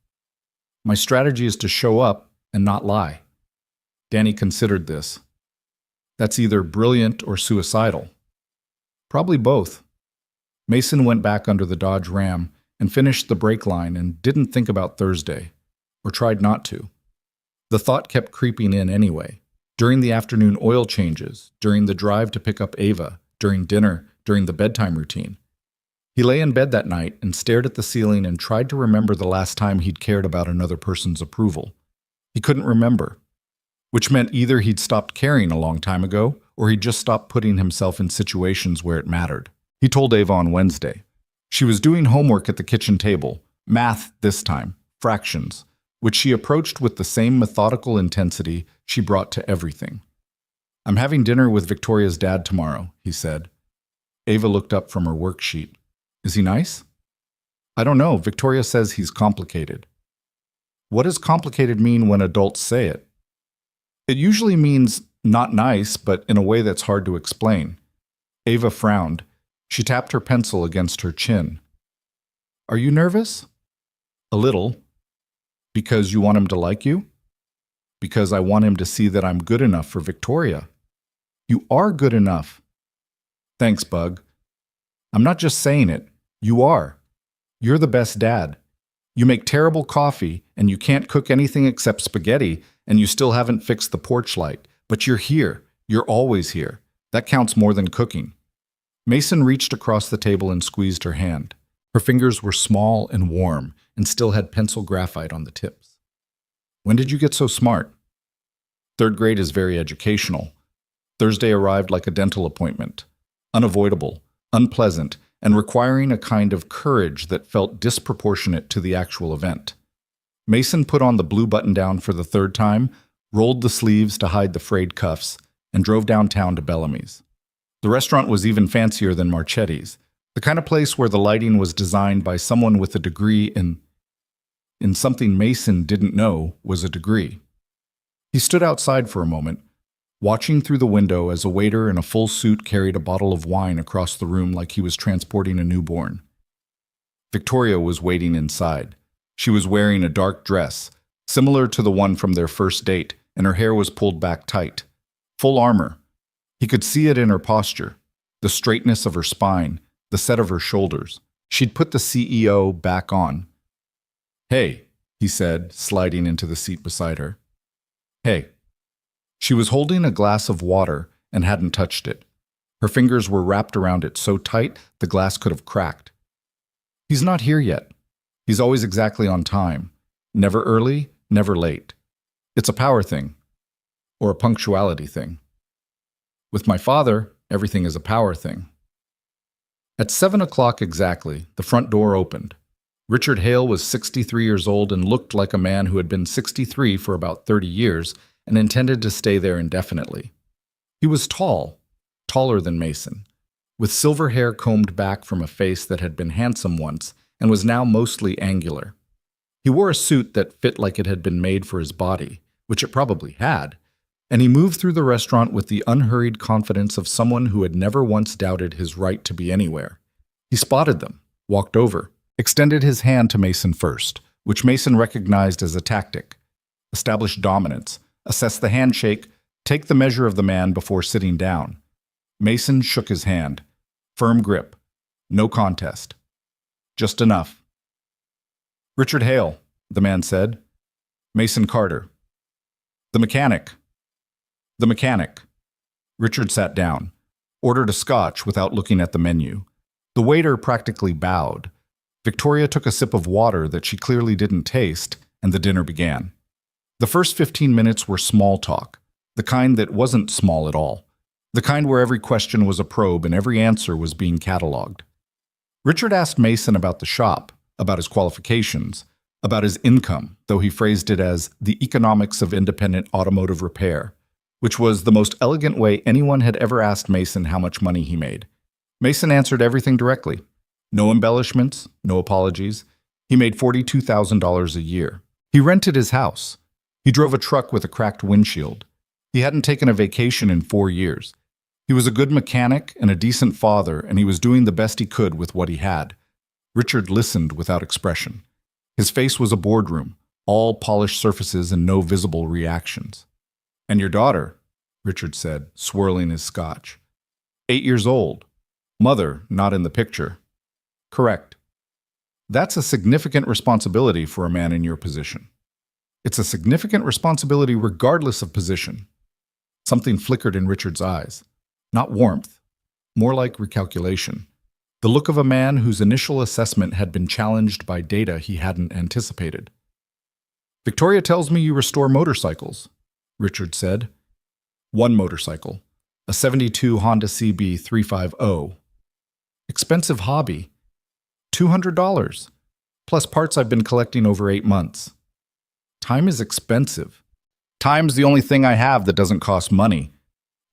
My strategy is to show up and not lie. Danny considered this. That's either brilliant or suicidal. Probably both. Mason went back under the Dodge Ram and finished the brake line and didn't think about Thursday, or tried not to. The thought kept creeping in anyway, during the afternoon oil changes, during the drive to pick up Ava, during dinner, during the bedtime routine. He lay in bed that night and stared at the ceiling and tried to remember the last time he'd cared about another person's approval. He couldn't remember, which meant either he'd stopped caring a long time ago or he'd just stopped putting himself in situations where it mattered. He told Ava on Wednesday. She was doing homework at the kitchen table, math this time, fractions, which she approached with the same methodical intensity she brought to everything. I'm having dinner with Victoria's dad tomorrow, he said. Ava looked up from her worksheet. Is he nice? I don't know. Victoria says he's complicated. What does complicated mean when adults say it? It usually means not nice, but in a way that's hard to explain. Ava frowned. She tapped her pencil against her chin. Are you nervous? A little. Because you want him to like you? Because I want him to see that I'm good enough for Victoria. You are good enough. Thanks, Bug. I'm not just saying it. You are. You're the best dad. You make terrible coffee, and you can't cook anything except spaghetti, and you still haven't fixed the porch light. But you're here. You're always here. That counts more than cooking. Mason reached across the table and squeezed her hand. Her fingers were small and warm, and still had pencil graphite on the tips. When did you get so smart? 3rd grade is very educational. Thursday arrived like a dental appointment. Unavoidable, unpleasant, and requiring a kind of courage that felt disproportionate to the actual event. Mason put on the blue button-down for the 3rd time, rolled the sleeves to hide the frayed cuffs, and drove downtown to Bellamy's. The restaurant was even fancier than Marchetti's, the kind of place where the lighting was designed by someone with a degree in something Mason didn't know was a degree. He stood outside for a moment, watching through the window as a waiter in a full suit carried a bottle of wine across the room like he was transporting a newborn. Victoria was waiting inside. She was wearing a dark dress, similar to the one from their first date, and her hair was pulled back tight. Full armor. He could see it in her posture, the straightness of her spine, the set of her shoulders. She'd put the CEO back on. Hey, he said, sliding into the seat beside her. Hey. She was holding a glass of water and hadn't touched it. Her fingers were wrapped around it so tight the glass could have cracked. He's not here yet. He's always exactly on time. Never early, never late. It's a power thing. Or a punctuality thing. With my father, everything is a power thing. At 7 o'clock exactly, the front door opened. Richard Hale was 63 years old and looked like a man who had been 63 for about 30 years and intended to stay there indefinitely. He was tall, taller than Mason, with silver hair combed back from a face that had been handsome once and was now mostly angular. He wore a suit that fit like it had been made for his body, which it probably had, and he moved through the restaurant with the unhurried confidence of someone who had never once doubted his right to be anywhere. He spotted them, walked over, extended his hand to Mason first, which Mason recognized as a tactic. Establish dominance, assess the handshake, take the measure of the man before sitting down. Mason shook his hand. Firm grip. No contest. Just enough. Richard Hale, the man said. Mason Carter. The mechanic. The mechanic. Richard sat down, ordered a scotch without looking at the menu. The waiter practically bowed. Victoria took a sip of water that she clearly didn't taste, and the dinner began. The first 15 minutes were small talk, the kind that wasn't small at all, the kind where every question was a probe and every answer was being cataloged. Richard asked Mason about the shop, about his qualifications, about his income, though he phrased it as the economics of independent automotive repair, which was the most elegant way anyone had ever asked Mason how much money he made. Mason answered everything directly. No embellishments, no apologies. He made $42,000 a year. He rented his house. He drove a truck with a cracked windshield. He hadn't taken a vacation in 4 years. He was a good mechanic and a decent father, and he was doing the best he could with what he had. Richard listened without expression. His face was a boardroom, all polished surfaces and no visible reactions. "And your daughter," Richard said, swirling his scotch. 8 years old. Mother, not in the picture. Correct. That's a significant responsibility for a man in your position. It's a significant responsibility regardless of position. Something flickered in Richard's eyes. Not warmth, more like recalculation. The look of a man whose initial assessment had been challenged by data he hadn't anticipated. "Victoria tells me you restore motorcycles," Richard said. "One motorcycle, a '72 Honda CB 350. Expensive hobby. $200, plus parts I've been collecting over 8 months. Time is expensive. Time's the only thing I have that doesn't cost money."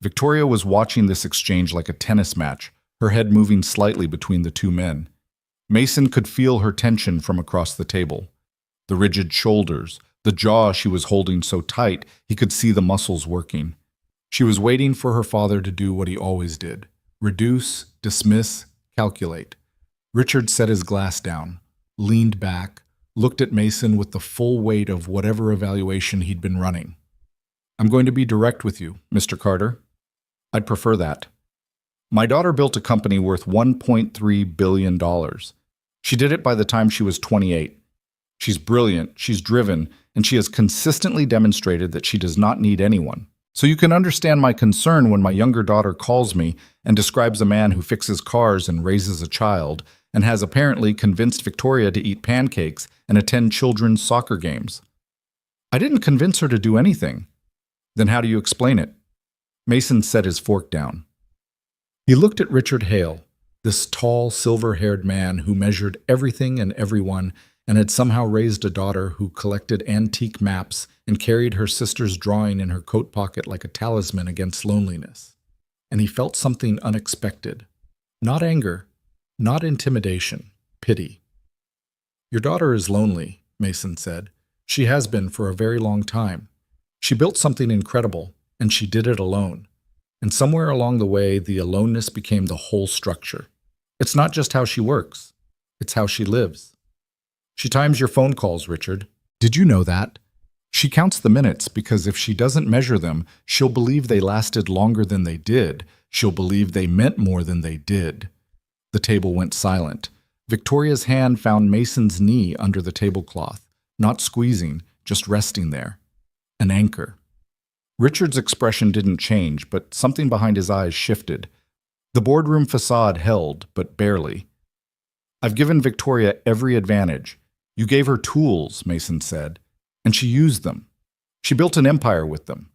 Victoria was watching this exchange like a tennis match, her head moving slightly between the two men. Mason could feel her tension from across the table. The rigid shoulders, the jaw she was holding so tight he could see the muscles working. She was waiting for her father to do what he always did: reduce, dismiss, calculate. Richard set his glass down, leaned back, looked at Mason with the full weight of whatever evaluation he'd been running. "I'm going to be direct with you, Mr. Carter. I'd prefer that. My daughter built a company worth $1.3 billion. She did it by the time she was 28. She's brilliant, she's driven, and she has consistently demonstrated that she does not need anyone. So you can understand my concern when my younger daughter calls me and describes a man who fixes cars and raises a child and has apparently convinced Victoria to eat pancakes and attend children's soccer games. I didn't convince her to do anything. Then how do you explain it?" Mason set his fork down. He looked at Richard Hale, this tall, silver-haired man who measured everything and everyone and had somehow raised a daughter who collected antique maps and carried her sister's drawing in her coat pocket like a talisman against loneliness. And he felt something unexpected. Not anger, not intimidation, pity. "Your daughter is lonely," Mason said. "She has been for a very long time. She built something incredible, and she did it alone. And somewhere along the way, the aloneness became the whole structure. It's not just how she works. It's how she lives. She times your phone calls, Richard. Did you know that? She counts the minutes because if she doesn't measure them, she'll believe they lasted longer than they did. She'll believe they meant more than they did." The table went silent. Victoria's hand found Mason's knee under the tablecloth, not squeezing, just resting there. An anchor. Richard's expression didn't change, but something behind his eyes shifted. The boardroom facade held, but barely. I've given Victoria every advantage. You gave her tools, Mason said, and she used them. She built an empire with them.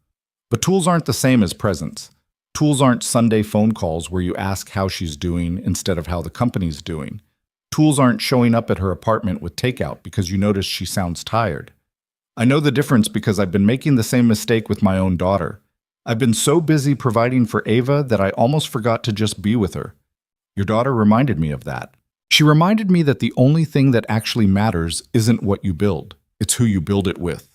But tools aren't the same as presents. Tools aren't Sunday phone calls where you ask how she's doing instead of how the company's doing. Tools aren't showing up at her apartment with takeout because you notice she sounds tired. I know the difference because I've been making the same mistake with my own daughter. I've been so busy providing for Ava that I almost forgot to just be with her. Your daughter reminded me of that. She reminded me that the only thing that actually matters isn't what you build, it's who you build it with.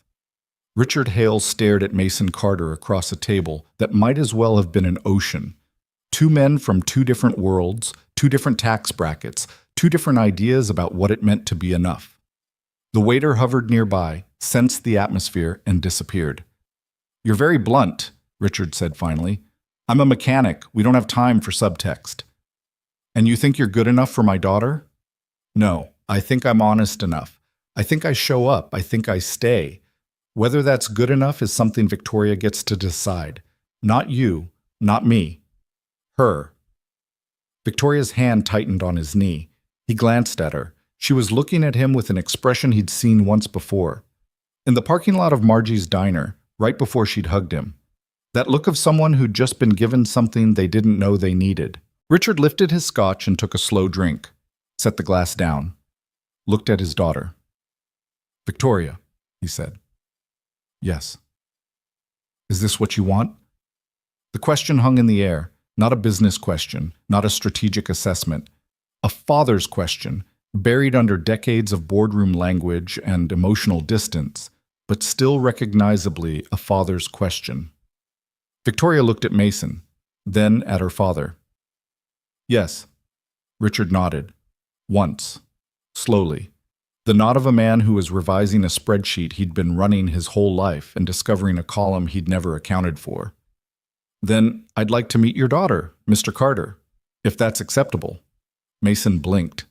Richard Hale stared at Mason Carter across a table that might as well have been an ocean. Two men from two different worlds, two different tax brackets, two different ideas about what it meant to be enough. The waiter hovered nearby, sensed the atmosphere, and disappeared. You're very blunt, Richard said finally. I'm a mechanic. We don't have time for subtext. And you think you're good enough for my daughter? No, I think I'm honest enough. I think I show up. I think I stay. Whether that's good enough is something Victoria gets to decide. Not you, not me. Her. Victoria's hand tightened on his knee. He glanced at her. She was looking at him with an expression he'd seen once before. In the parking lot of Margie's diner, right before she'd hugged him. That look of someone who'd just been given something they didn't know they needed. Richard lifted his scotch and took a slow drink, set the glass down, looked at his daughter. Victoria, he said. Yes. Is this what you want? The question hung in the air, not a business question, not a strategic assessment. A father's question, buried under decades of boardroom language and emotional distance, but still recognizably a father's question. Victoria looked at Mason, then at her father. Yes, Richard nodded. Once. Slowly. The nod of a man who was revising a spreadsheet he'd been running his whole life and discovering a column he'd never accounted for. Then I'd like to meet your daughter, Mr. Carter, if that's acceptable. Mason blinked.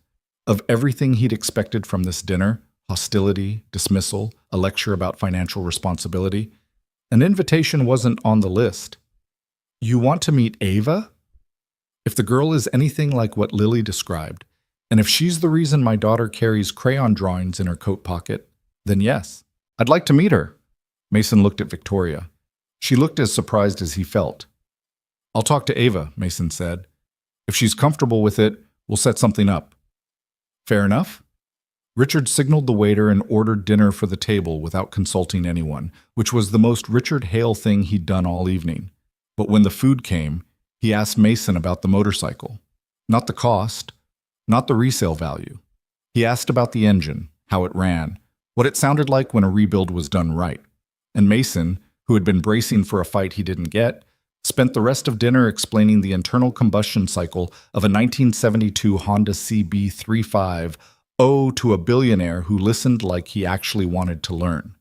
Of everything he'd expected from this dinner, hostility, dismissal, a lecture about financial responsibility, an invitation wasn't on the list. You want to meet Ava? If the girl is anything like what Lily described, and if she's the reason my daughter carries crayon drawings in her coat pocket, then yes, I'd like to meet her. Mason looked at Victoria. She looked as surprised as he felt. I'll talk to Ava, Mason said. If she's comfortable with it, we'll set something up. Fair enough? Richard signaled the waiter and ordered dinner for the table without consulting anyone, which was the most Richard Hale thing he'd done all evening. But when the food came, he asked Mason about the motorcycle. Not the cost, not the resale value. He asked about the engine, how it ran, what it sounded like when a rebuild was done right. And Mason, who had been bracing for a fight he didn't get, spent the rest of dinner explaining the internal combustion cycle of a 1972 Honda CB35 to a billionaire who listened like he actually wanted to learn.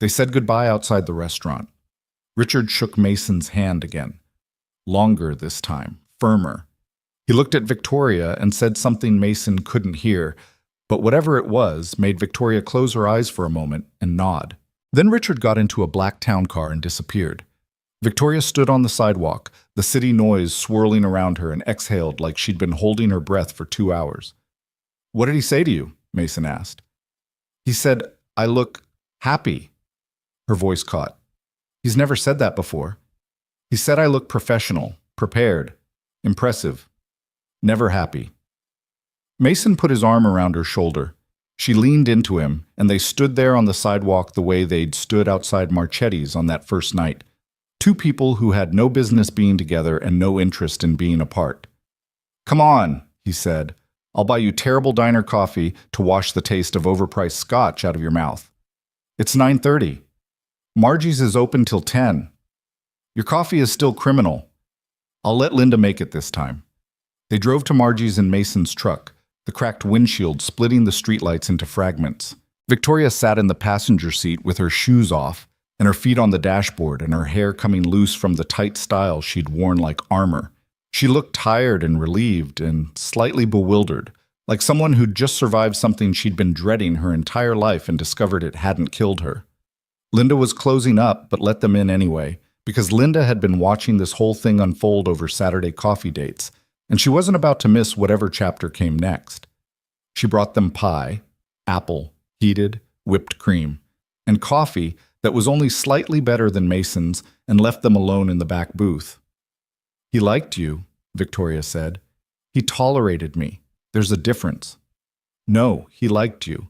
They said goodbye outside the restaurant. Richard shook Mason's hand again. Longer this time, firmer. He looked at Victoria and said something Mason couldn't hear, but whatever it was made Victoria close her eyes for a moment and nod. Then Richard got into a black town car and disappeared. Victoria stood on the sidewalk, the city noise swirling around her, and exhaled like she'd been holding her breath for 2 hours. What did he say to you? Mason asked. He said, I look happy. Her voice caught. He's never said that before. He said I look professional, prepared, impressive, never happy. Mason put his arm around her shoulder. She leaned into him, and they stood there on the sidewalk the way they'd stood outside Marchetti's on that first night. Two people who had no business being together and no interest in being apart. Come on, he said. I'll buy you terrible diner coffee to wash the taste of overpriced scotch out of your mouth. It's 9:30. Margie's is open till 10. Your coffee is still criminal. I'll let Linda make it this time. They drove to Margie's in Mason's truck, the cracked windshield splitting the streetlights into fragments. Victoria sat in the passenger seat with her shoes off and her feet on the dashboard and her hair coming loose from the tight style she'd worn like armor. She looked tired and relieved and slightly bewildered, like someone who'd just survived something she'd been dreading her entire life and discovered it hadn't killed her. Linda was closing up, but let them in anyway, because Linda had been watching this whole thing unfold over Saturday coffee dates, and she wasn't about to miss whatever chapter came next. She brought them pie, apple, heated, whipped cream, and coffee that was only slightly better than Mason's, and left them alone in the back booth. "He liked you," Victoria said. "He tolerated me. There's a difference." "No, he liked you.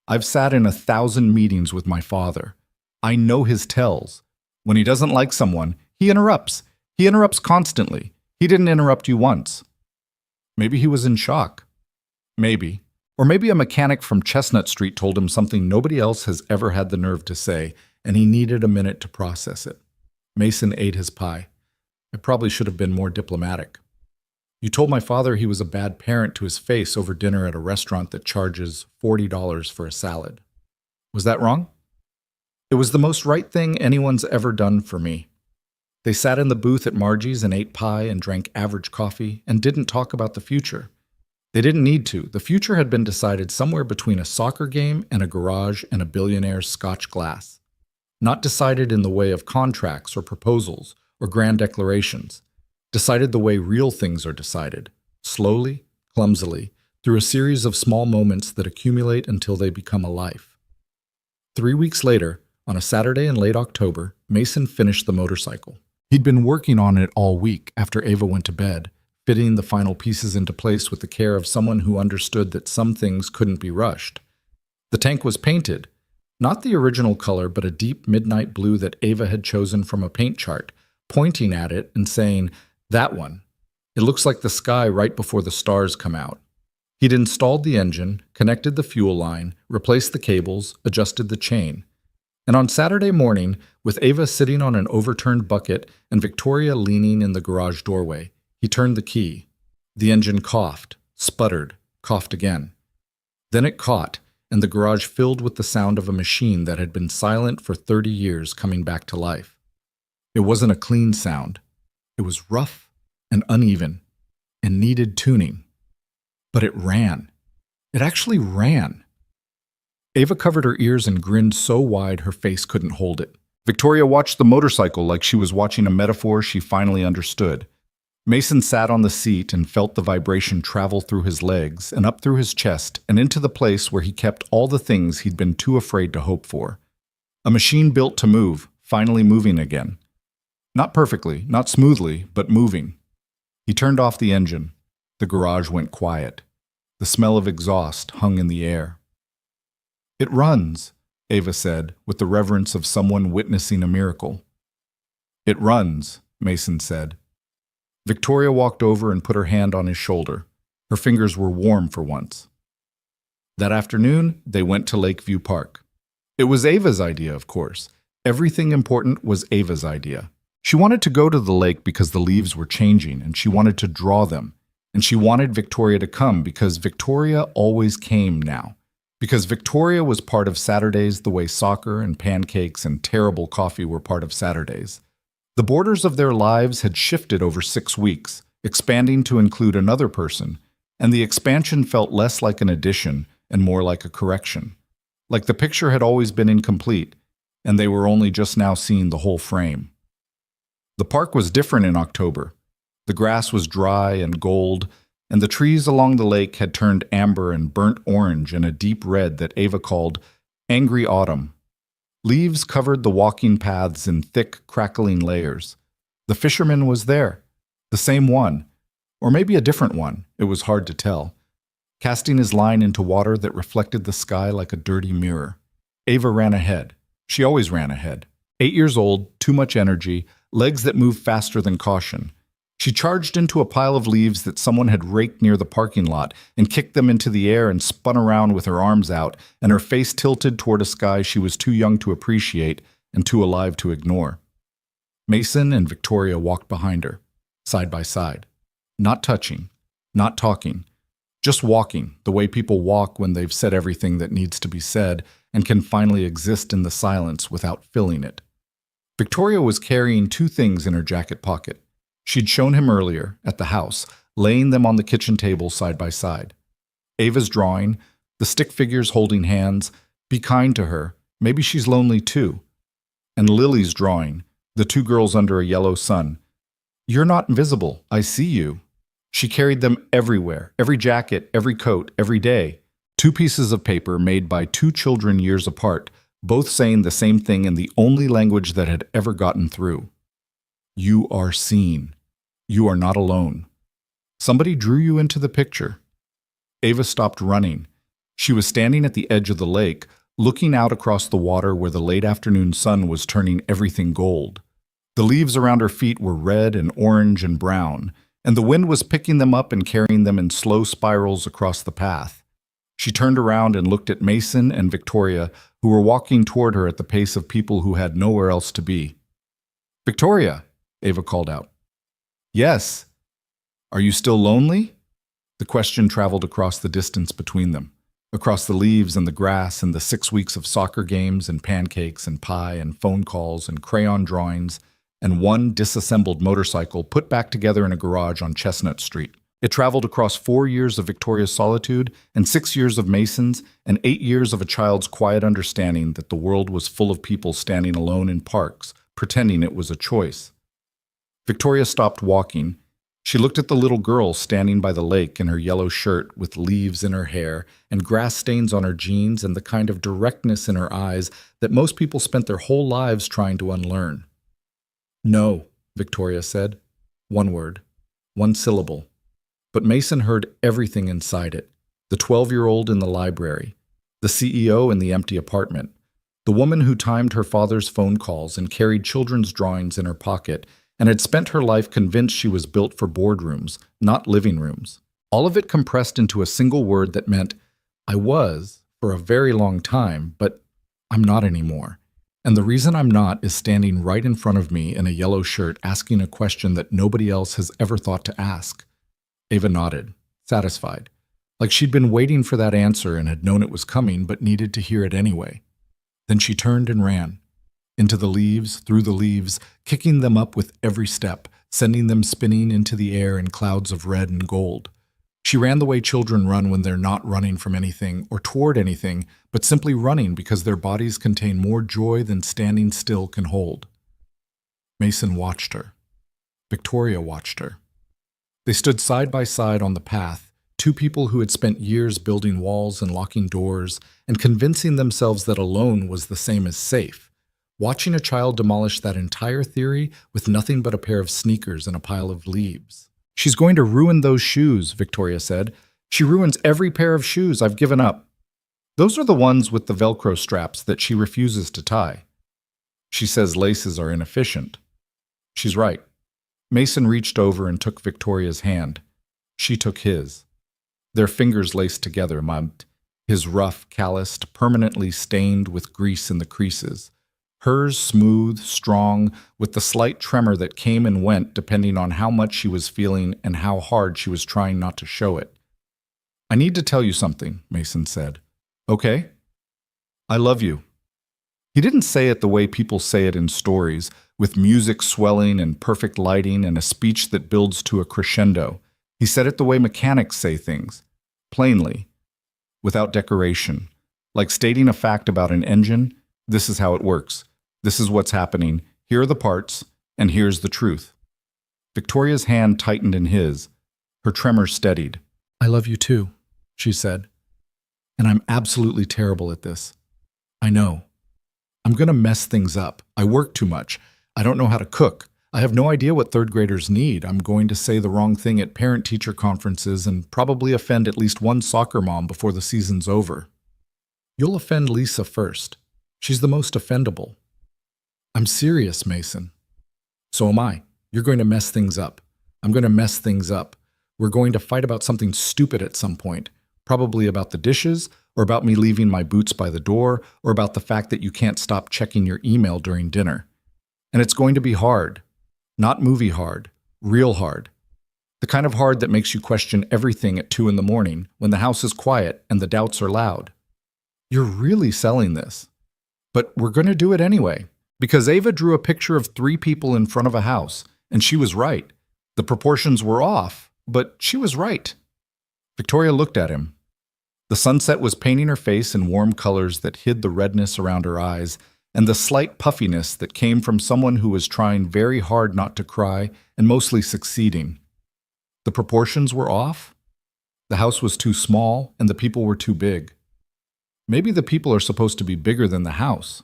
I've sat in 1,000 meetings with my father. I know his tells. When he doesn't like someone, he interrupts. He interrupts constantly. He didn't interrupt you once." Maybe he was in shock. Maybe. Or maybe a mechanic from Chestnut Street told him something nobody else has ever had the nerve to say, and he needed a minute to process it. Mason ate his pie. "I probably should have been more diplomatic. You told my father he was a bad parent to his face over dinner at a restaurant that charges $40 for a salad. Was that wrong?" "It was the most right thing anyone's ever done for me." They sat in the booth at Margie's and ate pie and drank average coffee and didn't talk about the future. They didn't need to. The future had been decided somewhere between a soccer game and a garage and a billionaire's Scotch glass. Not decided in the way of contracts or proposals or grand declarations. Decided the way real things are decided, slowly, clumsily, through a series of small moments that accumulate until they become a life. 3 weeks later, on a Saturday in late October, Mason finished the motorcycle. He'd been working on it all week after Ava went to bed, fitting the final pieces into place with the care of someone who understood that some things couldn't be rushed. The tank was painted, not the original color, but a deep midnight blue that Ava had chosen from a paint chart, pointing at it and saying, "That one. It looks like the sky right before the stars come out." He'd installed the engine, connected the fuel line, replaced the cables, adjusted the chain. And on Saturday morning, with Ava sitting on an overturned bucket and Victoria leaning in the garage doorway, he turned the key. The engine coughed, sputtered, coughed again. Then it caught, and the garage filled with the sound of a machine that had been silent for 30 years coming back to life. It wasn't a clean sound. It was rough and uneven and needed tuning. But it ran. It actually ran. Ava covered her ears and grinned so wide her face couldn't hold it. Victoria watched the motorcycle like she was watching a metaphor she finally understood. Mason sat on the seat and felt the vibration travel through his legs and up through his chest and into the place where he kept all the things he'd been too afraid to hope for. A machine built to move, finally moving again. Not perfectly, not smoothly, but moving. He turned off the engine. The garage went quiet. The smell of exhaust hung in the air. "It runs," Ava said, with the reverence of someone witnessing a miracle. "It runs," Mason said. Victoria walked over and put her hand on his shoulder. Her fingers were warm for once. That afternoon, they went to Lakeview Park. It was Ava's idea, of course. Everything important was Ava's idea. She wanted to go to the lake because the leaves were changing, and she wanted to draw them. And she wanted Victoria to come because Victoria always came now. Because Victoria was part of Saturdays the way soccer and pancakes and terrible coffee were part of Saturdays. The borders of their lives had shifted over 6 weeks, expanding to include another person, and the expansion felt less like an addition and more like a correction. Like the picture had always been incomplete, and they were only just now seeing the whole frame. The park was different in October. The grass was dry and gold, and the trees along the lake had turned amber and burnt orange and a deep red that Ava called angry autumn. Leaves covered the walking paths in thick, crackling layers. The fisherman was there, the same one, or maybe a different one, it was hard to tell, casting his line into water that reflected the sky like a dirty mirror. Ava ran ahead. She always ran ahead. 8 years old, too much energy, legs that moved faster than caution. She charged into a pile of leaves that someone had raked near the parking lot and kicked them into the air and spun around with her arms out and her face tilted toward a sky she was too young to appreciate and too alive to ignore. Mason and Victoria walked behind her, side by side, not touching, not talking, just walking the way people walk when they've said everything that needs to be said and can finally exist in the silence without filling it. Victoria was carrying 2 things in her jacket pocket. She'd shown him earlier, at the house, laying them on the kitchen table side by side. Ava's drawing, the stick figures holding hands, be kind to her, maybe she's lonely too. and Lily's drawing, the two girls under a yellow sun. You're not invisible. I see you. She carried them everywhere, every jacket, every coat, every day. Two pieces of paper made by two children years apart, both saying the same thing in the only language that had ever gotten through. You are seen. You are not alone. Somebody drew you into the picture. Ava stopped running. She was standing at the edge of the lake, looking out across the water where the late afternoon sun was turning everything gold. The leaves around her feet were red and orange and brown, and the wind was picking them up and carrying them in slow spirals across the path. She turned around and looked at Mason and Victoria, who were walking toward her at the pace of people who had nowhere else to be. "Victoria," Ava called out. "Yes." "Are you still lonely?" The question traveled across the distance between them, across the leaves and the grass and the 6 weeks of soccer games and pancakes and pie and phone calls and crayon drawings and one disassembled motorcycle put back together in a garage on Chestnut Street. It traveled across 4 years of Victoria's solitude and 6 years of Mason's and 8 years of a child's quiet understanding that the world was full of people standing alone in parks, pretending it was a choice. Victoria stopped walking. She looked at the little girl standing by the lake in her yellow shirt with leaves in her hair and grass stains on her jeans and the kind of directness in her eyes that most people spent their whole lives trying to unlearn. "No," Victoria said. One word, one syllable. But Mason heard everything inside it. The 12-year-old in the library, the CEO in the empty apartment, the woman who timed her father's phone calls and carried children's drawings in her pocket and had spent her life convinced she was built for boardrooms, not living rooms. All of it compressed into a single word that meant, I was for a very long time, but I'm not anymore. And the reason I'm not is standing right in front of me in a yellow shirt asking a question that nobody else has ever thought to ask. Ava nodded, satisfied, like she'd been waiting for that answer and had known it was coming but needed to hear it anyway. Then she turned and ran. Into the leaves, through the leaves, kicking them up with every step, sending them spinning into the air in clouds of red and gold. She ran the way children run when they're not running from anything or toward anything, but simply running because their bodies contain more joy than standing still can hold. Mason watched her. Victoria watched her. They stood side by side on the path, two people who had spent years building walls and locking doors and convincing themselves that alone was the same as safe, watching a child demolish that entire theory with nothing but a pair of sneakers and a pile of leaves. "She's going to ruin those shoes," Victoria said. "She ruins every pair of shoes I've given up. Those are the ones with the Velcro straps that she refuses to tie. She says laces are inefficient." She's right. Mason reached over and took Victoria's hand. She took his. Their fingers laced together, his rough, calloused, permanently stained with grease in the creases. Hers smooth, strong, with the slight tremor that came and went depending on how much she was feeling and how hard she was trying not to show it. "I need to tell you something," Mason said. "Okay? I love you." He didn't say it the way people say it in stories, with music swelling and perfect lighting and a speech that builds to a crescendo. He said it the way mechanics say things, plainly, without decoration, like stating a fact about an engine. This is how it works. This is what's happening. Here are the parts, and here's the truth. Victoria's hand tightened in his. Her tremor steadied. "I love you too," she said. "And I'm absolutely terrible at this. I know. I'm going to mess things up. I work too much. I don't know how to cook. I have no idea what third graders need. I'm going to say the wrong thing at parent-teacher conferences and probably offend at least one soccer mom before the season's over. You'll offend Lisa first. She's the most offendable. I'm serious, Mason. So am I. You're going to mess things up. I'm going to mess things up. We're going to fight about something stupid at some point, probably about the dishes, or about me leaving my boots by the door, or about the fact that you can't stop checking your email during dinner. And it's going to be hard. Not movie hard, real hard. The kind of hard that makes you question everything at 2 a.m. when the house is quiet and the doubts are loud. You're really selling this. But we're going to do it anyway, because Ava drew a picture of 3 people in front of a house, and she was right. The proportions were off, but she was right. Victoria looked at him. The sunset was painting her face in warm colors that hid the redness around her eyes, and the slight puffiness that came from someone who was trying very hard not to cry and mostly succeeding. The proportions were off. The house was too small, and the people were too big. Maybe the people are supposed to be bigger than the house.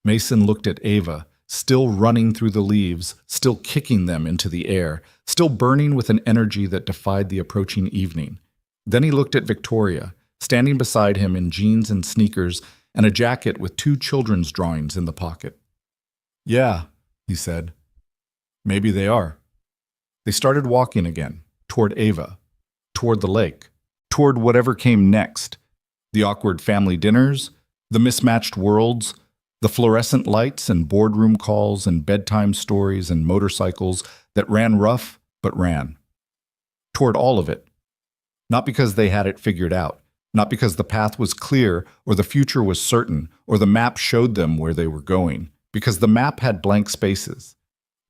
Mason looked at Ava, still running through the leaves, still kicking them into the air, still burning with an energy that defied the approaching evening. Then he looked at Victoria, standing beside him in jeans and sneakers and a jacket with 2 children's drawings in the pocket. "Yeah," he said. "Maybe they are." They started walking again, toward Ava, toward the lake, toward whatever came next. The awkward family dinners, the mismatched worlds, the fluorescent lights and boardroom calls and bedtime stories and motorcycles that ran rough but ran. Toward all of it. Not because they had it figured out, not because the path was clear or the future was certain or the map showed them where they were going, because the map had blank spaces.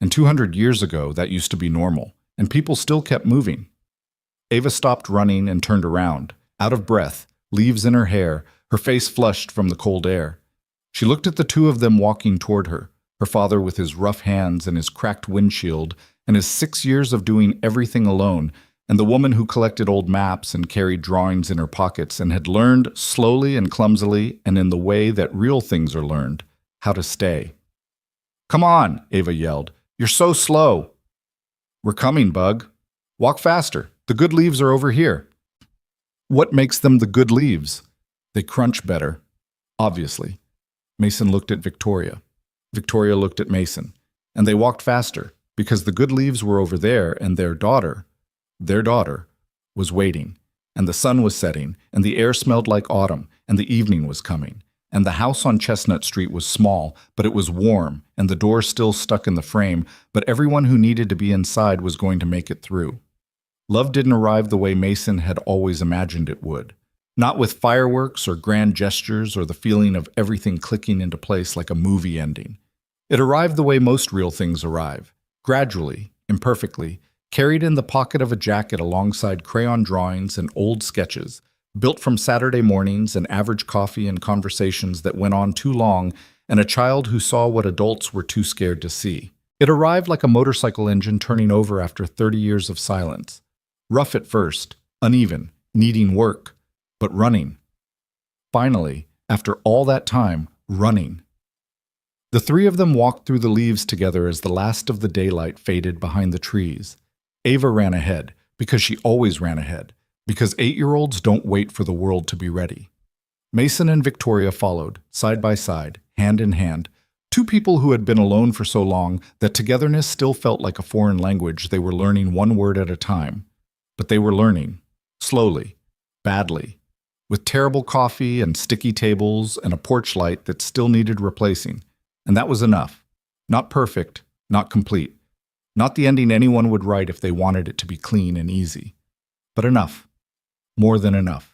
And 200 years ago, that used to be normal, and people still kept moving. Ava stopped running and turned around, out of breath, leaves in her hair, her face flushed from the cold air. She looked at the 2 of them walking toward her, her father with his rough hands and his cracked windshield and his 6 years of doing everything alone, and the woman who collected old maps and carried drawings in her pockets and had learned, slowly and clumsily and in the way that real things are learned, how to stay. "Come on," Ava yelled. "You're so slow." "We're coming, Bug. Walk faster. The good leaves are over here." "What makes them the good leaves?" "They crunch better." Obviously. Mason looked at Victoria. Victoria looked at Mason. And they walked faster, because the good leaves were over there and their daughter, was waiting. And the sun was setting, and the air smelled like autumn, and the evening was coming. And the house on Chestnut Street was small, but it was warm, and the door still stuck in the frame, but everyone who needed to be inside was going to make it through. Love didn't arrive the way Mason had always imagined it would. Not with fireworks or grand gestures or the feeling of everything clicking into place like a movie ending. It arrived the way most real things arrive, gradually, imperfectly, carried in the pocket of a jacket alongside crayon drawings and old sketches, built from Saturday mornings and average coffee and conversations that went on too long, and a child who saw what adults were too scared to see. It arrived like a motorcycle engine turning over after 30 years of silence. Rough at first, uneven, needing work, but running. Finally, after all that time, running. The 3 of them walked through the leaves together as the last of the daylight faded behind the trees. Ava ran ahead, because she always ran ahead, because 8-year-olds don't wait for the world to be ready. Mason and Victoria followed, side by side, hand in hand, 2 people who had been alone for so long that togetherness still felt like a foreign language they were learning 1 word at a time. But they were learning, slowly, badly, with terrible coffee and sticky tables and a porch light that still needed replacing. And that was enough. Not perfect, not complete. Not the ending anyone would write if they wanted it to be clean and easy. But enough. More than enough.